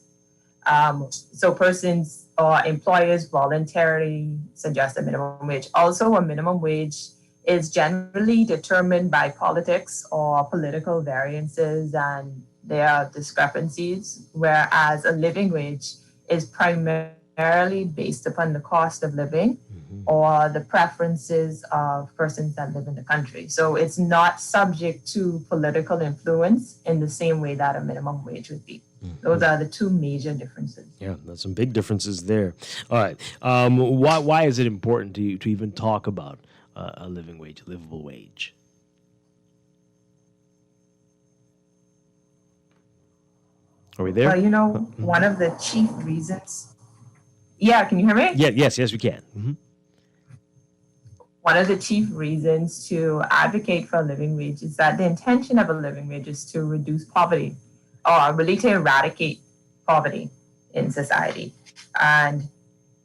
So persons or employers voluntarily suggest a minimum wage. Also, a minimum wage is generally determined by politics or political variances and there are discrepancies, whereas a living wage is primarily based upon the cost of living or the preferences of persons that live in the country. So it's not subject to political influence in the same way that a minimum wage would be. Those are the two major differences. Yeah, there's some big differences there. All right. Why is it important to you to even talk about a living wage, a livable wage? Are we there? Well, you know, one of the chief reasons. Yeah, can you hear me? Yeah, yes, we can. Mm-hmm. One of the chief reasons to advocate for a living wage is that the intention of a living wage is to reduce poverty or really to eradicate poverty in society. And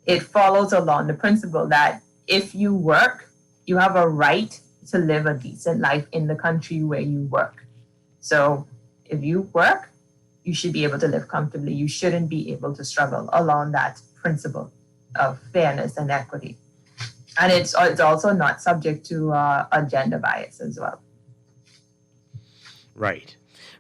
it follows along the principle that if you work, you have a right to live a decent life in the country where you work. So if you work, you should be able to live comfortably. You shouldn't be able to struggle along that principle of fairness and equity. And it's also not subject to a gender bias as well. Right,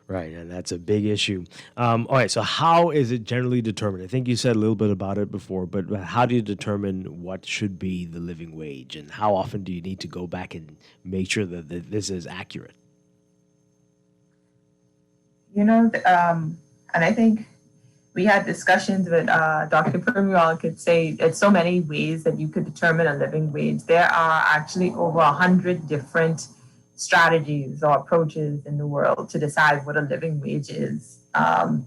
and that's a big issue. All right, so how is it generally determined? I think you said a little bit about it before, but how do you determine what should be the living wage, and how often do you need to go back and make sure that this is accurate? You know, and I think we had discussions with Dr. Permual could say there's so many ways that you could determine a living wage. There are actually over 100 different strategies or approaches in the world to decide what a living wage is. For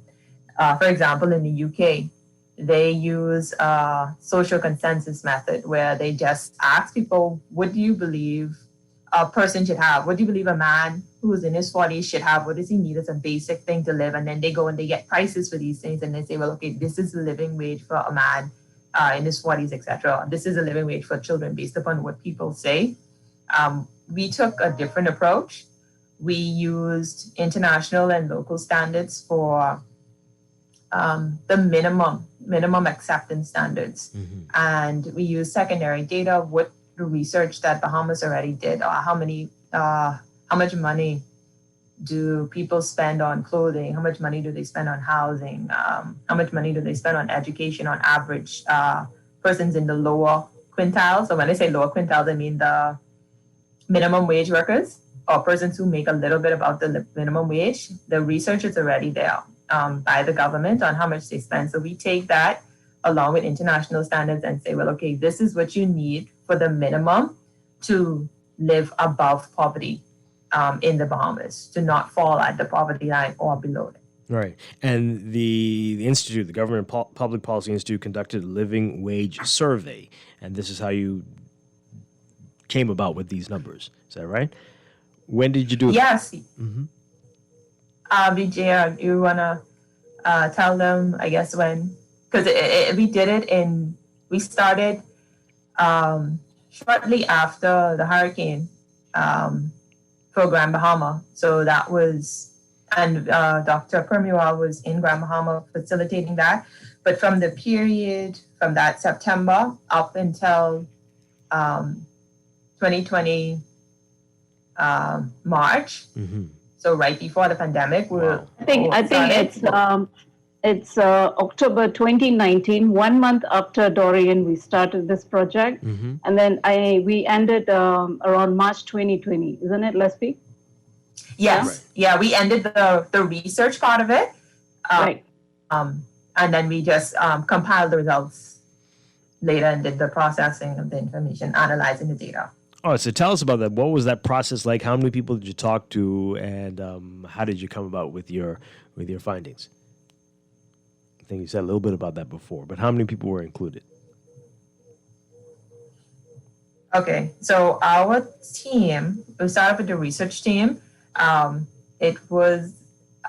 example, in the UK, they use a social consensus method where they just ask people, what do you believe a person should have? What do you believe a man who's in his 40s should have? What does he need as a basic thing to live? And then they go and they get prices for these things and they say, well, okay, this is the living wage for a man in his 40s, etc. This is a living wage for children based upon what people say. We took a different approach. We used international and local standards for the minimum acceptance standards. And we used secondary data, what the research that Bahamas already did, or how much money do people spend on clothing? How much money do they spend on housing? How much money do they spend on education on average? Persons in the lower quintiles. So when I say lower quintiles, I mean the minimum wage workers or persons who make a little bit above the minimum wage. The research is already there by the government on how much they spend. So we take that along with international standards and say, well, okay, this is what you need for the minimum to live above poverty in the Bahamas, to not fall at the poverty line or below it. Right. And the institute, the Government Public Policy Institute, conducted a living wage survey. And this is how you came about with these numbers. Is that right? When did you do it? Yes. Mm-hmm. Vijay, you want to tell them, I guess, when? Because we started shortly after the hurricane for Grand Bahama. So that was, and Dr. Permual was in Grand Bahama facilitating that. But from the period from that September up until 2020 March, so right before the pandemic, I think it's October 2019, 1 month after Dorian, we started this project. And then we ended around March 2020, isn't it, Leslie? Yes. Yeah, we ended the research part of it. Right. And then we just compiled the results later and did the processing of the information, analyzing the data. Oh, so tell us about that. What was that process like? How many people did you talk to, and how did you come about with your findings? I think you said a little bit about that before, but how many people were included? Okay, so our team, we started with the research team. It was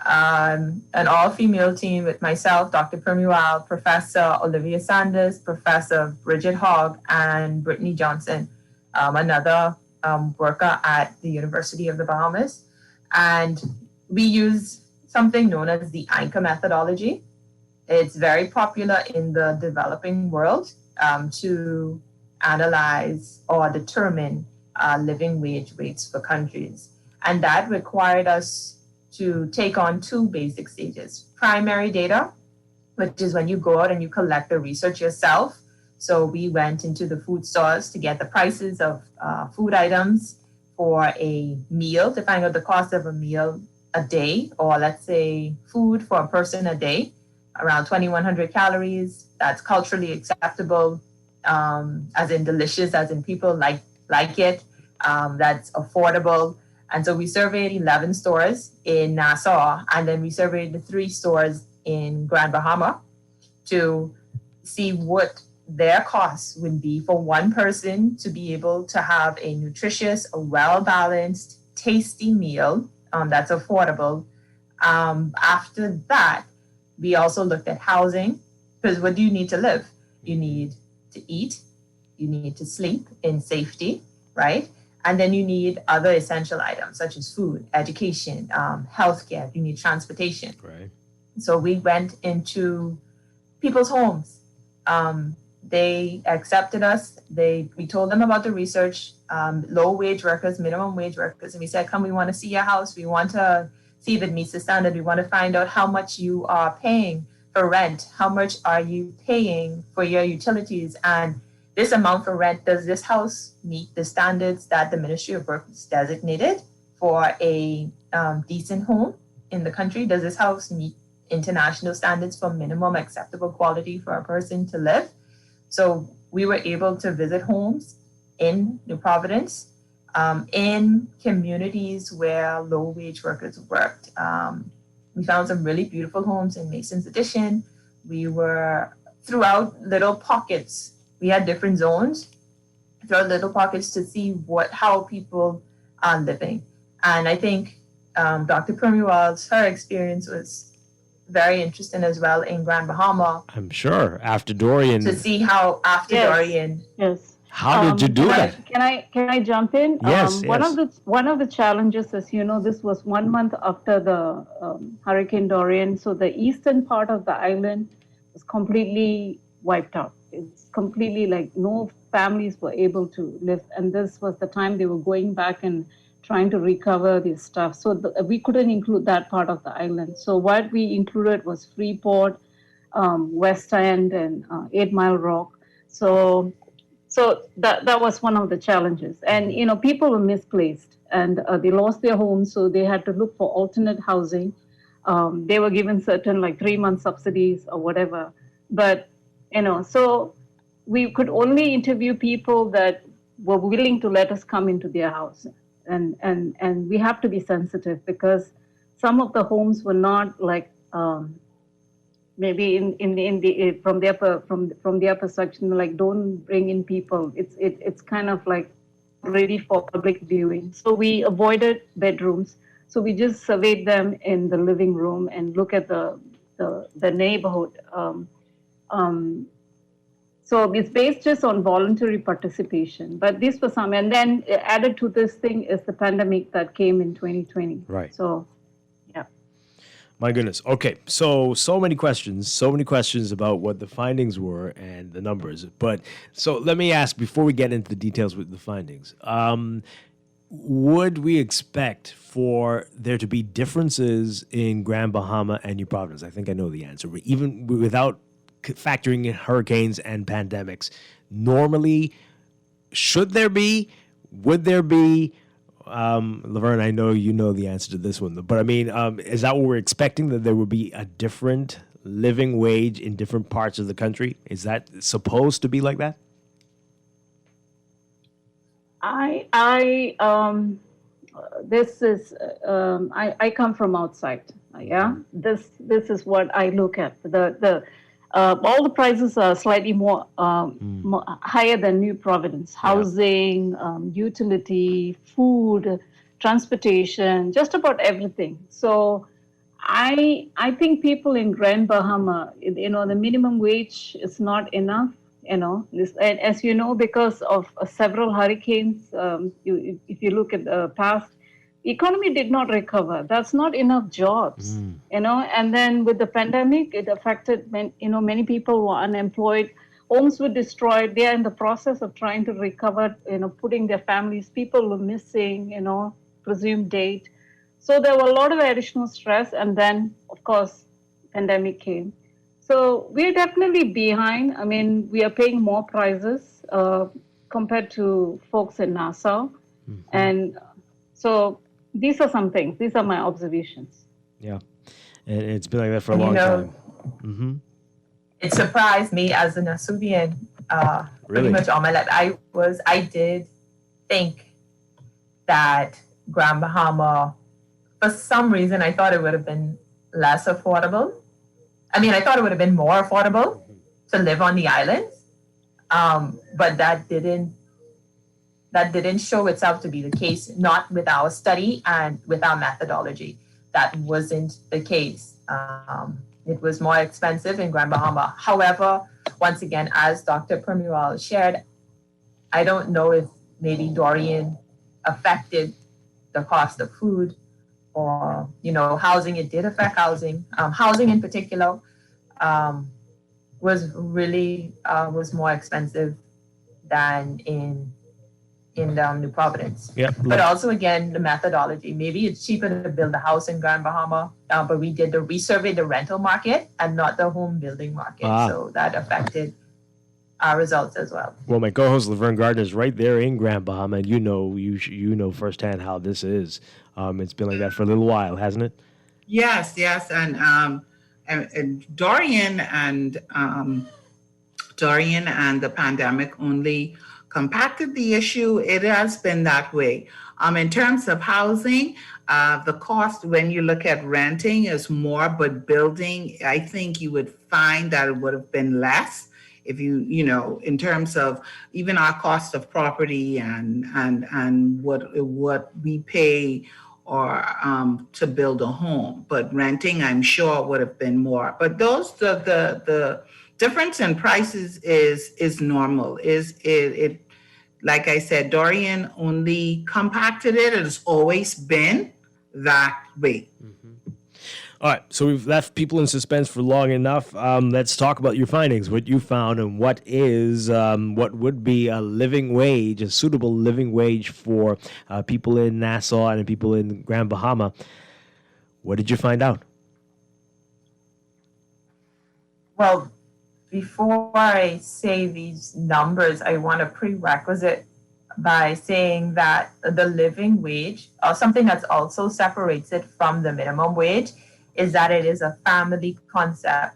an all-female team with myself, Dr. Permual, Professor Olivia Sanders, Professor Bridget Hogg, and Brittany Johnson, another worker at the University of the Bahamas. And we use something known as the anchor methodology. It's very popular in the developing world to analyze or determine living wage rates for countries. And that required us to take on two basic stages. Primary data, which is when you go out and you collect the research yourself. So we went into the food stores to get the prices of food items for a meal, to find out the cost of a meal a day, or let's say food for a person a day, around 2,100 calories. That's culturally acceptable, as in delicious, as in people like it. That's affordable. And so we surveyed 11 stores in Nassau, and then we surveyed the 3 stores in Grand Bahama to see what their costs would be for one person to be able to have a nutritious, a well-balanced, tasty meal that's affordable. After that, we also looked at housing, because what do you need to live? You need to eat, you need to sleep in safety, right? And then you need other essential items such as food, education, healthcare. You need transportation. Right. So we went into people's homes. They accepted us. We told them about the research, low wage workers, minimum wage workers, and we said, "Come, we want to see your house. We want to see if it meets the standard. We want to find out how much you are paying for rent. How much are you paying for your utilities? And this amount for rent, does this house meet the standards that the Ministry of Work has designated for a decent home in the country? Does this house meet international standards for minimum acceptable quality for a person to live?" So we were able to visit homes in New Providence, in communities where low-wage workers worked. We found some really beautiful homes in Mason's Addition. We were throughout little pockets. We had different zones throughout little pockets to see how people are living. And I think Dr. Permual's, her experience was very interesting as well in Grand Bahama. I'm sure after Dorian. To see how after Dorian. Yes. How did you do that? Can I jump in? Yes, One of the challenges, as you know, this was 1 month after the Hurricane Dorian, so the eastern part of the island was completely wiped out. it's completely like no families were able to live. And this was the time they were going back and trying to recover this stuff. So we couldn't include that part of the island. So what we included was Freeport, West End, and 8 Mile Rock. So that was one of the challenges. And, people were misplaced and they lost their homes. So they had to look for alternate housing. They were given certain 3-month subsidies or whatever. But, so we could only interview people that were willing to let us come into their house. And we have to be sensitive because some of the homes were not maybe from their perspective, don't bring in people. It's kind of ready for public viewing. So we avoided bedrooms. So we just surveyed them in the living room and look at the neighborhood. So it's based just on voluntary participation. But this was some, and then added to this thing is the pandemic that came in 2020. Right. So, yeah. My goodness. Okay. So many questions about what the findings were and the numbers. But so let me ask before we get into the details with the findings. Would we expect for there to be differences in Grand Bahama and New Providence? I think I know the answer. But even without factoring in hurricanes and pandemics, normally, should there be? Would there be? Laverne, I know you know the answer to this one, but I mean, is that what we're expecting, that there would be a different living wage in different parts of the country? Is that supposed to be like that? I come from outside. Yeah, this is what I look at. All the prices are slightly more higher than New Providence. Housing, utility, food, transportation, just about everything. So I think people in Grand Bahama, the minimum wage is not enough. As you know, because of several hurricanes, if you look at the past, the economy did not recover. That's not enough jobs, and then with the pandemic, it affected, many people were unemployed, homes were destroyed. They are in the process of trying to recover, putting their families, people were missing, presumed date. So there were a lot of additional stress. And then, of course, pandemic came. So we're definitely behind. I mean, we are paying more prices compared to folks in Nassau. Mm-hmm. And so these are some things. These are my observations. Yeah. And it's been like that for a long time. Mm-hmm. It surprised me as an Nasubian pretty much all my life. I did think that Grand Bahama, for some reason, I thought it would have been less affordable. I mean, I thought it would have been more affordable to live on the islands, but that didn't show itself to be the case, not with our study and with our methodology. That wasn't the case. It was more expensive in Grand Bahama. However, once again, as Dr. Permual shared, I don't know if maybe Dorian affected the cost of food or, housing. It did affect housing. Housing in particular was more expensive than in New Providence. Yep. But also, again, the methodology. Maybe it's cheaper to build a house in Grand Bahama, but we surveyed the rental market and not the home building market. So that affected our results as well. Well, my co-host Laverne Gardner is right there in Grand Bahama, and you know firsthand how this is. It's been like that for a little while, hasn't it? Yes, and Dorian and the pandemic only compacted the issue. It has been that way. In terms of housing, the cost when you look at renting is more, but building, I think you would find that it would have been less if in terms of even our cost of property and what we pay or to build a home. But renting, I'm sure, would have been more. But the difference in prices is normal. It like I said, Dorian only compacted it. It has always been that way. Mm-hmm. All right, so we've left people in suspense for long enough. Let's talk about your findings, what you found, and what would be a living wage, a suitable living wage for people in Nassau and people in Grand Bahama. What did you find out? Well, before I say these numbers, I want a prerequisite by saying that the living wage, or something that's also separates it from the minimum wage, is that it is a family concept.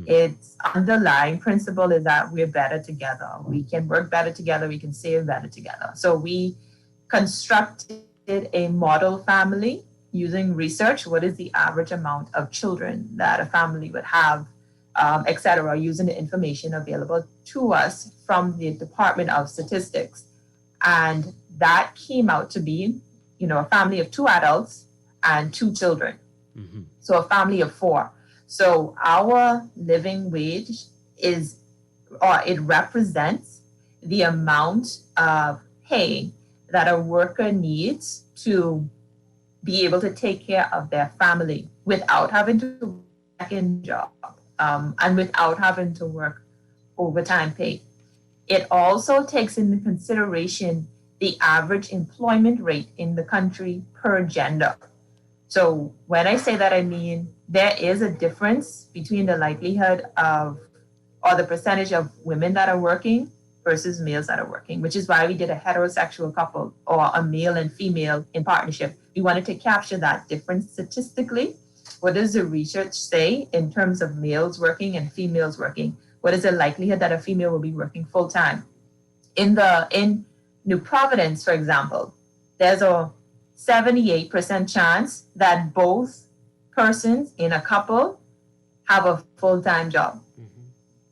Its underlying principle is that we're better together. We can work better together. We can save better together. So we constructed a model family using research. What is the average amount of children that a family would have, et cetera, using the information available to us from the Department of Statistics. And that came out to be, a family of 2 adults and 2 children. So a family of 4. So our living wage it represents the amount of pay that a worker needs to be able to take care of their family without having to work in job and without having to work overtime pay. It also takes into consideration the average employment rate in the country per gender. So when I say that, I mean there is a difference between the likelihood of, or the percentage of women that are working versus males that are working, which is why we did a heterosexual couple or a male and female in partnership. We wanted to capture that difference statistically. What does the research say in terms of males working and females working? What is the likelihood that a female will be working full time? In New Providence, for example, there's a 78% chance that both persons in a couple have a full-time job.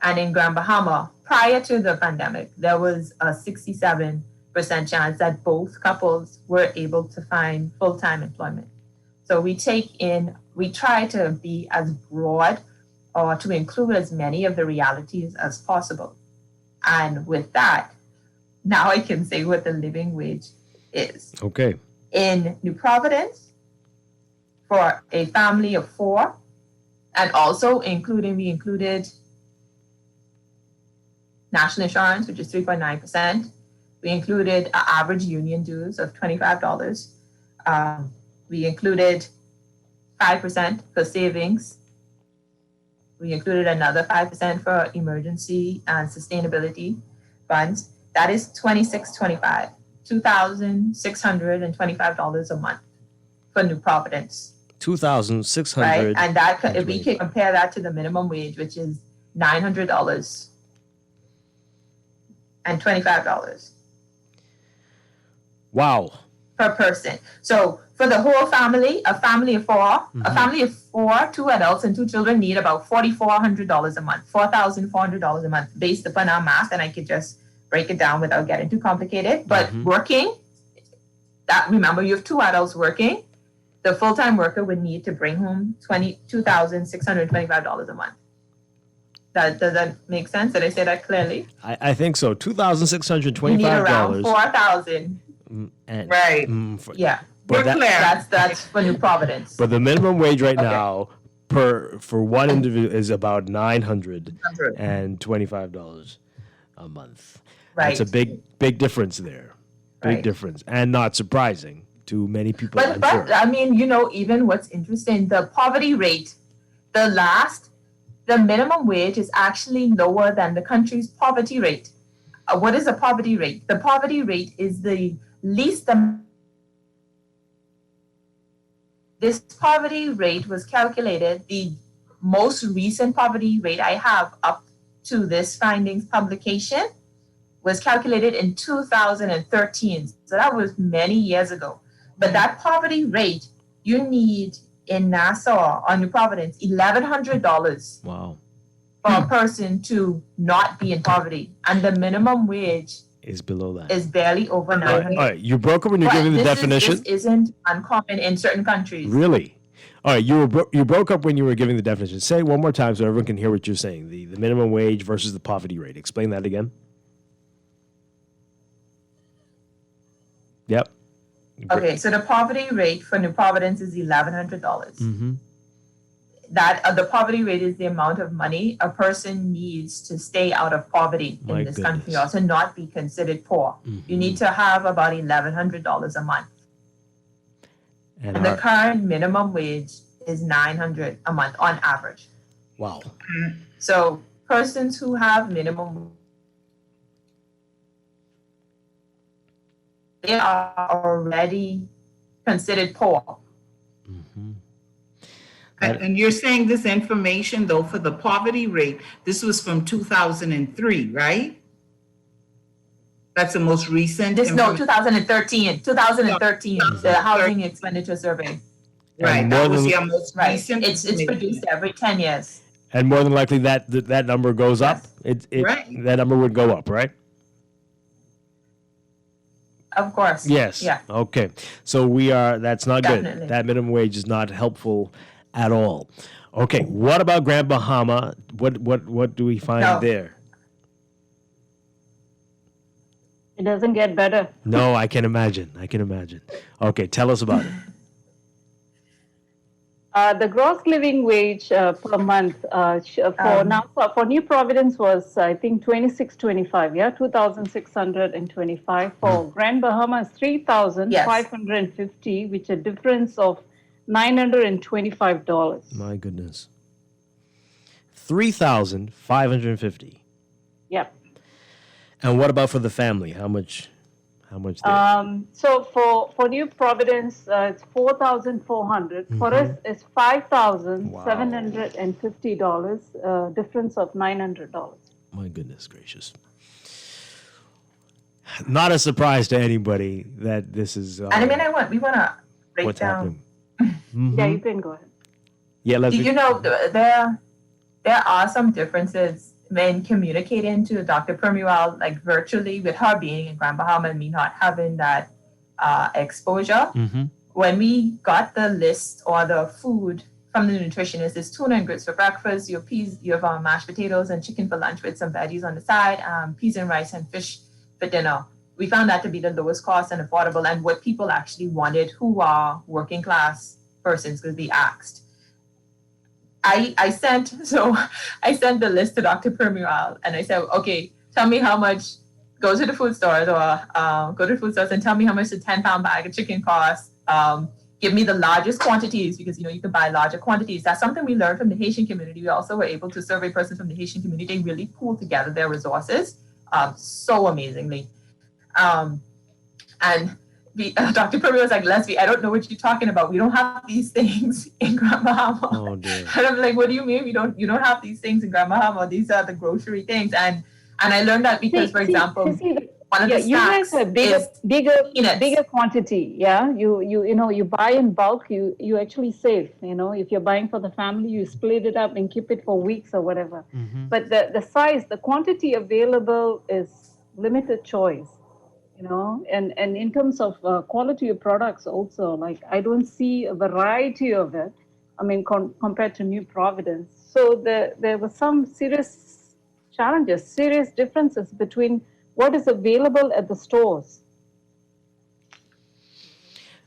And in Grand Bahama, prior to the pandemic, there was a 67% chance that both couples were able to find full-time employment. So we try to be as broad or to include as many of the realities as possible. And with that, now I can say what the living wage is. Okay. In New Providence, for a family of 4, and also we included national insurance, which is 3.9%. We included an average union dues of $25. We included 5% for savings. We included another 5% for emergency and sustainability funds. That is $2,625 a month for New Providence. $2,600. Right, and that if we can compare that to the minimum wage, which is $900 and $25. Wow. Per person. So for the whole family, a family of 4, a family of 4, 2 adults and 2 children need about $4,400 a month, $4,400 a month, based upon our math, and I could just break it down without getting too complicated. But working, remember you have 2 adults working, the full-time worker would need to bring home $2,625 a month. Does that make sense? Did I say that clearly? I think so. $2,625. You need around $4,000. Right. Yeah. But that's for New Providence. But the minimum wage right now for one individual is about $925 a month. Right. That's a big difference there. Big difference, and not surprising to many people. But I mean, even what's interesting, the poverty rate, the minimum wage is actually lower than the country's poverty rate. What is the poverty rate? The poverty rate is the least. This poverty rate was calculated, the most recent poverty rate I have up to this findings publication was calculated in 2013. So that was many years ago. But that poverty rate, you need in Nassau or New Providence, $1,100 wow. for a person to not be in poverty. And the minimum wage is below that. Is barely over $900. All right. You broke up when you're giving the definition. This isn't uncommon in certain countries. Really? All right. You broke up when you were giving the definition. Say it one more time so everyone can hear what you're saying. The minimum wage versus the poverty rate. Explain that again. Yep. Okay, so the poverty rate for New Providence is $1,100. that the poverty rate is the amount of money a person needs to stay out of poverty in this country, or to not be considered poor. You need to have about $1,100 a month. And the current minimum wage is $900 a month on average. Wow. So persons who have minimum, they are already considered poor. And you're saying this information, though, for the poverty rate, this was from 2003, right? That's the most recent? No, 2013. 2013, the Housing Expenditure Survey. Right, that was your most Right. recent. It's produced every 10 years. And more than likely that number goes up. Right. That number would go up, right? Of course. Yes. Yeah. Okay. So that's not Definitely. good. That minimum wage is not helpful at all. Okay. What about Grand Bahama? What do we find there? It doesn't get better. No, I can imagine. Okay, tell us about it. The gross living wage per month for New Providence was, I think, $26.25. Yeah, $2,625. For Grand Bahama is $3,550, which a difference of $925. My goodness. $3,550. Yep. And what about for the family? How much there? So for New Providence, it's $4,400. For us, it's $5,750. Difference of $900. My goodness gracious. Not a surprise to anybody that this is. And I mean, we want to break what's down. happening. Yeah, you can go ahead. Yeah, let's. Do you know there are some differences when communicating to Dr. Permuel, like virtually, with her being in Grand Bahama and me not having that exposure? When we got the list or the food from the nutritionist, it's tuna and grits for breakfast, you have mashed potatoes and chicken for lunch with some veggies on the side, peas and rice and fish for dinner. We found that to be the lowest cost and affordable, and what people actually wanted who are working class persons, because we asked. I sent the list to Dr. Permuel, and I said, okay, tell me how much, go to the food stores and tell me how much the 10-pound bag of chicken costs. Give me the largest quantities, because you can buy larger quantities. That's something we learned from the Haitian community. We also were able to survey persons from the Haitian community. They really pooled together their resources so amazingly. And Dr. Perry was like, Leslie, I don't know what you're talking about. We don't have these things in Grand Bahama. Oh, dear. And I'm like, what do you mean you don't have these things in Grand Bahama? These are the grocery things. And I learned that because, for example, one of the you guys have bigger quantity. Yeah, you buy in bulk. You actually save. If you're buying for the family, you split it up and keep it for weeks or whatever. But the size, the quantity available is limited choice. And in terms of quality of products also, like I don't see a variety of it. I mean, compared to New Providence. So there were some serious challenges, serious differences between what is available at the stores.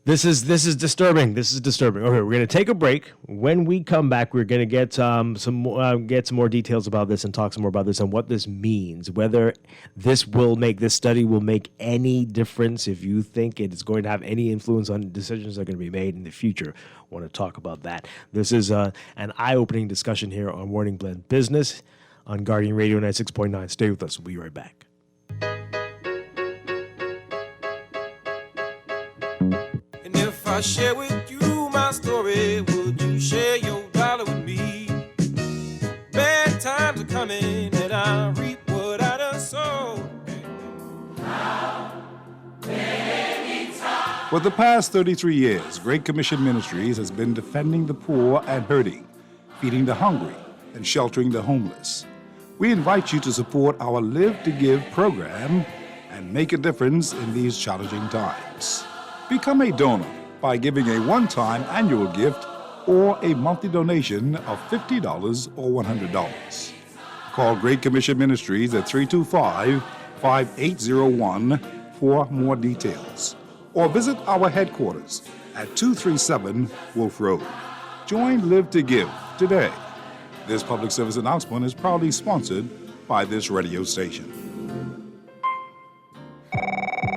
This is disturbing. Okay, we're going to take a break. When we come back, we're going to get some more details about this and talk some more about this and what this means. Whether this study will make any difference, if you think it is going to have any influence on decisions that are going to be made in the future. I want to talk about that. This is an eye-opening discussion here on Morning Blend Business on Guardian Radio 96.9. Stay with us. We'll be right back. If I share with you my story, would you share your dollar with me? Bad times are coming and I reap what I done sown. For the past 33 years, Great Commission Ministries has been defending the poor and hurting, feeding the hungry, and sheltering the homeless. We invite you to support our Live to Give program and make a difference in these challenging times. Become a donor by giving a one-time annual gift or a monthly donation of $50 or $100. Call Great Commission Ministries at 325-5801 for more details, or visit our headquarters at 237 Wolf Road. Join Live to Give today. This public service announcement is proudly sponsored by this radio station.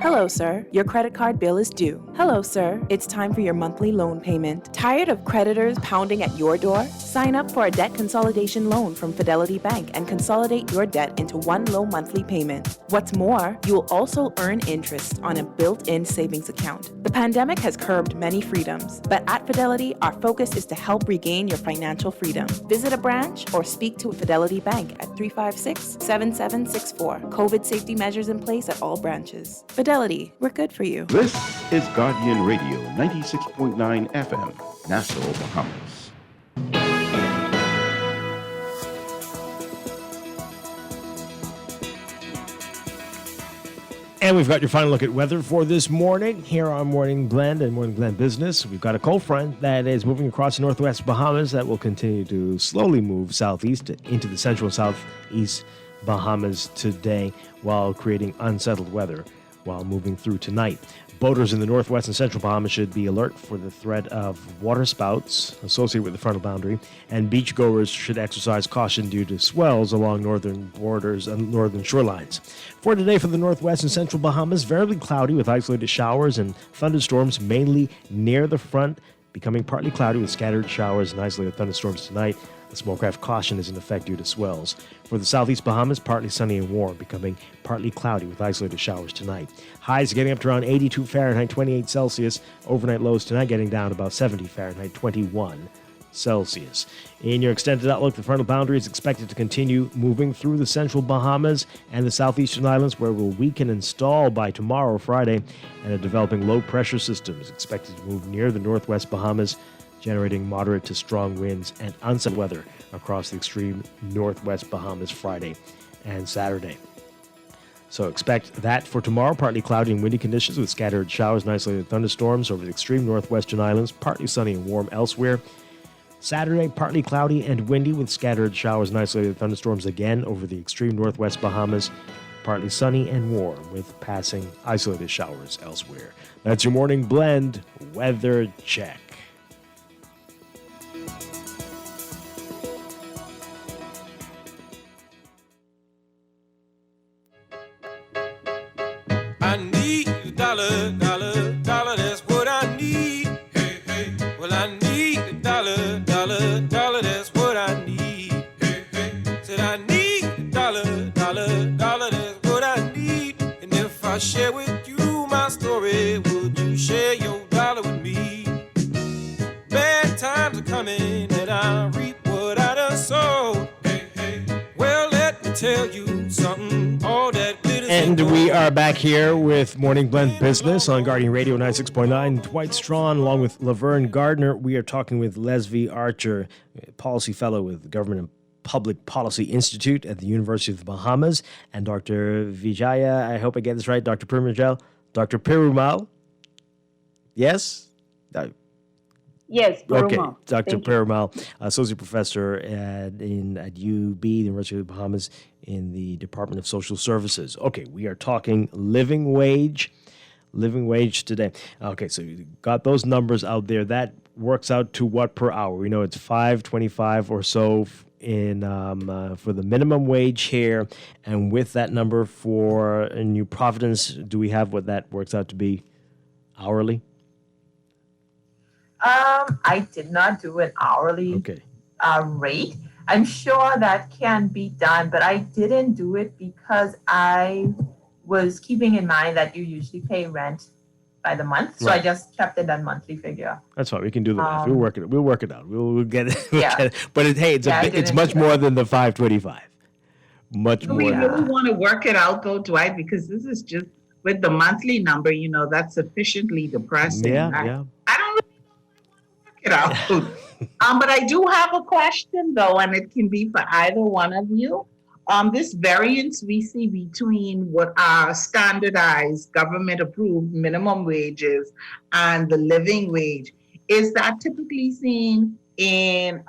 Hello, sir. Your credit card bill is due. Hello, sir. It's time for your monthly loan payment. Tired of creditors pounding at your door? Sign up for a debt consolidation loan from Fidelity Bank and consolidate your debt into one low monthly payment. What's more, you will also earn interest on a built-in savings account. The pandemic has curbed many freedoms, but at Fidelity, our focus is to help regain your financial freedom. Visit a branch or speak to a Fidelity Bank at 356-7764. COVID safety measures in place at all branches. Fidelity, we're good for you. This is Guardian Radio 96.9 FM, Nassau, Bahamas. And we've got your final look at weather for this morning here on Morning Blend and Morning Blend Business. We've got a cold front that is moving across the northwest Bahamas that will continue to slowly move southeast into the central and southeast Bahamas today while creating unsettled weather while moving through tonight. Boaters in the northwest and central Bahamas should be alert for the threat of waterspouts associated with the frontal boundary, and beachgoers should exercise caution due to swells along northern borders and northern shorelines. For today, for the northwest and central Bahamas, variably cloudy with isolated showers and thunderstorms mainly near the front, becoming partly cloudy with scattered showers and isolated thunderstorms tonight. The smallcraft caution is in effect due to swells. For the southeast Bahamas, partly sunny and warm, becoming partly cloudy with isolated showers tonight. Highs getting up to around 82 Fahrenheit, 28 Celsius. Overnight lows tonight getting down to about 70 Fahrenheit, 21 Celsius. In your extended outlook, the frontal boundary is expected to continue moving through the central Bahamas and the southeastern islands, where it will weaken and stall by tomorrow, Friday, and a developing low-pressure system is expected to move near the northwest Bahamas, generating moderate to strong winds and unsettled weather across the extreme northwest Bahamas Friday and Saturday. So expect that for tomorrow, partly cloudy and windy conditions with scattered showers and isolated thunderstorms over the extreme northwestern islands, partly sunny and warm elsewhere. Saturday, partly cloudy and windy with scattered showers and isolated thunderstorms again over the extreme northwest Bahamas, partly sunny and warm with passing isolated showers elsewhere. That's your morning blend weather check. I need a dollar, dollar, dollar, that's what I need. Hey, hey. Well, I need a dollar, dollar, dollar, that's what I need. Hey, hey. Said I need a dollar, dollar, dollar, that's what I need. And if I share with you my story, would you share your dollar with me? Bad times are coming and I reap what I done sowed. Hey, hey. Well, let me tell you something, all that And we are back here with Morning Blend Business on Guardian Radio 96.9. Dwight Strachan along with Laverne Gardner. We are talking with Leslie Archer, Policy Fellow with the Government and Public Policy Institute at the University of the Bahamas, and Dr. Vijaya, I hope I get this right, Dr. Perumal. Yes? Yes, Perumal. Okay, Dr. Perumal, Associate Professor at UB, the University of the Bahamas, in the Department of Social Services. Okay, we are talking living wage today. Okay, so you got those numbers out there. That works out to what per hour? We know it's $5.25 or so in for the minimum wage here, and with that number for New Providence, do we have what that works out to be hourly? I did not do an hourly rate. I'm sure that can be done, but I didn't do it because I was keeping in mind that you usually pay rent by the month. So I just kept it at monthly figure. That's fine. We can do the math. We'll work it out. We'll get it. Get it. But it's much more than the $5.25. Much more. We really want to work it out though, Dwight, because this is just with the monthly number, that's sufficiently depressing. Yeah. I don't really know if I want to work it out. But I do have a question though, and it can be for either one of you. This variance we see between what are standardized government approved minimum wages and the living wage, is that typically seen in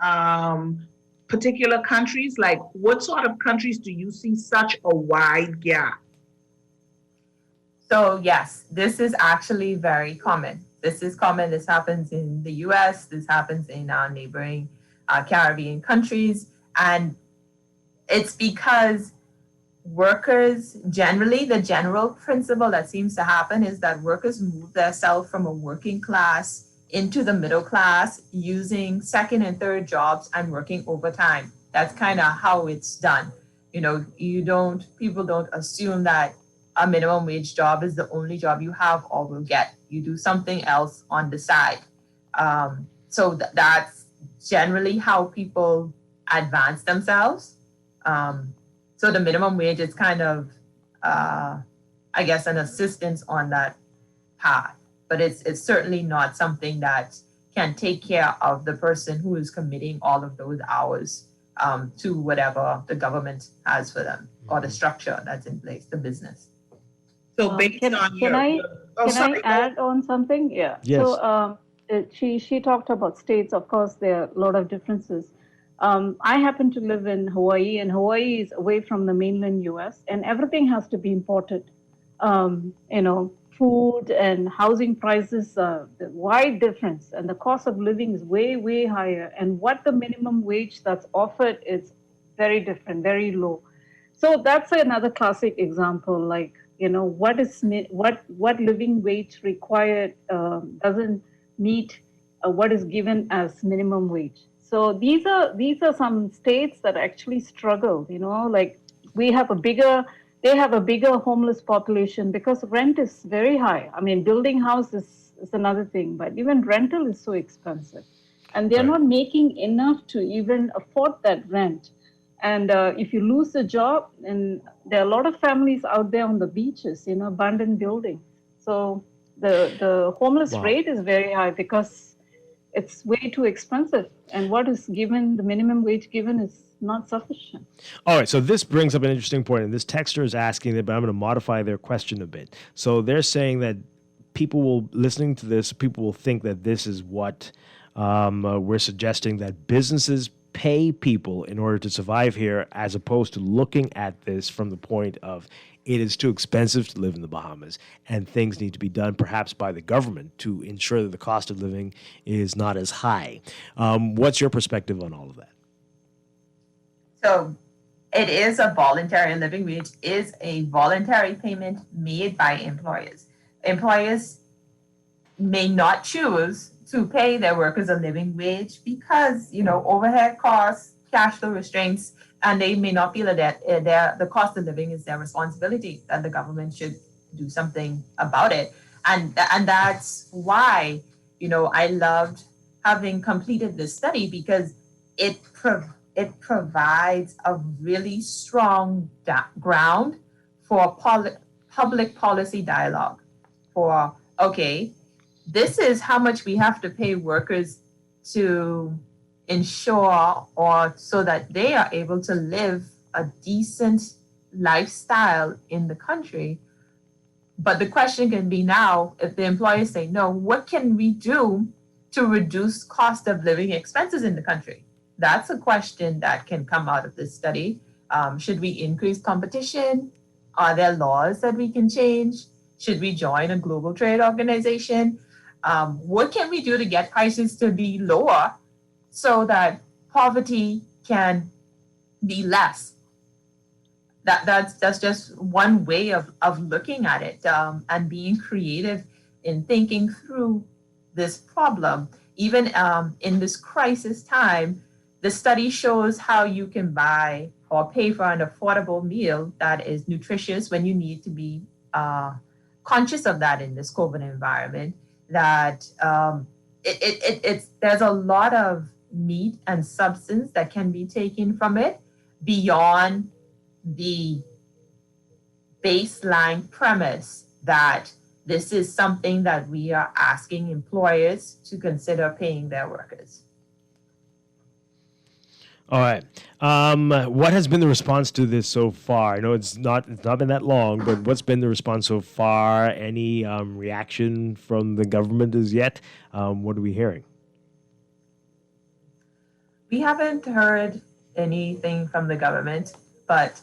particular countries? Like what sort of countries do you see such a wide gap? So yes, this is actually very common. This is common. This happens in the U.S. This happens in our neighboring Caribbean countries. And it's because workers generally, the general principle that seems to happen is that workers move themselves from a working class into the middle class using second and third jobs and working overtime. That's kind of how it's done. You know, people don't assume that a minimum wage job is the only job you have or will get. You do something else on the side. So that's generally how people advance themselves. So the minimum wage is kind of, I guess, an assistance on that path. But it's certainly not something that can take care of the person who is committing all of those hours to whatever the government has for them or the structure that's in place, the business. So based on Can I add on something? Yeah. Yes. So she talked about states. Of course, there are a lot of differences. I happen to live in Hawaii, and Hawaii is away from the mainland U.S., and everything has to be imported. Food and housing prices, the wide difference, and the cost of living is way, way higher. And what the minimum wage that's offered is very different, very low. So that's another classic example. Like, what living wage required doesn't meet what is given as minimum wage. So these are some states that actually struggle. Like they have a bigger homeless population because rent is very high. I mean, building house is another thing, but even rental is so expensive, and they're not making enough to even afford that rent. And if you lose the job, and there are a lot of families out there on the beaches, abandoned buildings. So the homeless rate is very high because it's way too expensive. And what is given, the minimum wage given, is not sufficient. All right, so this brings up an interesting point, and this texter is asking it, but I'm going to modify their question a bit. So they're saying that listening to this, people will think that this is what we're suggesting, that businesses pay people in order to survive here, as opposed to looking at this from the point of it is too expensive to live in the Bahamas and things need to be done perhaps by the government to ensure that the cost of living is not as high. What's your perspective on all of that? So it is a voluntary, and living wage is a voluntary payment made by employers. Employers may not choose to pay their workers a living wage because, overhead costs, cash flow restraints, and they may not feel that the cost of living is their responsibility, that the government should do something about it. And that's why, I loved having completed this study, because it provides a really strong ground for public policy dialogue for, okay, this is how much we have to pay workers to ensure or so that they are able to live a decent lifestyle in the country. But the question can be now, if the employers say, no, what can we do to reduce cost of living expenses in the country? That's a question that can come out of this study. Should we increase competition? Are there laws that we can change? Should we join a global trade organization? What can we do to get prices to be lower so that poverty can be less? That's just one way of looking at it, and being creative in thinking through this problem. Even in this crisis time, the study shows how you can buy or pay for an affordable meal that is nutritious when you need to be conscious of that in this COVID environment. That there's a lot of meat and substance that can be taken from it beyond the baseline premise that this is something that we are asking employers to consider paying their workers. All right. What has been the response to this so far? I know it's not been that long, but what's been the response so far? Any reaction from the government as yet? What are we hearing? We haven't heard anything from the government, but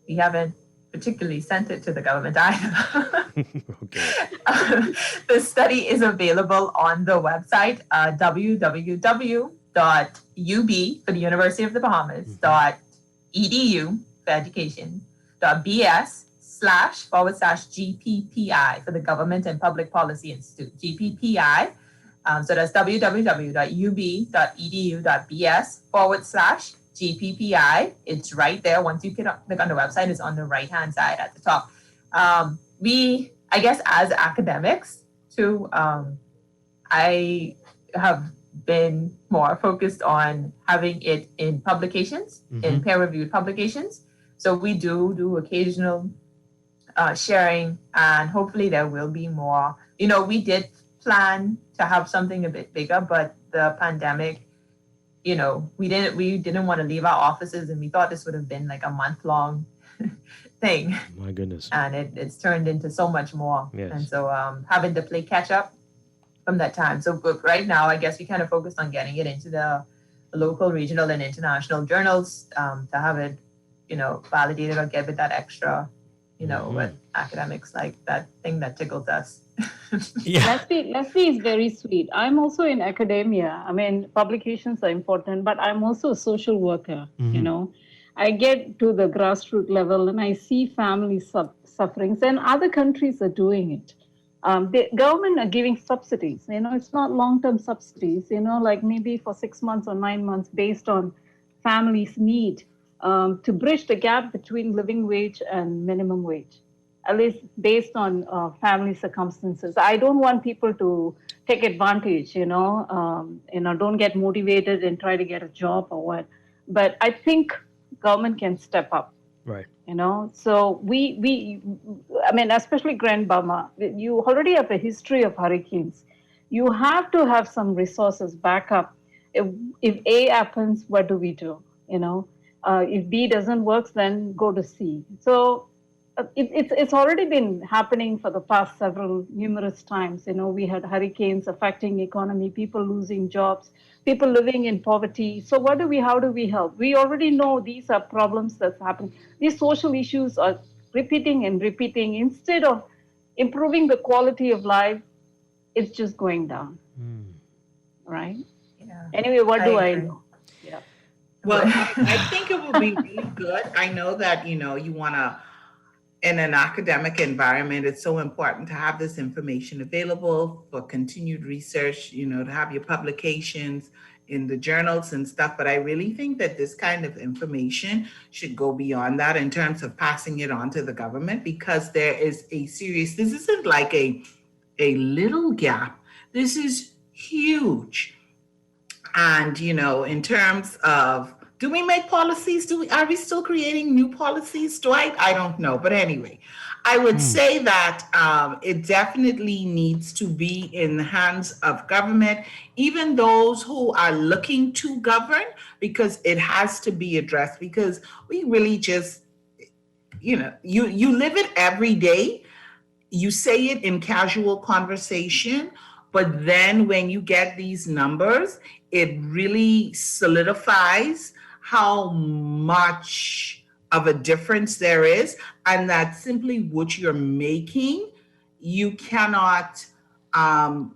we haven't particularly sent it to the government either. The study is available on the website, www.ncc.gov. for the University of the Bahamas, .edu for education, .bs//GPPI for the Government and Public Policy Institute, GPPI. So that's www.ub.edu.bs/GPPI. It's right there. Once you click on the website, it's on the right-hand side at the top. We, I guess, as academics too, I have been more focused on having it in publications, in peer-reviewed publications. So we do occasional sharing, and hopefully there will be more. We did plan to have something a bit bigger, but the pandemic, we didn't want to leave our offices, and we thought this would have been like a month-long thing. My goodness. And it's turned into so much more. Yes. And so having to play catch up from that time. So but right now, I guess we kind of focused on getting it into the local, regional, and international journals to have it, validated or give it that extra, what academics like, that thing that tickles us. Leslie is very sweet. I'm also in academia. I mean, publications are important, but I'm also a social worker, I get to the grassroots level and I see family sufferings, and other countries are doing it. The government are giving subsidies, it's not long-term subsidies, like maybe for 6 months or 9 months based on families' need to bridge the gap between living wage and minimum wage, at least based on family circumstances. I don't want people to take advantage, don't get motivated and try to get a job or what. But I think government can step up. Right. So we especially Grand Bahama, you already have a history of hurricanes. You have to have some resources back up. If A happens, what do we do? If B doesn't work, then go to C. So it's already been happening for the past numerous times. We had hurricanes affecting economy, people losing jobs, people living in poverty. So how do we help? We already know these are problems that's happening. These social issues are repeating and repeating. Instead of improving the quality of life, it's just going down. Right? Yeah. Anyway, what do I know? Yeah. Well, I think it would be really good. I know that, you want to, in an academic environment, it's so important to have this information available for continued research, to have your publications in the journals and stuff. But I really think that this kind of information should go beyond that in terms of passing it on to the government, because there is this isn't like a little gap. This is huge. And, in terms of, do we make policies? Are we still creating new policies, Dwight? I don't know. But anyway, I would say that it definitely needs to be in the hands of government, even those who are looking to govern, because it has to be addressed, because we really just, you live it every day. You say it in casual conversation, but then when you get these numbers, it really solidifies how much of a difference there is, and that simply what you're making, you cannot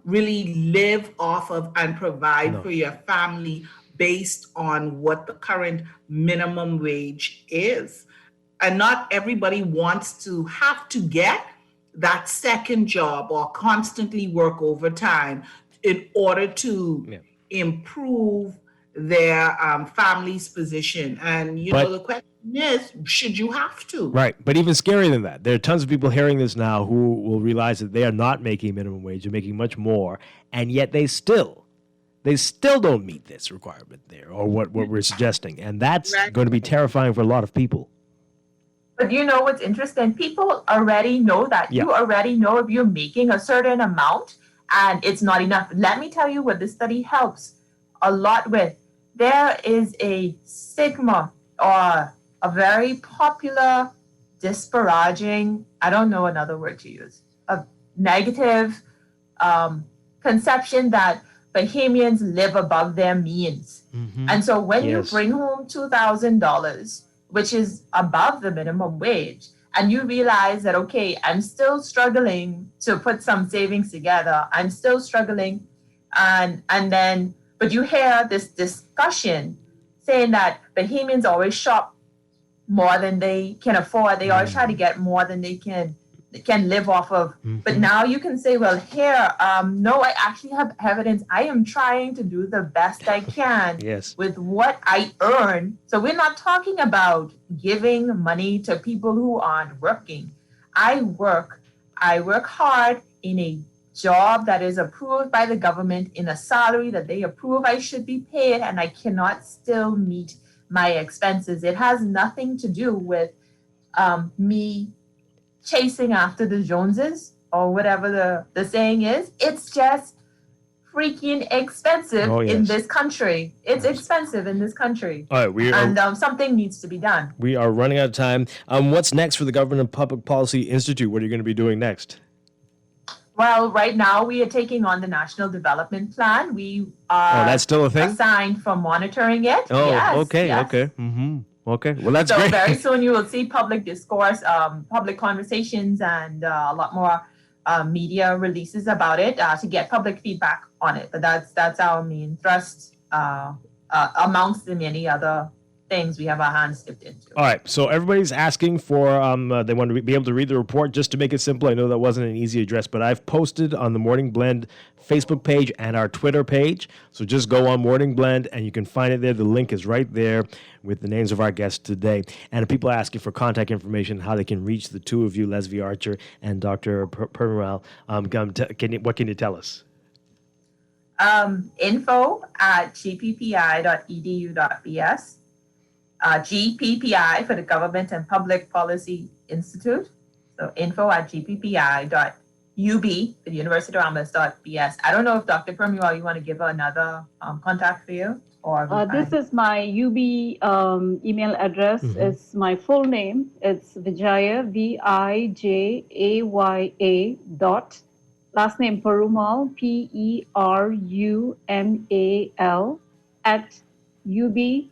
really live off of and provide for your family based on what the current minimum wage is. And not everybody wants to have to get that second job or constantly work overtime in order to improve their family's position. And the question is, should you have to? Right. But even scarier than that, there are tons of people hearing this now who will realize that they are not making minimum wage, they're making much more, and yet they still don't meet this requirement there, or what we're suggesting. And that's going to be terrifying for a lot of people. But what's interesting? People already know that. Yeah. You already know if you're making a certain amount and it's not enough. Let me tell you what this study helps a lot with. There is a stigma or a very popular disparaging, I don't know another word to use, a negative conception that Bahamians live above their means. And so when you bring home $2,000, which is above the minimum wage, and you realize that, okay, I'm still struggling to put some savings together, I'm still struggling, and then But you hear this discussion saying that Bahamians always shop more than they can afford. They always try to get more than they can live off of. But now you can say, well, here, no, I actually have evidence. I am trying to do the best I can with what I earn. So we're not talking about giving money to people who aren't working. I work hard in a job that is approved by the government, in a salary that they approve I should be paid, and I cannot still meet my expenses. It has nothing to do with me chasing after the Joneses or whatever the saying is. It's just freaking expensive in this country. It's expensive in this country. All right, something needs to be done. We are running out of time. What's next for the Government of Public Policy Institute? What are you going to be doing next? Well, right now we are taking on the National Development Plan. We are that's still a thing? assigned for monitoring it. Oh, yes, okay, yes. okay. Mm-hmm. Okay, well, that's so great. Very soon you will see public discourse, public conversations, and a lot more media releases about it to get public feedback on it. But that's our main thrust amongst the many other things we have our hands dipped into. All right, so everybody's asking for, they want to be able to read the report. Just to make it simple, I know that wasn't an easy address, but I've posted on the Morning Blend Facebook page and our Twitter page. So just go on Morning Blend and you can find it there. The link is right there with the names of our guests today. And if people are asking for contact information, how they can reach the two of you, Leslie Archer and Dr. Permuel, what can you tell us? info@gppi.edu.bs. GPPI for the Government and Public Policy Institute. So info@gppi.ub for the University of Ramblas.bs. I don't know if Dr. Permuel, you want to give another contact for you? Or this is my UB email address. It's my full name. It's Vijaya, Vijaya last name Perumal, PERUMAL @ub.edu.bs.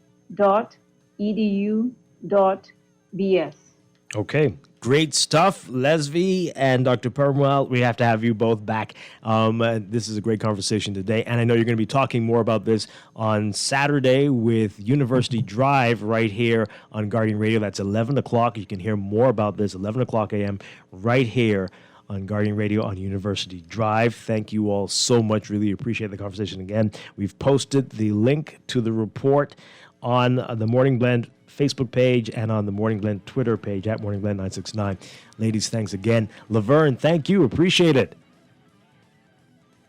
Okay, great stuff, Leslie and Dr. Permuel. We have to have you both back. This is a great conversation today, and I know you're going to be talking more about this on Saturday with University Drive right here on Guardian Radio. That's 11 o'clock. You can hear more about this, 11 o'clock a.m. right here on Guardian Radio on University Drive. Thank you all so much. Really appreciate the conversation again. We've posted the link to the report on the Morning Blend Facebook page and on the Morning Blend Twitter page at Morning Blend 969. Ladies, thanks again. Laverne, thank you. Appreciate it.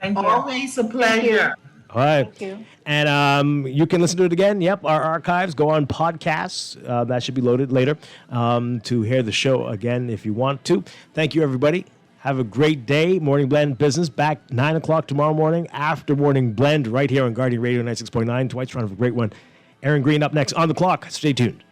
Thank you. Always a pleasure. All right. Thank you. And you can listen to it again. Yep, our archives go on podcasts. That should be loaded later to hear the show again if you want to. Thank you, everybody. Have a great day. Morning Blend Business back 9 o'clock tomorrow morning after Morning Blend right here on Guardian Radio 96.9. Dwight Strachan, have a great one. Aaron Green up next on the clock. Stay tuned.